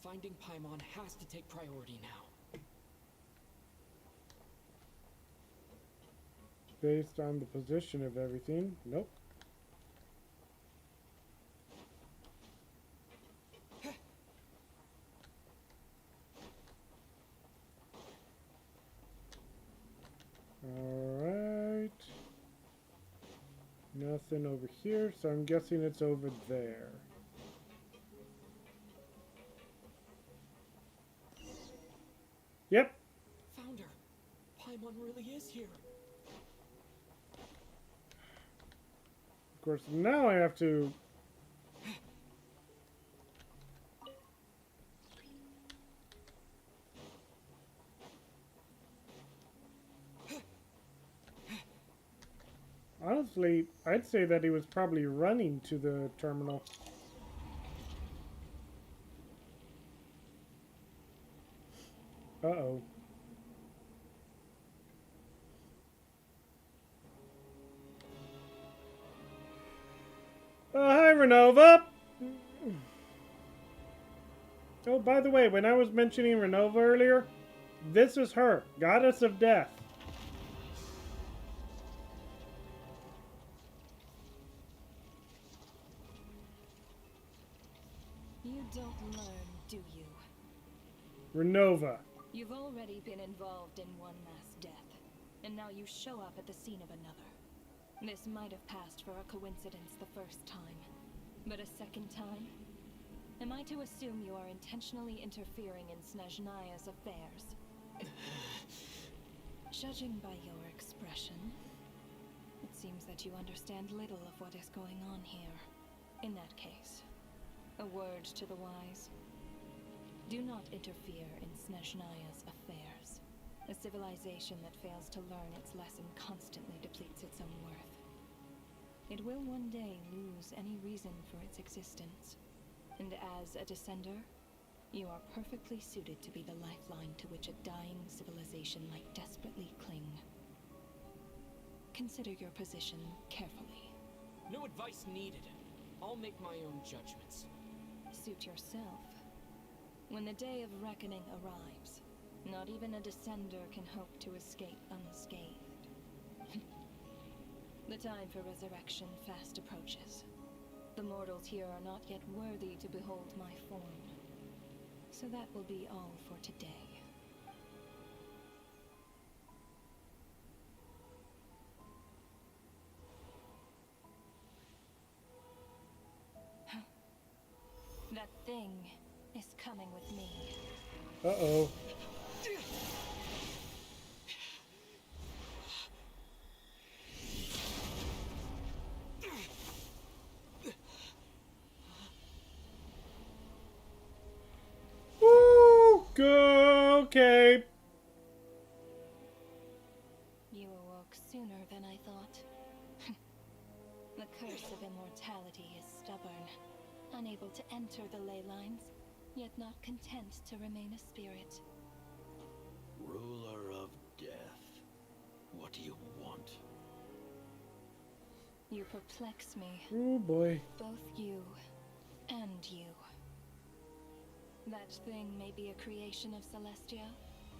Finding Paimon has to take priority now. Based on the position of everything. Nope. Alright. Nothing over here, so I'm guessing it's over there. Yep. Found her. Paimon really is here. Of course, now I have to honestly, I'd say that he was probably running to the terminal. Uh-oh. Hi, Ronova! Oh, by the way, when I was mentioning Ronova earlier, this is her, Goddess of Death. You don't learn, do you? Ronova. You've already been involved in one mass death, and now you show up at the scene of another. This might have passed for a coincidence the first time, but a second time? Am I to assume you are intentionally interfering in Snezhnaya's affairs? Judging by your expression, it seems that you understand little of what is going on here. In that case, a word to the wise. Do not interfere in Snezhnaya's affairs. A civilization that fails to learn its lesson constantly depletes its own worth. It will one day lose any reason for its existence. And as a descender, you are perfectly suited to be the lifeline to which a dying civilization might desperately cling. Consider your position carefully. No advice needed. I'll make my own judgments. Suit yourself. When the day of reckoning arrives, not even a descender can hope to escape unscathed. The time for resurrection fast approaches. The mortals here are not yet worthy to behold my form. So that will be all for today. That thing is coming with me. Uh-oh. Woo! Go, okay. You awoke sooner than I thought. The curse of immortality is stubborn, unable to enter the ley lines, yet not content to remain a spirit. Ruler of death, what do you want? You perplex me. Oh boy. Both you and you. That thing may be a creation of Celestia,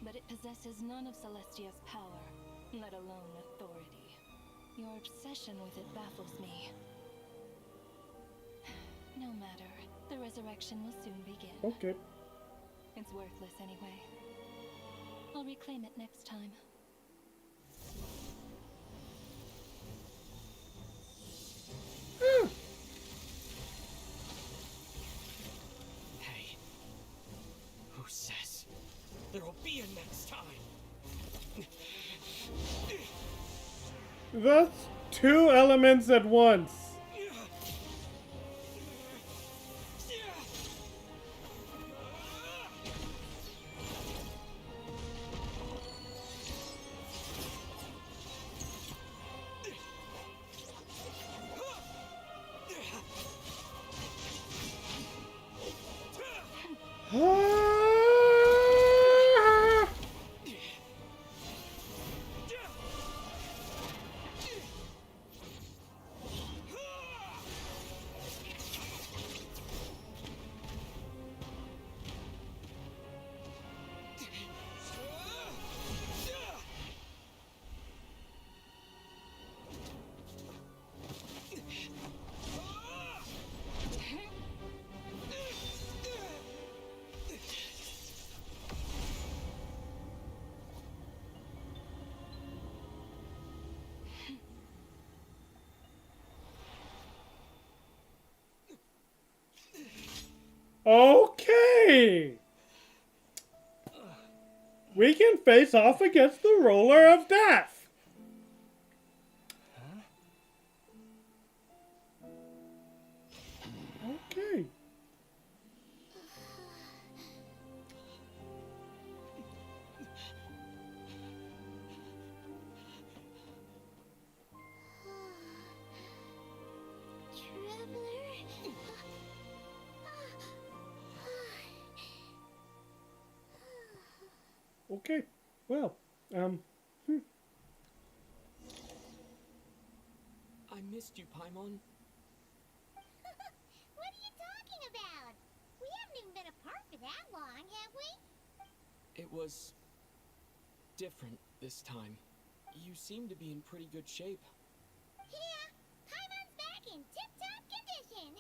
but it possesses none of Celestia's power, let alone authority. Your obsession with it baffles me. No matter. The resurrection will soon begin. Okay. It's worthless anyway. I'll reclaim it next time. Hey, who says there'll be a next time? That's two elements at once. Okay. We can face off against the Ruler of Death. Okay. Okay. Well, I missed you, Paimon. What are you talking about? We haven't even been apart for that long, have we? It was different this time. You seem to be in pretty good shape. Yeah, Paimon's back in tip-top condition.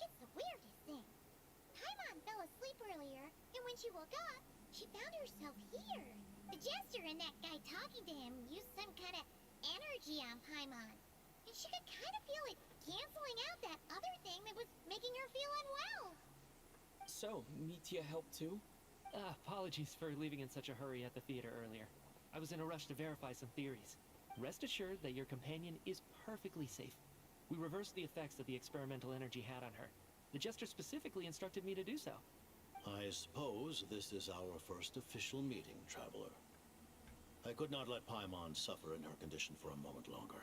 It's the weirdest thing. Paimon fell asleep earlier, and when she woke up, she found herself here. The jester and that guy talking to him used some kind of energy on Paimon. And she could kind of feel it canceling out that other thing that was making her feel unwell. So, Mitya helped too? Apologies for leaving in such a hurry at the theater earlier. I was in a rush to verify some theories. Rest assured that your companion is perfectly safe. We reversed the effects that the experimental energy had on her. The jester specifically instructed me to do so. I suppose this is our first official meeting, Traveler. I could not let Paimon suffer in her condition for a moment longer,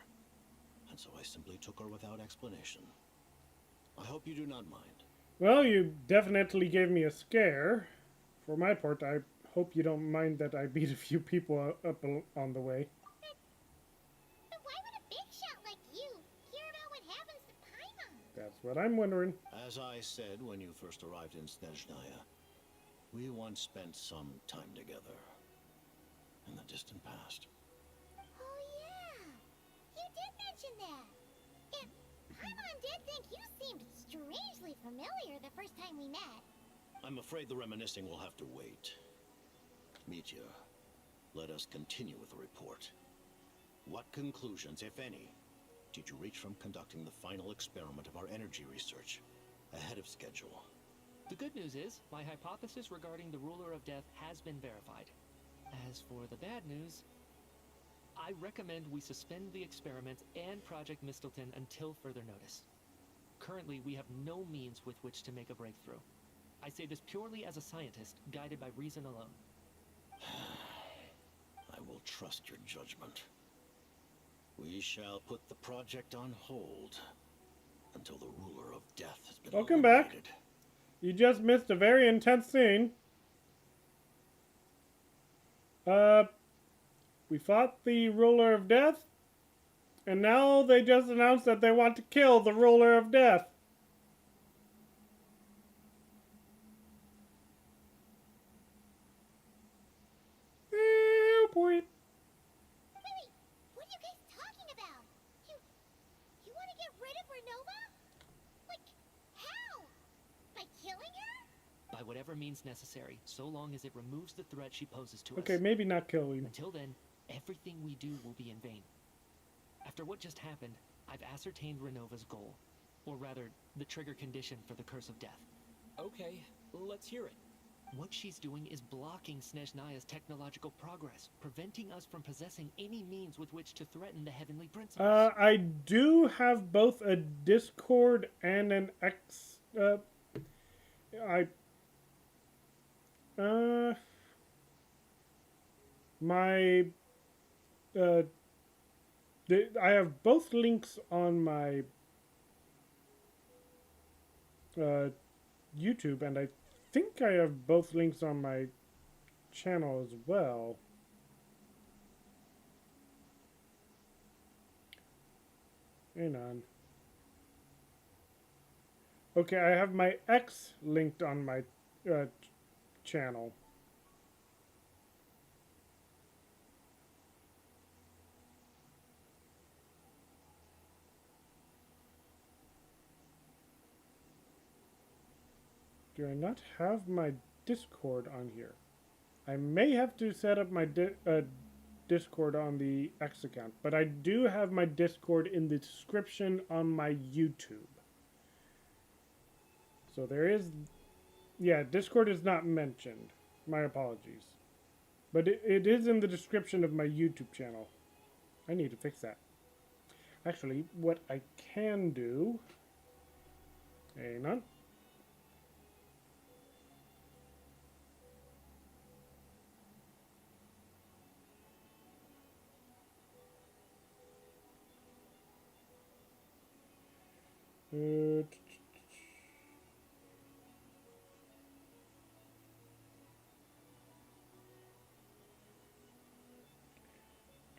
and so I simply took her without explanation. I hope you do not mind. well, you definitely gave me a scare. For my part, I hope you don't mind that I beat a few people up on the way. But why would a big shot like you care about what happens to Paimon? That's what I'm wondering. As I said when you first arrived in Snezhnaya, we once spent some time together in the distant past. Oh yeah, you did mention that. And Paimon did think you seemed strangely familiar the first time we met. I'm afraid the reminiscing will have to wait. Mitya, let us continue with the report. What conclusions, if any, did you reach from conducting the final experiment of our energy research ahead of schedule? The good news is, my hypothesis regarding the Ruler of Death has been verified. As for the bad news, I recommend we suspend the experiment and Project Mistleton until further notice. Currently, we have no means with which to make a breakthrough. I say this purely as a scientist, guided by reason alone. I will trust your judgment. We shall put the project on hold until the Ruler of Death has been Welcome back. eliminated. You just missed a very intense scene. We fought the Ruler of Death, and now they just announced that they want to kill the Ruler of Death. Oh boy. Wait, what are you guys talking about? You want to get rid of Ronova? Like, how? By killing her? By whatever means necessary, so long as it removes the threat she poses to Okay, us. maybe not kill him. Until then, everything we do will be in vain. After what just happened, I've ascertained Renova's goal. Or rather, the trigger condition for the Curse of Death. Okay, let's hear it. What she's doing is blocking Snezhnaya's technological progress, preventing us from possessing any means with which to threaten the heavenly principles. I do have both a Discord and an X. I have both links on my YouTube, and I think I have both links on my channel as well. Hang on. Okay, I have my X linked on my channel. Do I not have my Discord on here? I may have to set up my Discord on the X account, but I do have my Discord in the description on my YouTube. So there is, yeah, Discord is not mentioned. My apologies. But it is in the description of my YouTube channel. I need to fix that. Actually, what I can do, hang on.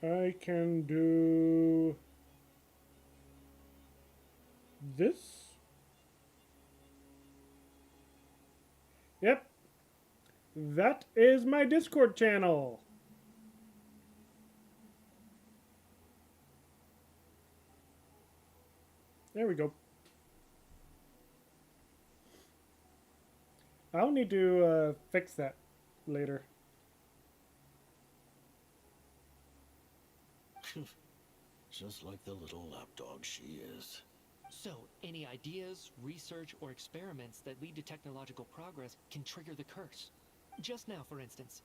I can do this. Yep. That is my Discord channel. There we go. I'll need to fix that later. Just like the little lapdog she is. So, any ideas, research, or experiments that lead to technological progress can trigger the curse. Just now, for instance,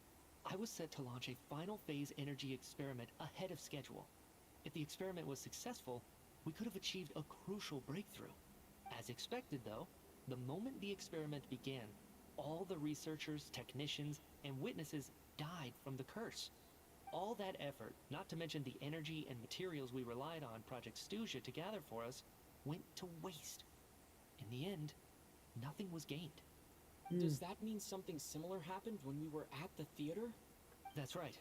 I was set to launch a final phase energy experiment ahead of schedule. If the experiment was successful, we could have achieved a crucial breakthrough. As expected, though, the moment the experiment began, all the researchers, technicians, and witnesses died from the curse. All that effort, not to mention the energy and materials we relied on Project Stuja to gather for us, went to waste. In the end, nothing was gained. Does that mean something similar happened when we were at the theater? That's right.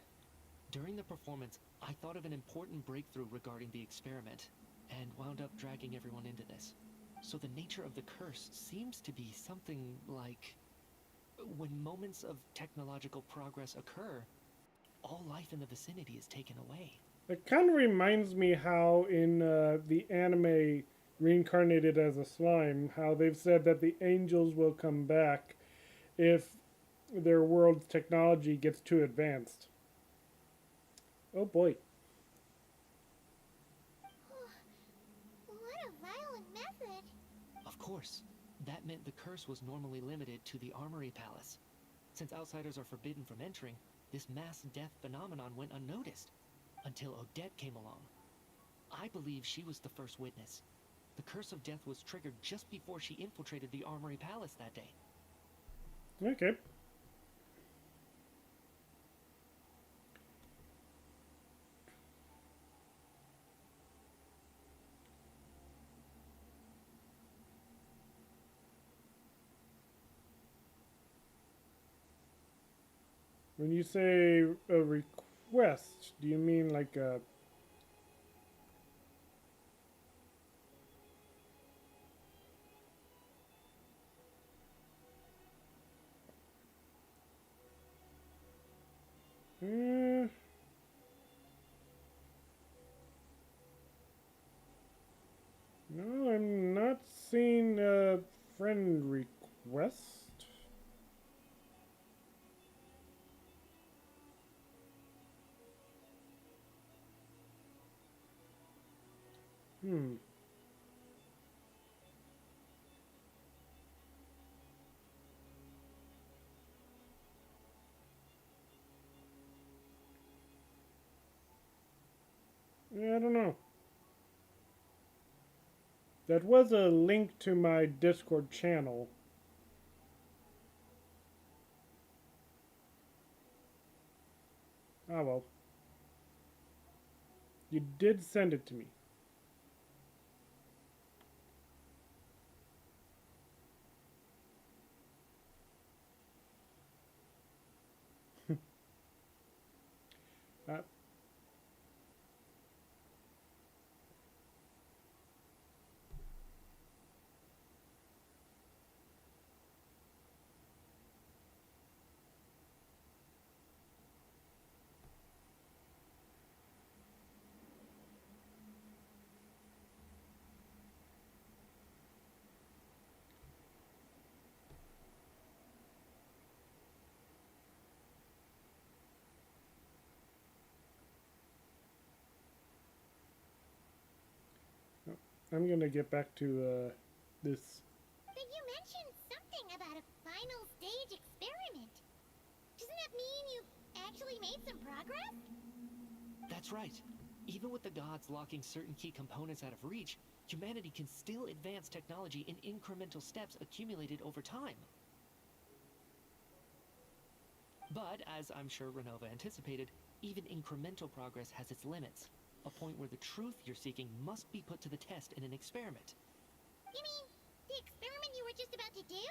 During the performance, I thought of an important breakthrough regarding the experiment, and wound up dragging everyone into this. So the nature of the curse seems to be something like... when moments of technological progress occur, all life in the vicinity is taken away. It kind of reminds me how in the anime Reincarnated as a Slime, how they've said that the angels will come back if their world's technology gets too advanced. Oh boy. What a violent method. Of course, that meant the curse was normally limited to the Armory Palace. Since outsiders are forbidden from entering, this mass death phenomenon went unnoticed, until Odette came along. I believe she was the first witness. The curse of death was triggered just before she infiltrated the Armory Palace that day. Okay. When you say a request, do you mean like a... No, I'm not seeing a friend request. Yeah, I don't know. That was a link to my Discord channel. Ah, well. You did send it to me. uh, I'm gonna get back to this. But you mentioned something about a final stage experiment. Doesn't that mean you actually made some progress? That's right. Even with the gods locking certain key components out of reach, humanity can still advance technology in incremental steps accumulated over time. But, as I'm sure Ronova anticipated, even incremental progress has its limits. A point where the truth you're seeking must be put to the test in an experiment. You mean the experiment you were just about to do?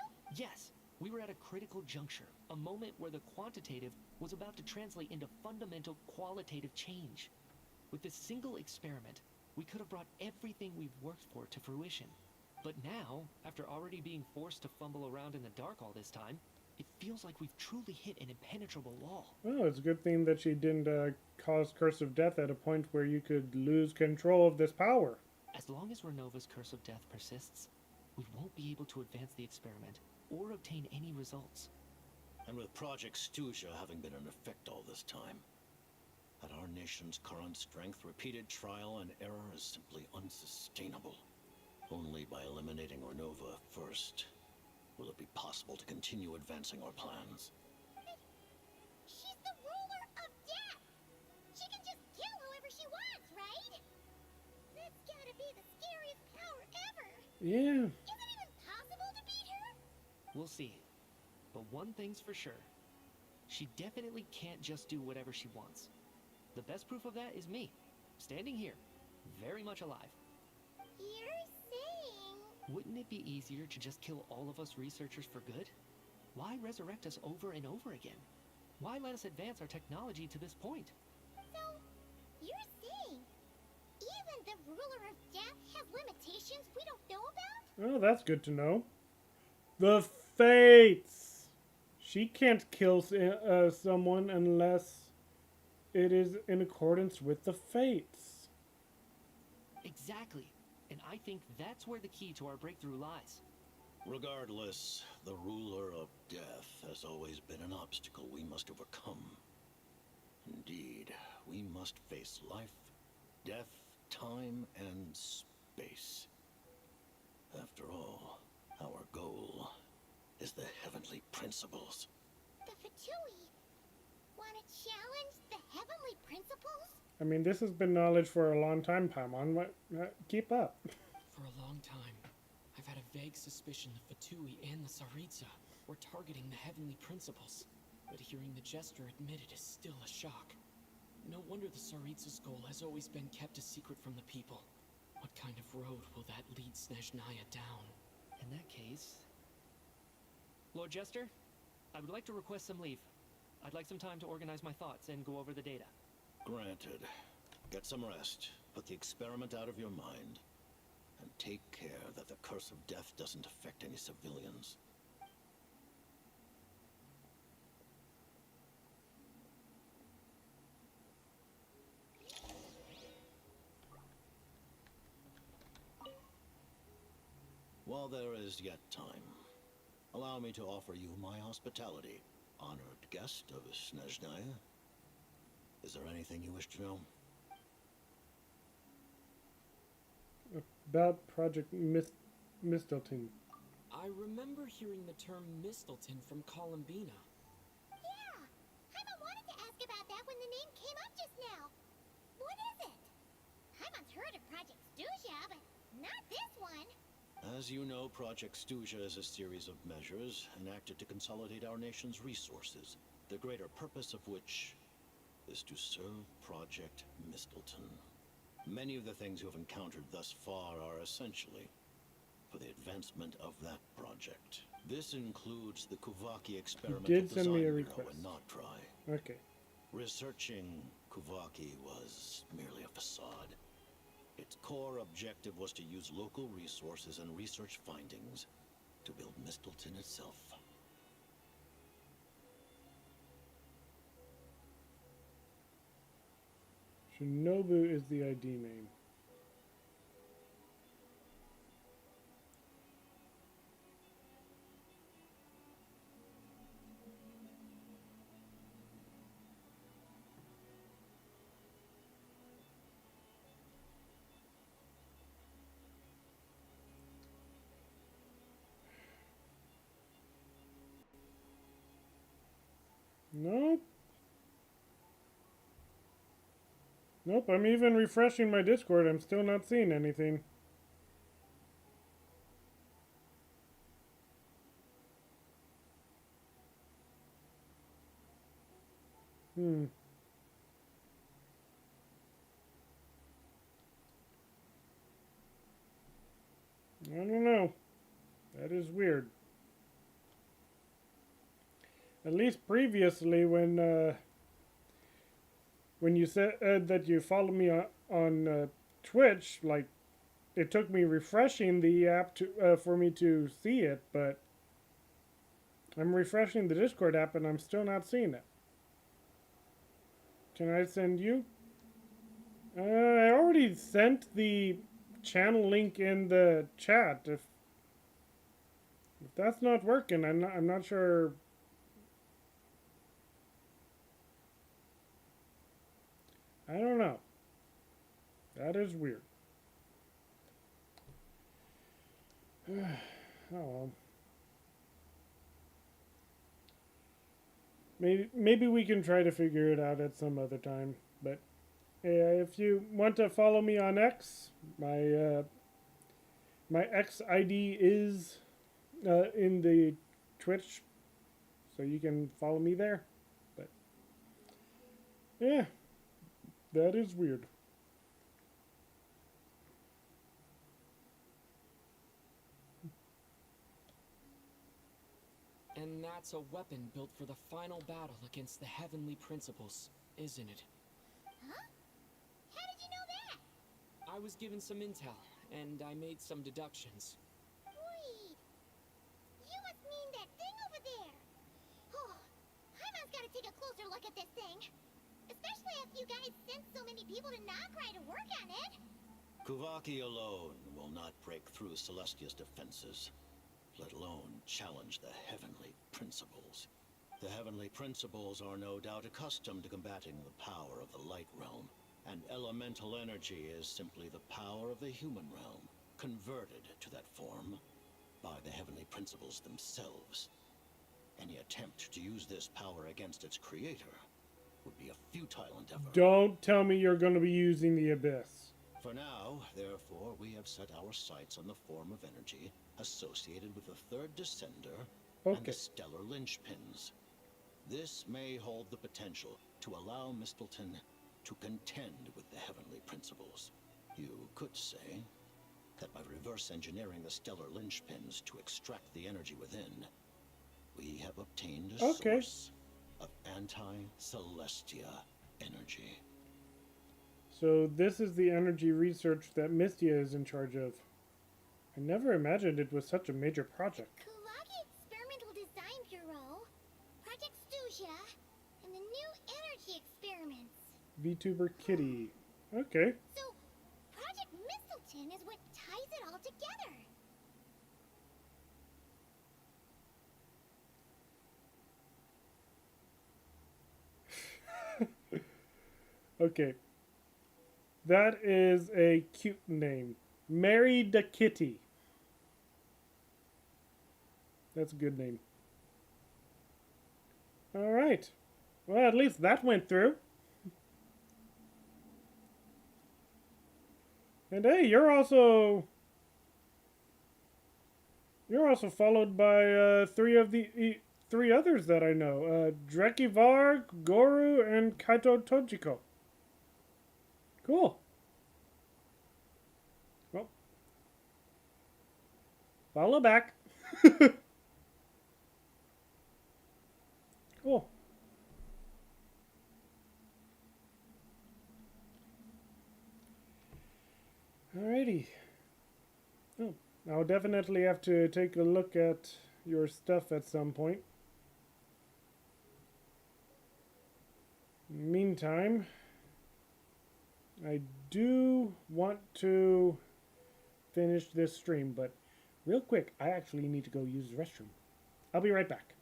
Yes, we were at a critical juncture, a moment where the quantitative was about to translate into fundamental qualitative change. With this single experiment, we could have brought everything we've worked for to fruition. But now, after already being forced to fumble around in the dark all this time, it feels like we've truly hit an impenetrable wall. Well, it's a good thing that she didn't cause Curse of Death at a point where you could lose control of this power. As long as Renova's Curse of Death persists, we won't be able to advance the experiment or obtain any results. And with Project Stuja having been in effect all this time, at our nation's current strength, repeated trial and error is simply unsustainable. Only by eliminating Ronova first will it be possible to continue advancing our plans. She's the ruler of death! She can just kill whoever she wants, right? That's gotta be the scariest power ever! Yeah. Is it even possible to beat her? We'll see. But one thing's for sure. She definitely can't just do whatever she wants. The best proof of that is me, standing here, very much alive. You're saying... Wouldn't it be easier to just kill all of us researchers for good? Why resurrect us over and over again? Why let us advance our technology to this point? So, you're saying even the ruler of death has limitations we don't know about? Oh, that's good to know. The Fates! She can't kill someone unless it is in accordance with the Fates. Exactly. And I think that's where the key to our breakthrough lies. Regardless, the ruler of death has always been an obstacle we must overcome. Indeed, we must face life, death, time, and space. After all, our goal is the heavenly principles. The Vtuber want to challenge the heavenly principles? I mean, this has been knowledge for a long time, Paimon. Keep up. For a long time, I've had a vague suspicion the Vtuber and the Tsaritsa were targeting the heavenly principles. But hearing the Jester admit it is still a shock. No wonder the Tsaritsa's goal has always been kept a secret from the people. What kind of road will that lead Snezhnaya down? In that case... Lord Jester, I would like to request some leave. I'd like some time to organize my thoughts and go over the data. Granted. Get some rest, put the experiment out of your mind, and take care that the Curse of Death doesn't affect any civilians. While there is yet time, allow me to offer you my hospitality, honored guest of Snezhnaya. Is there anything you wish to know? About Project Mistelton. I remember hearing the term Mistelton from Columbina. Yeah, Paimon wanted to ask about that when the name came up just now. What is it? Paimon's heard of Project Stuja, but not this one. As you know, Project Stuja is a series of measures enacted to consolidate our nation's resources, the greater purpose of which is to serve Project Mistelton. Many of the things you have encountered thus far are essentially for the advancement of that project. This includes the Kuvaki experimental did send design me a bureau request. in Notrai. Okay. Researching Kuvaki was merely a facade. Its core objective was to use local resources and research findings to build Mistelton itself. Shinobu is the ID name. Nope. Nope, I'm even refreshing my Discord. I'm still not seeing anything. I don't know. That is weird. At least previously when when you said that you follow me on Twitch, like it took me refreshing the app to for me to see it, but I'm refreshing the Discord app and I'm still not seeing it. Can I send you? I already sent the channel link in the chat. If that's not working, I'm not sure. I don't know. That is weird. Oh well. Maybe we can try to figure it out at some other time. But if you want to follow me on X, my X ID is in the Twitch, so you can follow me there. But yeah, that is weird. And that's a weapon built for the final battle against the Heavenly Principles, isn't it? Huh? How did you know that? I was given some intel, and I made some deductions. Wait. You must mean that thing over there. Oh, Hyman's gotta take a closer look at this thing. Especially if you guys sent so many people to Nagrai to work on it. Kuvaki alone will not break through Celestia's defenses, let alone challenge the Heavenly Principles. The Heavenly Principles are no doubt accustomed to combating the power of the Light Realm, and elemental energy is simply the power of the human realm, converted to that form by the Heavenly Principles themselves. Any attempt to use this power against its creator would be a futile endeavor. Don't tell me you're going to be using the Abyss. For now, therefore, we have set our sights on the form of energy associated with the third descender and the stellar linchpins. This may hold the potential to allow Mistleton to contend with the Heavenly Principles. You could say that by reverse engineering the stellar linchpins to extract the energy within, we have obtained a source of anti-Celestia energy. So this is the energy research that Mistia is in charge of. I never imagined it was such a major project. Kulagi Experimental Design Bureau, Project Stuja, and the new energy experiments. Vtuber Kitty. Okay. So, Project Mistleton is what ties it all together. Okay. That is a cute name. Mary the Kitty. That's a good name. Alright. Well, at least that went through. And hey, you're also followed by three others that I know. Drekivar, Goru, and Kaito Tojiko. Cool. Well, follow back. Cool. Alrighty. Oh, I'll definitely have to take a look at your stuff at some point. Meantime, I do want to finish this stream, but real quick, I actually need to go use the restroom. I'll be right back.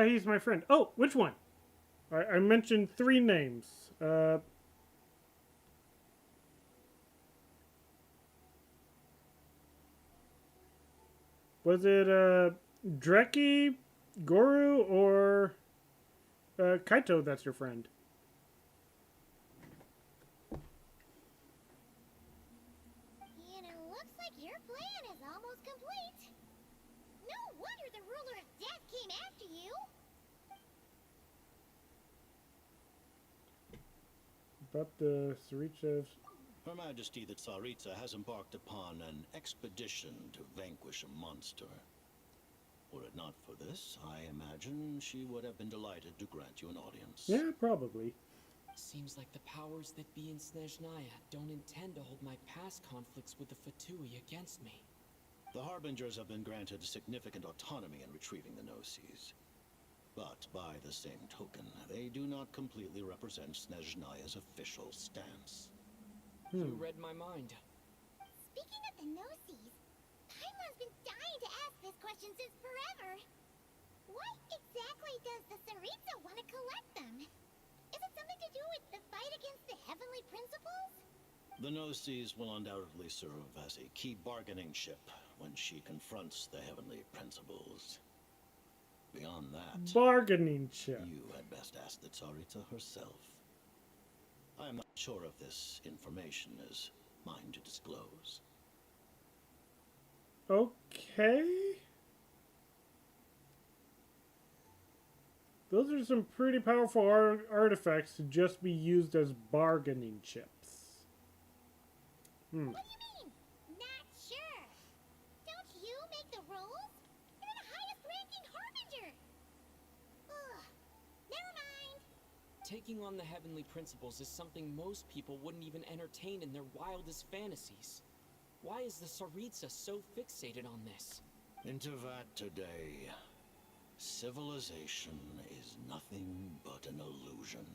he's my friend. Oh, which one? I mentioned 3 names. Was it Dreki, Goru, or Kaito that's your friend? And it looks like your plan is almost complete. No wonder the ruler of death came after you. But the Sarichas. Her Majesty the Tsaritsa has embarked upon an expedition to vanquish a monster. Were it not for this, I imagine she would have been delighted to grant you an audience. Yeah, probably. Seems like the powers that be in Snezhnaya don't intend to hold my past conflicts with the Fatui against me. The Harbingers have been granted significant autonomy in retrieving the Gnosis. But by the same token, they do not completely represent Snezhnaya's official stance. You read my mind. Speaking of the Gnosis, Paimon's been dying to ask this question since forever. Why exactly does the Tsaritsa want to collect them? Is it something to do with the fight against the Heavenly Principles? The Gnosis will undoubtedly serve as a key bargaining chip when she confronts the Heavenly Principles. Beyond that, bargaining chip. You had best ask the Tsaritsa herself. I am not sure if this information is mine to disclose. Okay. Those are some pretty powerful artifacts to just be used as bargaining chips. What do you mean? Not sure. Don't you make the rules? You're the highest ranking Harbinger. Ugh. Never mind. Taking on the Heavenly Principles is something most people wouldn't even entertain in their wildest fantasies. Why is the Tsaritsa so fixated on this? Into that today, civilization is nothing but an illusion.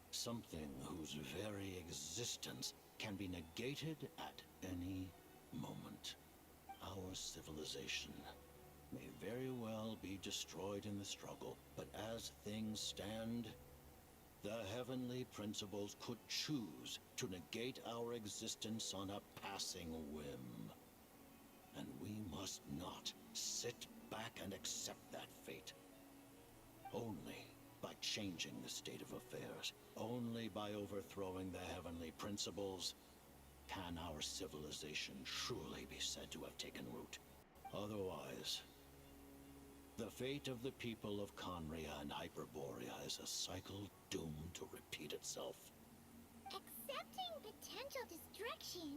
Something whose very existence can be negated at any moment. Our civilization may very well be destroyed in the struggle, but as things stand, the Heavenly Principles could choose to negate our existence on a passing whim. And we must not sit back and accept that fate. Only by changing the state of affairs, only by overthrowing the Heavenly Principles, can our civilization truly be said to have taken root. Otherwise, the fate of the people of Conria and Hyperborea is a cycle doomed to repeat itself. Accepting potential destruction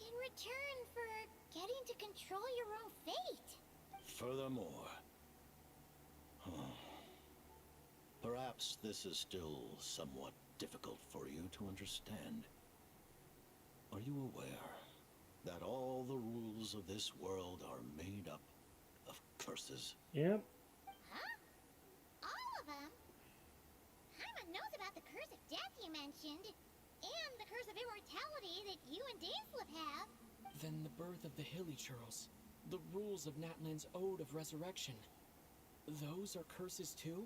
in return for getting to control your own fate. Furthermore, perhaps this is still somewhat difficult for you to understand. Are you aware that all the rules of this world are made up of curses? Yep. Huh? All of them? Paimon knows about the curse of death you mentioned, and the curse of immortality that you and Dainsleif have. Then the birth of the Hilichurls, the rules of Natlan's Ode of Resurrection. Those are curses too?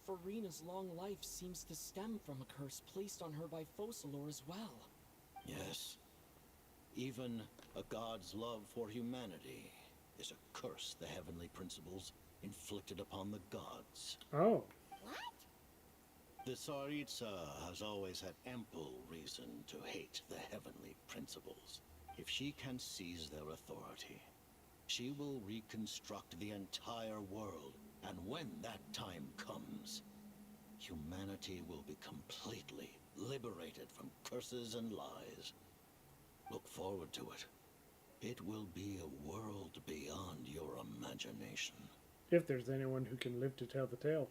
Farina's long life seems to stem from a curse placed on her by Focalor as well. Yes. Even a god's love for humanity is a curse the Heavenly Principles inflicted upon the gods. Oh. What? The Tsaritsa has always had ample reason to hate the Heavenly Principles. If she can seize their authority, she will reconstruct the entire world, and when that time comes, humanity will be completely liberated from curses and lies. Look forward to it. It will be a world beyond your imagination. If there's anyone who can live to tell the tale.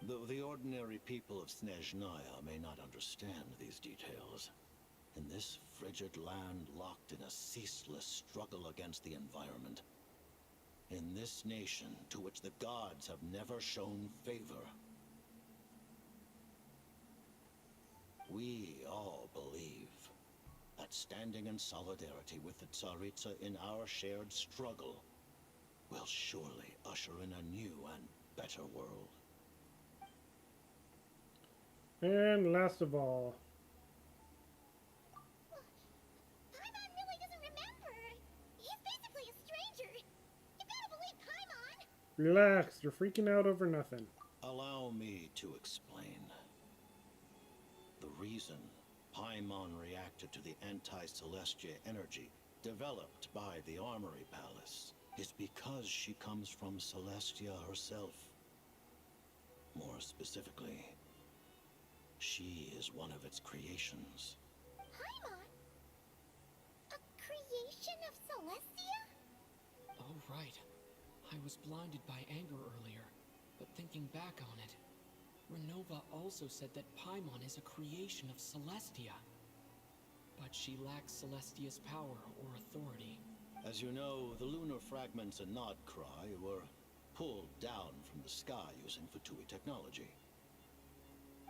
Though the ordinary people of Snezhnaya may not understand these details, in this frigid land locked in a ceaseless struggle against the environment, in this nation to which the gods have never shown favor, we all believe that standing in solidarity with the Tsaritsa in our shared struggle will surely usher in a new and better world. And last of all, Paimon really doesn't remember. He's basically a stranger. You gotta believe Paimon. relax. You're freaking out over nothing. Allow me to explain. The reason Paimon reacted to the anti-Celestia energy developed by the Armory Palace is because she comes from Celestia herself. More specifically, she is one of its creations. Paimon? A creation of Celestia? Oh, right. I was blinded by anger earlier, but thinking back on it, Ronova also said that Paimon is a creation of Celestia. But she lacks Celestia's power or authority. As you know, the lunar fragments in Nodcry were pulled down from the sky using Vtuber technology.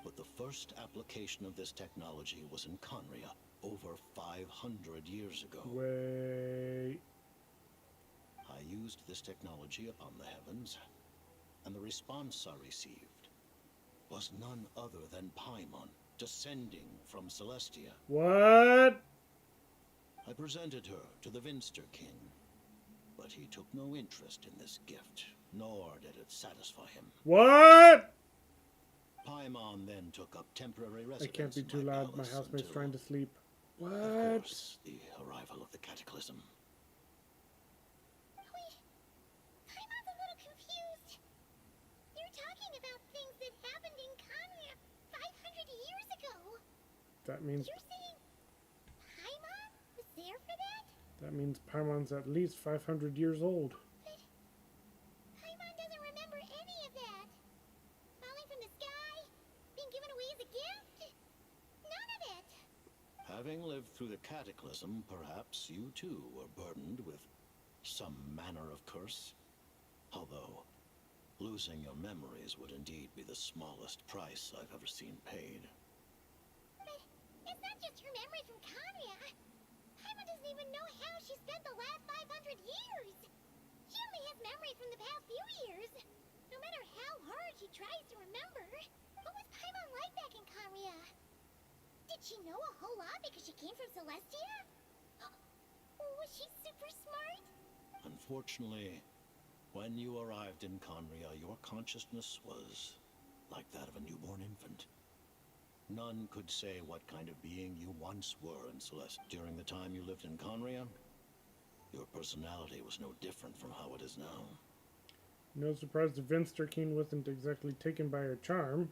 But the first application of this technology was in Conria over 500 years ago. Wait. I used this technology upon the heavens, and the response I received was none other than Paimon, descending from Celestia. What? I presented her to the Vinster King, but he took no interest in this gift, nor did it satisfy him. What? Paimon then took up temporary I residence can't be in too loud. My palace housemate's until, trying to sleep. What? of course, the arrival of the Cataclysm. Wait, Paimon's a little confused. You're talking about things that happened in Conria 500 years ago. That means You're saying Paimon was there for that? that means Paimon's at least 500 years old. But Paimon doesn't remember any of that. Falling from the sky, being given away as a gift. None of it. Having lived through the Cataclysm, perhaps you too were burdened with some manner of curse. Although, losing your memories would indeed be the smallest price I've ever seen paid. But it's not just her memory from Conria. Paimon doesn't even know how she spent the last 500 years. She only has memory from the past few years. No matter how hard she tries to remember. What was Paimon like back in Conria? Did she know a whole lot because she came from Celestia? Was she super smart? Unfortunately, when you arrived in Conria, your consciousness was like that of a newborn infant. None could say what kind of being you once were in Celeste. During the time you lived in Conria, your personality was no different from how it is now. No surprise the Vinster King wasn't exactly taken by her charm.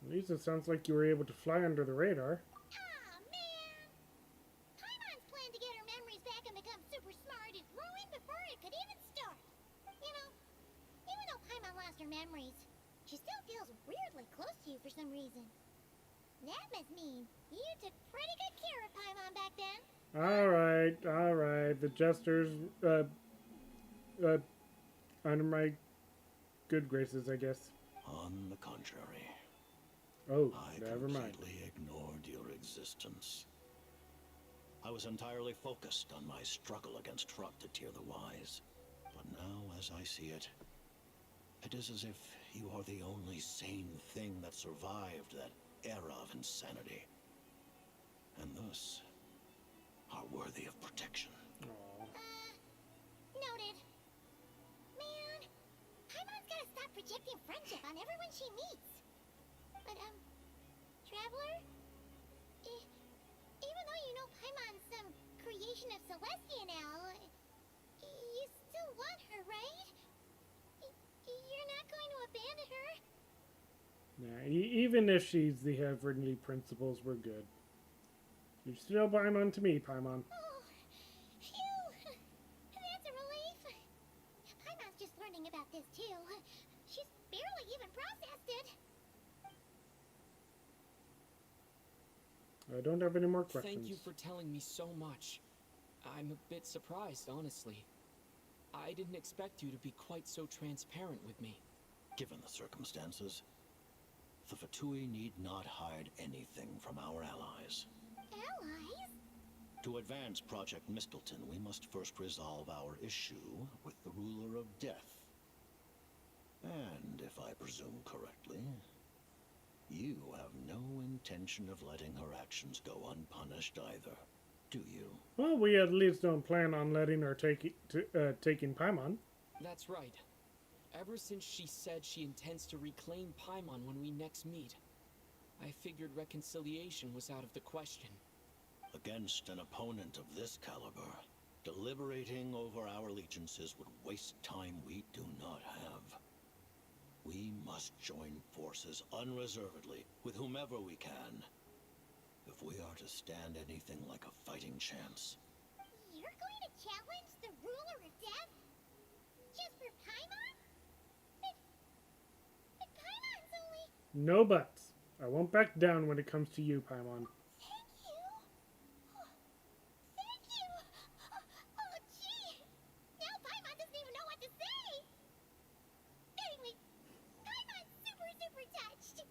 At least it sounds like you were able to fly under the radar. Aw, man! Paimon's plan to get her memories back and become super smart is ruined before it could even start. You know, even though Paimon lost her memories, she still feels weirdly close to you for some reason. That must mean you took pretty good care of Paimon back then. Alright. The jesters, under my good graces, I guess. On the contrary, Oh, I never mind. completely ignored your existence. I was entirely focused on my struggle against Frocteteer the Wise. But now, as I see it, it is as if you are the only sane thing that survived that era of insanity. And thus, are worthy of protection. Aw. Noted. Man, Paimon's gotta stop projecting friendship on everyone she meets. But, Traveler? Even though you know Paimon's some creation of Celestia now, you still want her, right? You're not going to abandon her? Nah, even if she's the heavenly principles, we're good. You're still Paimon to me, Paimon. Oh, phew! That's a relief. Paimon's just learning about this, too. She's barely even processed it. I don't have any more questions. Thank you for telling me so much. I'm a bit surprised, honestly. I didn't expect you to be quite so transparent with me. Given the circumstances, the Fatui need not hide anything from our allies. Allies? To advance Project Mistleton, we must first resolve our issue with the Ruler of Death. And if I presume correctly, you have no intention of letting her actions go unpunished either, do you? Well, we at least don't plan on letting her taking Paimon. That's right. Ever since she said she intends to reclaim Paimon when we next meet, I figured reconciliation was out of the question. Against an opponent of this caliber, deliberating over our allegiances would waste time we do not have. We must join forces unreservedly with whomever we can, if we are to stand anything like a fighting chance. You're going to challenge the Ruler of Death? Just for Paimon? But Paimon's only... No buts. I won't back down when it comes to you, Paimon. Thank you. Thank you. Oh, gee. Now Paimon doesn't even know what to say. Anyway, Paimon's super touched.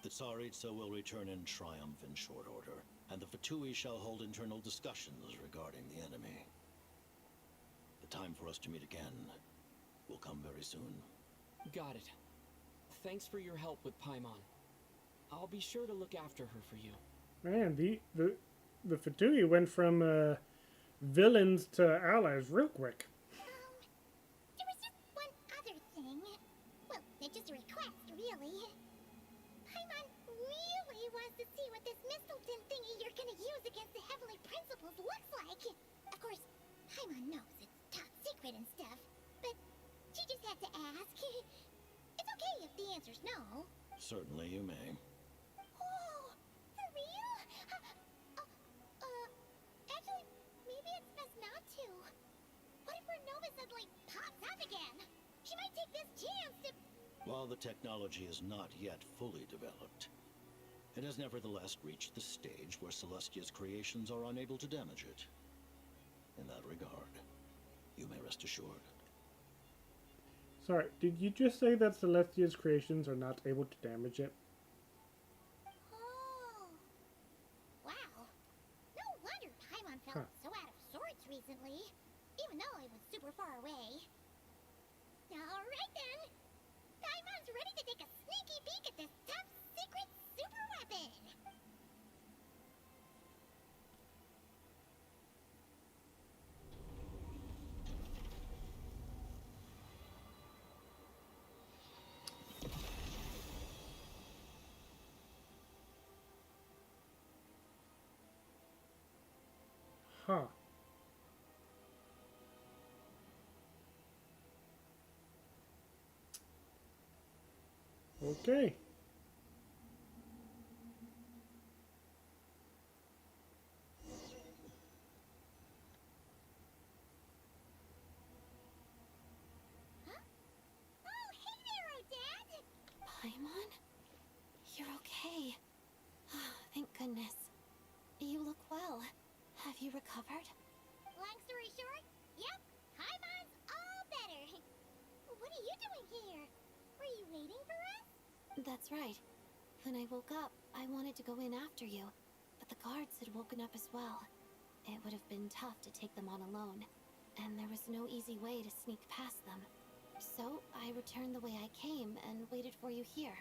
The Tsaritsa will return in triumph in short order, and the Vtui shall hold internal discussions regarding the enemy. The time for us to meet again will come very soon. Got it. Thanks for your help with Paimon. I'll be sure to look after her for you. Man, the Vtui went from villains to allies real quick. There was just one other thing. Well, it's just a request, really. Paimon really wants to see what this Mistleton thingy you're gonna use against the Heavenly Principles looks like. Of course, Paimon knows it's top secret and stuff, but she just had to ask. It's okay if the answer's no. Certainly you may. Oh, for real? Actually, maybe it's best not to. What if Ronova suddenly pops up again? She might take this chance to... While the technology is not yet fully developed, it has nevertheless reached the stage where Celestia's creations are unable to damage it. In that regard, you may rest assured. Sorry, did you just say that Celestia's creations are not able to damage it? Oh. Wow. No wonder Paimon felt so out of sorts recently, even though it was super far away. Alright then. Paimon's ready to take a sneaky peek at this top secret super weapon. Huh. Okay. Oh, hey there, Odette! Paimon? You're okay. Thank goodness. You look well. Have you recovered? Long story short, yep, Paimon's all better. What are you doing here? Were you waiting for us? That's right. When I woke up, I wanted to go in after you, but the guards had woken up as well. It would have been tough to take them on alone, and there was no easy way to sneak past them. So I returned the way I came and waited for you here.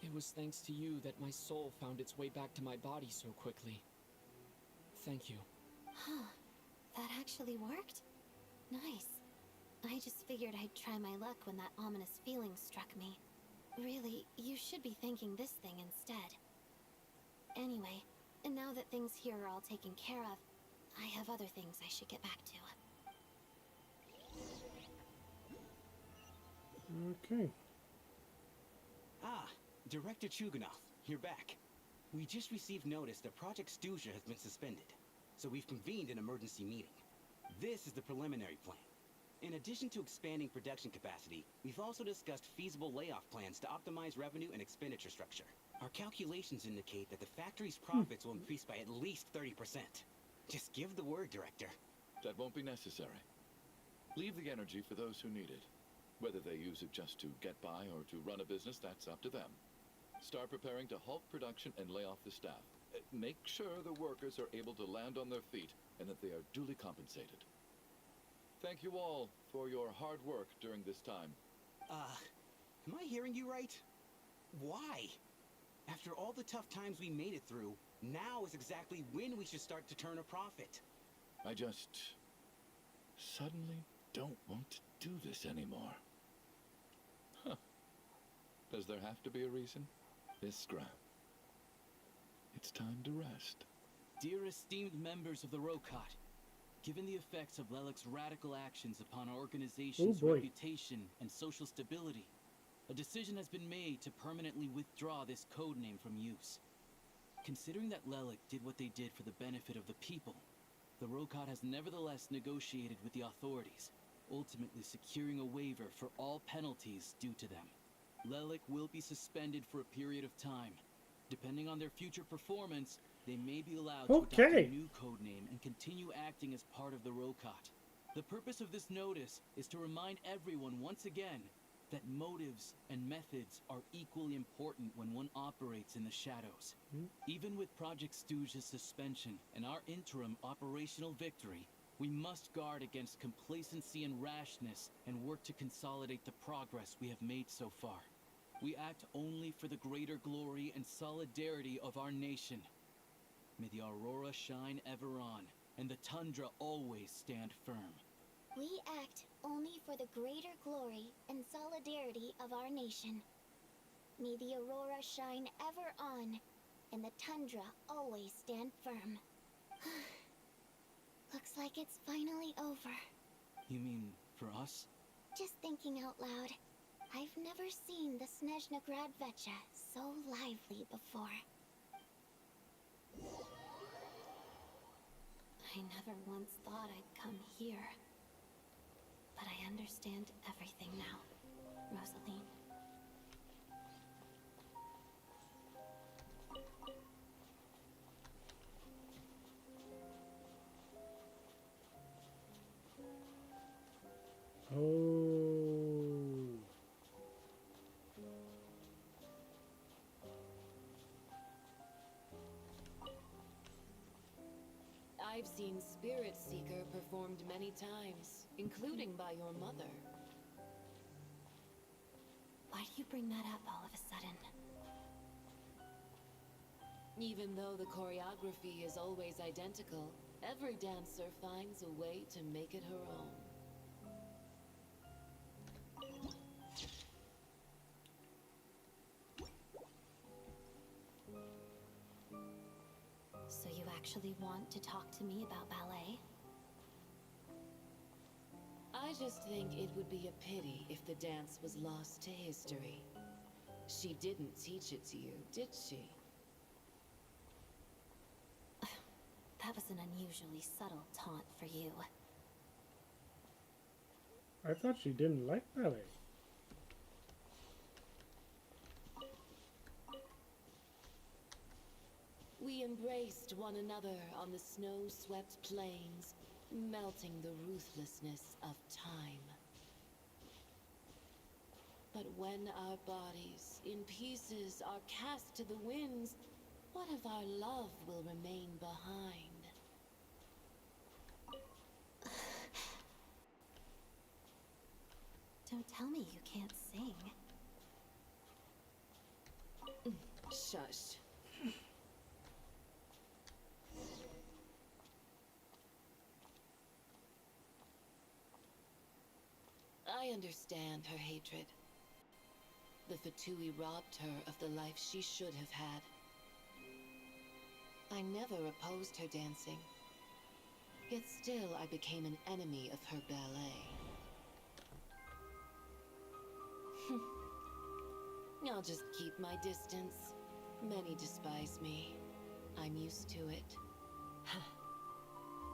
It was thanks to you that my soul found its way back to my body so quickly. Thank you. Huh. That actually worked? Nice. I just figured I'd try my luck when that ominous feeling struck me. Really, you should be thanking this thing instead. Anyway, and now that things here are all taken care of, I have other things I should get back to. Okay. Ah, Director Chuganov, you're back. We just received notice that Project Stuja has been suspended, so we've convened an emergency meeting. This is the preliminary plan. In addition to expanding production capacity, we've also discussed feasible layoff plans to optimize revenue and expenditure structure. Our calculations indicate that the factory's profits will increase by at least 30%. Just give the word, Director. That won't be necessary. Leave the energy for those who need it. Whether they use it just to get by or to run a business, that's up to them. Start preparing to halt production and lay off the staff. Make sure the workers are able to land on their feet and that they are duly compensated. Thank you all for your hard work during this time. Am I hearing you right? Why? After all the tough times we made it through, now is exactly when we should start to turn a profit. I just suddenly don't want to do this anymore. Huh. Does there have to be a reason? Miss Scram, it's time to rest. Dear esteemed members of the Rokot, given the effects of Lelek's radical actions upon our organization's reputation and social stability, a decision has been made to permanently withdraw this codename from use. Considering that Lelek did what they did for the benefit of the people, the Rokot has nevertheless negotiated with the authorities, ultimately securing a waiver for all penalties due to them. Lelek will be suspended for a period of time. Depending on their future performance, they may be allowed to adopt a new codename and continue acting as part of the Rokot. The purpose of this notice is to remind everyone once again that motives and methods are equally important when one operates in the shadows. Even with Project Stooge's suspension and our interim operational victory, we must guard against complacency and rashness and work to consolidate the progress we have made so far. We act only for the greater glory and solidarity of our nation. May the aurora shine ever on, and the tundra always stand firm. We act only for the greater glory and solidarity of our nation. May the aurora shine ever on, and the tundra always stand firm. Looks like it's finally over. You mean for us? Just thinking out loud. I've never seen the Snezhna Grad Vecha so lively before. I never once thought I'd come here. But I understand everything now, Rosaline. Oh. I've seen Spirit Seeker performed many times, including by your mother. Why do you bring that up all of a sudden? Even though the choreography is always identical, every dancer finds a way to make it her own. So you actually want to talk to me about ballet? I just think it would be a pity if the dance was lost to history. She didn't teach it to you, did she? That was an unusually subtle taunt for you. I thought she didn't like ballet. We embraced one another on the snow-swept plains, melting the ruthlessness of time. But when our bodies, in pieces, are cast to the winds, what of our love will remain behind? Don't tell me you can't sing. Shush. I understand her hatred. The Fatui robbed her of the life she should have had. I never opposed her dancing. Yet still I became an enemy of her ballet. I'll just keep my distance. Many despise me. I'm used to it.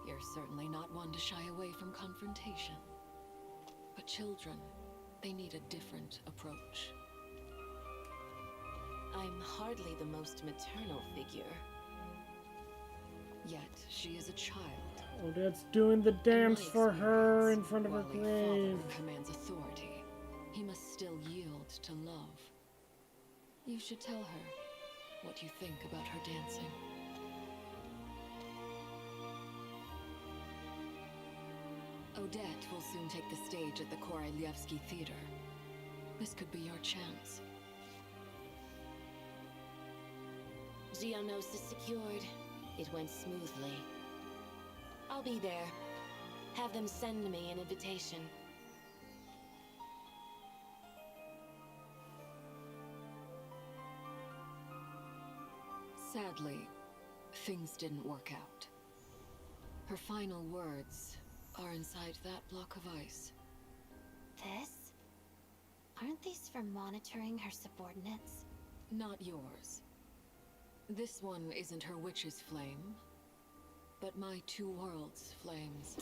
You're certainly not one to shy away from confrontation. But children, they need a different approach. I'm hardly the most maternal figure. Yet she is a child. Oh, Dad's doing the dance for her in front of her While a grave. father commands authority, he must still yield to love. You should tell her what you think about her dancing. Odette will soon take the stage at the Korolievsky Theater. This could be your chance. Geonosis secured. It went smoothly. I'll be there. Have them send me an invitation. Sadly, things didn't work out. Her final words are inside that block of ice. This? Aren't these for monitoring her subordinates? Not yours. This one isn't her witch's flame, but my two worlds' flames.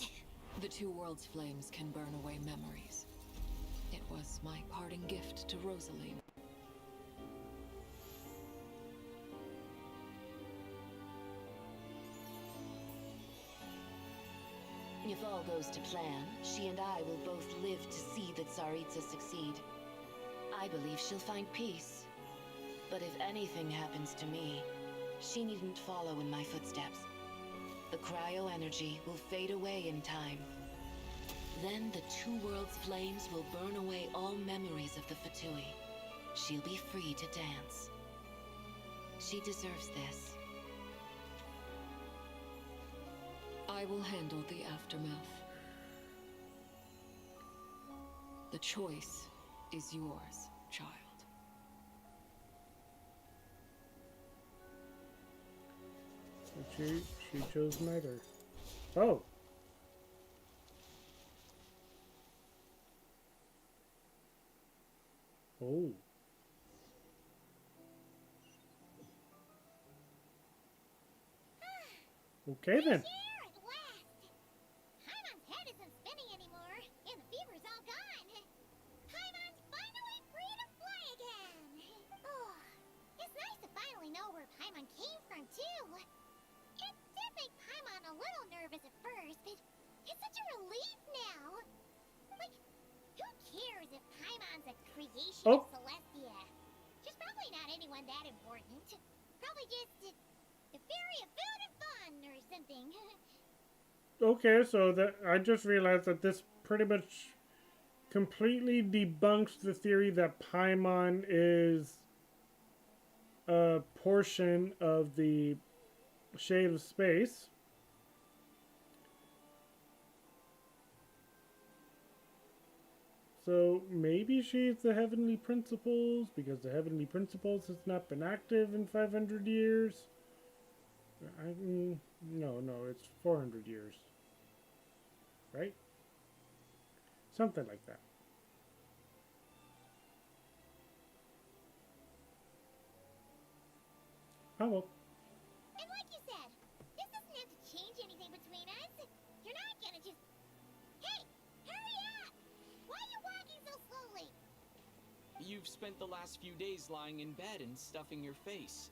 The two worlds' flames can burn away memories. It was my parting gift to Rosaline. If all goes to plan, she and I will both live to see the Tsaritsa succeed. I believe she'll find peace. But if anything happens to me, she needn't follow in my footsteps. The cryo-energy will fade away in time. Then the two worlds' flames will burn away all memories of the Fatui. She'll be free to dance. She deserves this. I will handle the aftermath. The choice is yours, child. She chose neither. Oh! Oh. Okay then. Of Celestia. She's probably not anyone that important. Probably just a fairy of food and fun or something. Okay, so that I just realized that this pretty much completely debunks the theory that Paimon is a portion of the Shade of Space. So maybe she's the Heavenly Principles, because the Heavenly Principles has not been active in 500 years. No, it's 400 years. Right? Something like that. Oh well. And like you said, this doesn't have to change anything between us. You're not gonna just... Hey! Hurry up! Why are you walking so slowly? You've spent the last few days lying in bed and stuffing your face.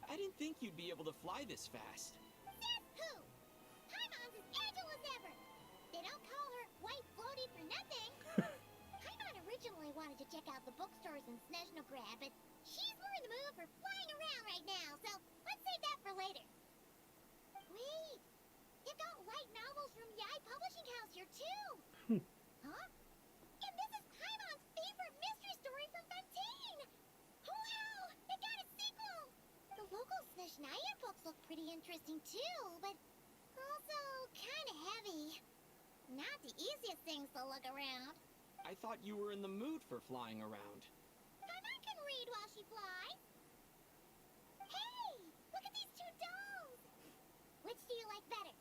I didn't think you'd be able to fly this fast. Says who? Paimon's as agile as ever. They don't call her White Floaty for nothing. Paimon originally wanted to check out the bookstores in Snezhnograd, but she's more in the mood for flying around right now, so let's save that for later. Wait, they've got light novels from Yai Publishing House here too. Huh? And this is Paimon's favorite mystery story from Fontaine. Wow, they got a sequel. The local Snezhnaya books look pretty interesting too, but also kind of heavy. Not the easiest things to look around. I thought you were in the mood for flying around. Paimon can read while she flies. Hey, look at these two domes. Which do you like better?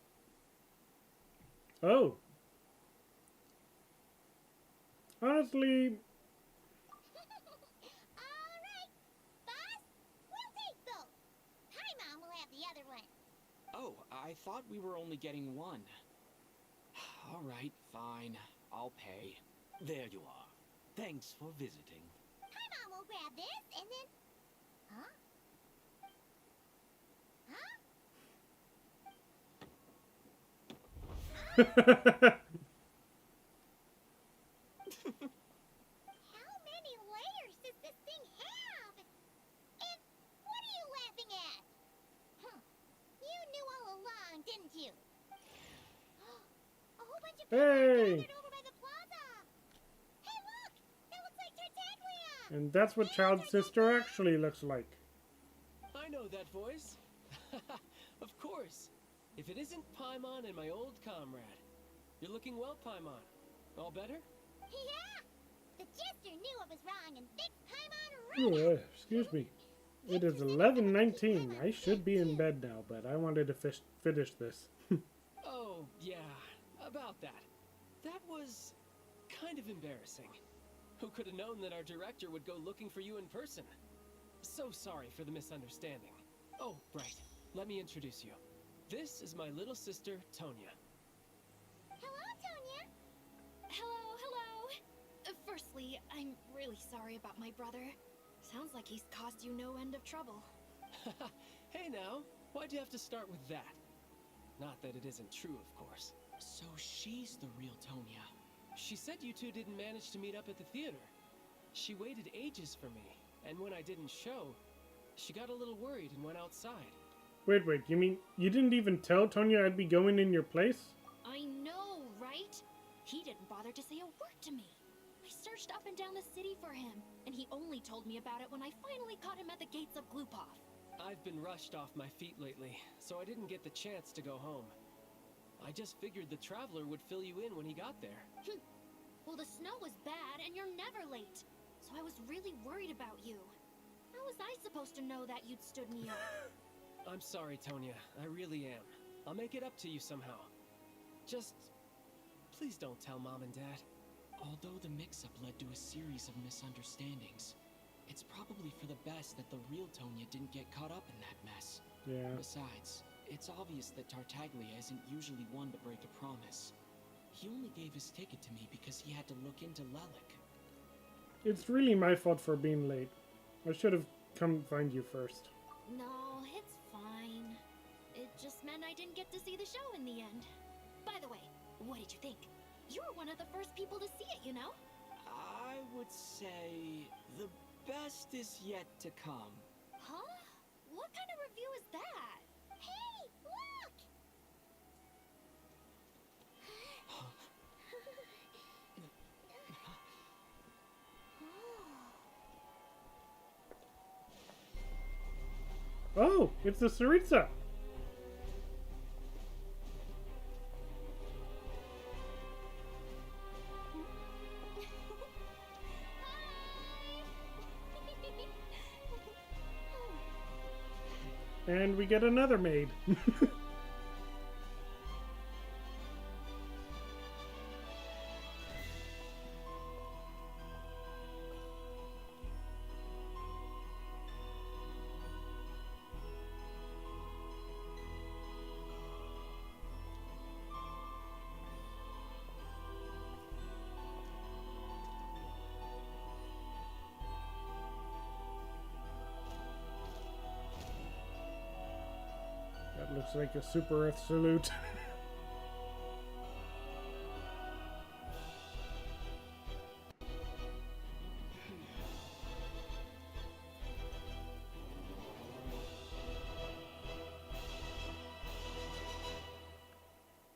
Oh. Honestly, Alright, boss, we'll take both. Paimon will have the other one. Oh, I thought we were only getting one. All right, fine. I'll pay. There you are. Thanks for visiting. Paimon will grab this and then... Huh? How many layers does this thing have? And what are you laughing at? Huh. You knew all along, didn't you? A whole bunch of Hey! And that's what Child's sister actually looks like. I know that voice. Of course. If it isn't Paimon and my old comrade. You're looking well, Paimon. All better? Yeah! The jester knew I was wrong and fixed Paimon right. Excuse me. It is 11:19. I should be in bed now, but I wanted to finish this. Oh, yeah. About that. That was kind of embarrassing. Who could have known that our director would go looking for you in person? So sorry for the misunderstanding. Oh, right. Let me introduce you. This is my little sister, Tonya. Hello, Tonya. Hello, hello. Firstly, I'm really sorry about my brother. Sounds like he's caused you no end of trouble. Hey now, why'd you have to start with that? Not that it isn't true, of course. So she's the real Tonya. She said you two didn't manage to meet up at the theater. She waited ages for me, and when I didn't show, she got a little worried and went outside. Wait, you mean you didn't even tell Tonya I'd be going in your place? I know, right? He didn't bother to say a word to me. I searched up and down the city for him, and he only told me about it when I finally caught him at the gates of Glupov. I've been rushed off my feet lately, so I didn't get the chance to go home. I just figured the Traveler would fill you in when he got there. Well, the snow was bad, and you're never late. So I was really worried about you. How was I supposed to know that you'd stood me up? I'm sorry, Tonya. I really am. I'll make it up to you somehow. Just... please don't tell Mom and Dad. Although the mix-up led to a series of misunderstandings, it's probably for the best that the real Tonya didn't get caught up in that mess. Yeah. Besides, it's obvious that Tartaglia isn't usually one to break a promise. He only gave his ticket to me because he had to look into Lelik. It's really my fault for being late. I should have come find you first. No, it's fine. It just meant I didn't get to see the show in the end. By the way, what did you think? You were one of the first people to see it, you know? I would say the best is yet to come. Huh? What kind of review is that? Hey, look! Oh, it's the Tsaritsa! And we get another maid. That looks like a Super Earth salute.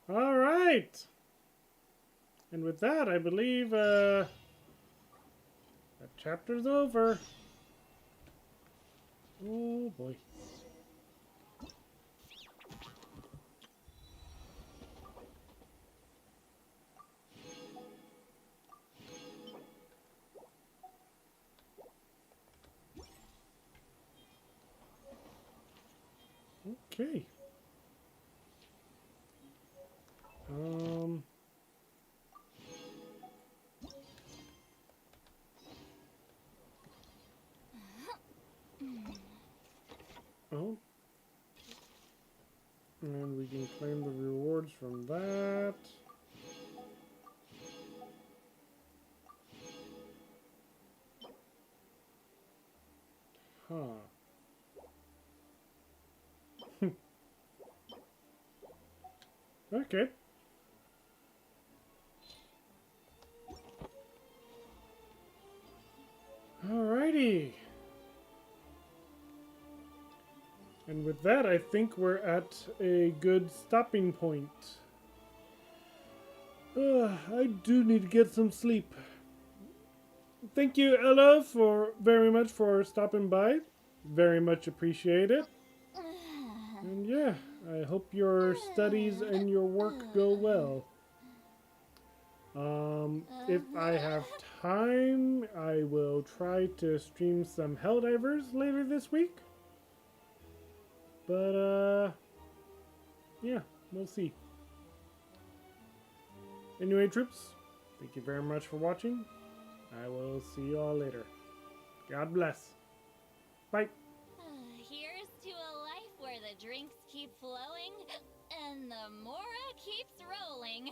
All right. And with that, I believe that chapter's over. Oh boy. Okay. Oh. And we can claim the rewards from that. Huh. Okay. Alrighty. And with that, I think we're at a good stopping point. I do need to get some sleep. Thank you, Ella, very much for stopping by. Very much appreciate it. And yeah, I hope your studies and your work go well. If I have time, I will try to stream some Helldivers later this week. But, yeah, we'll see. Anyway, troops, thank you very much for watching. I will see you all later. God bless. Bye. Here's to a life where the drinks keep flowing and the Mora keeps rolling.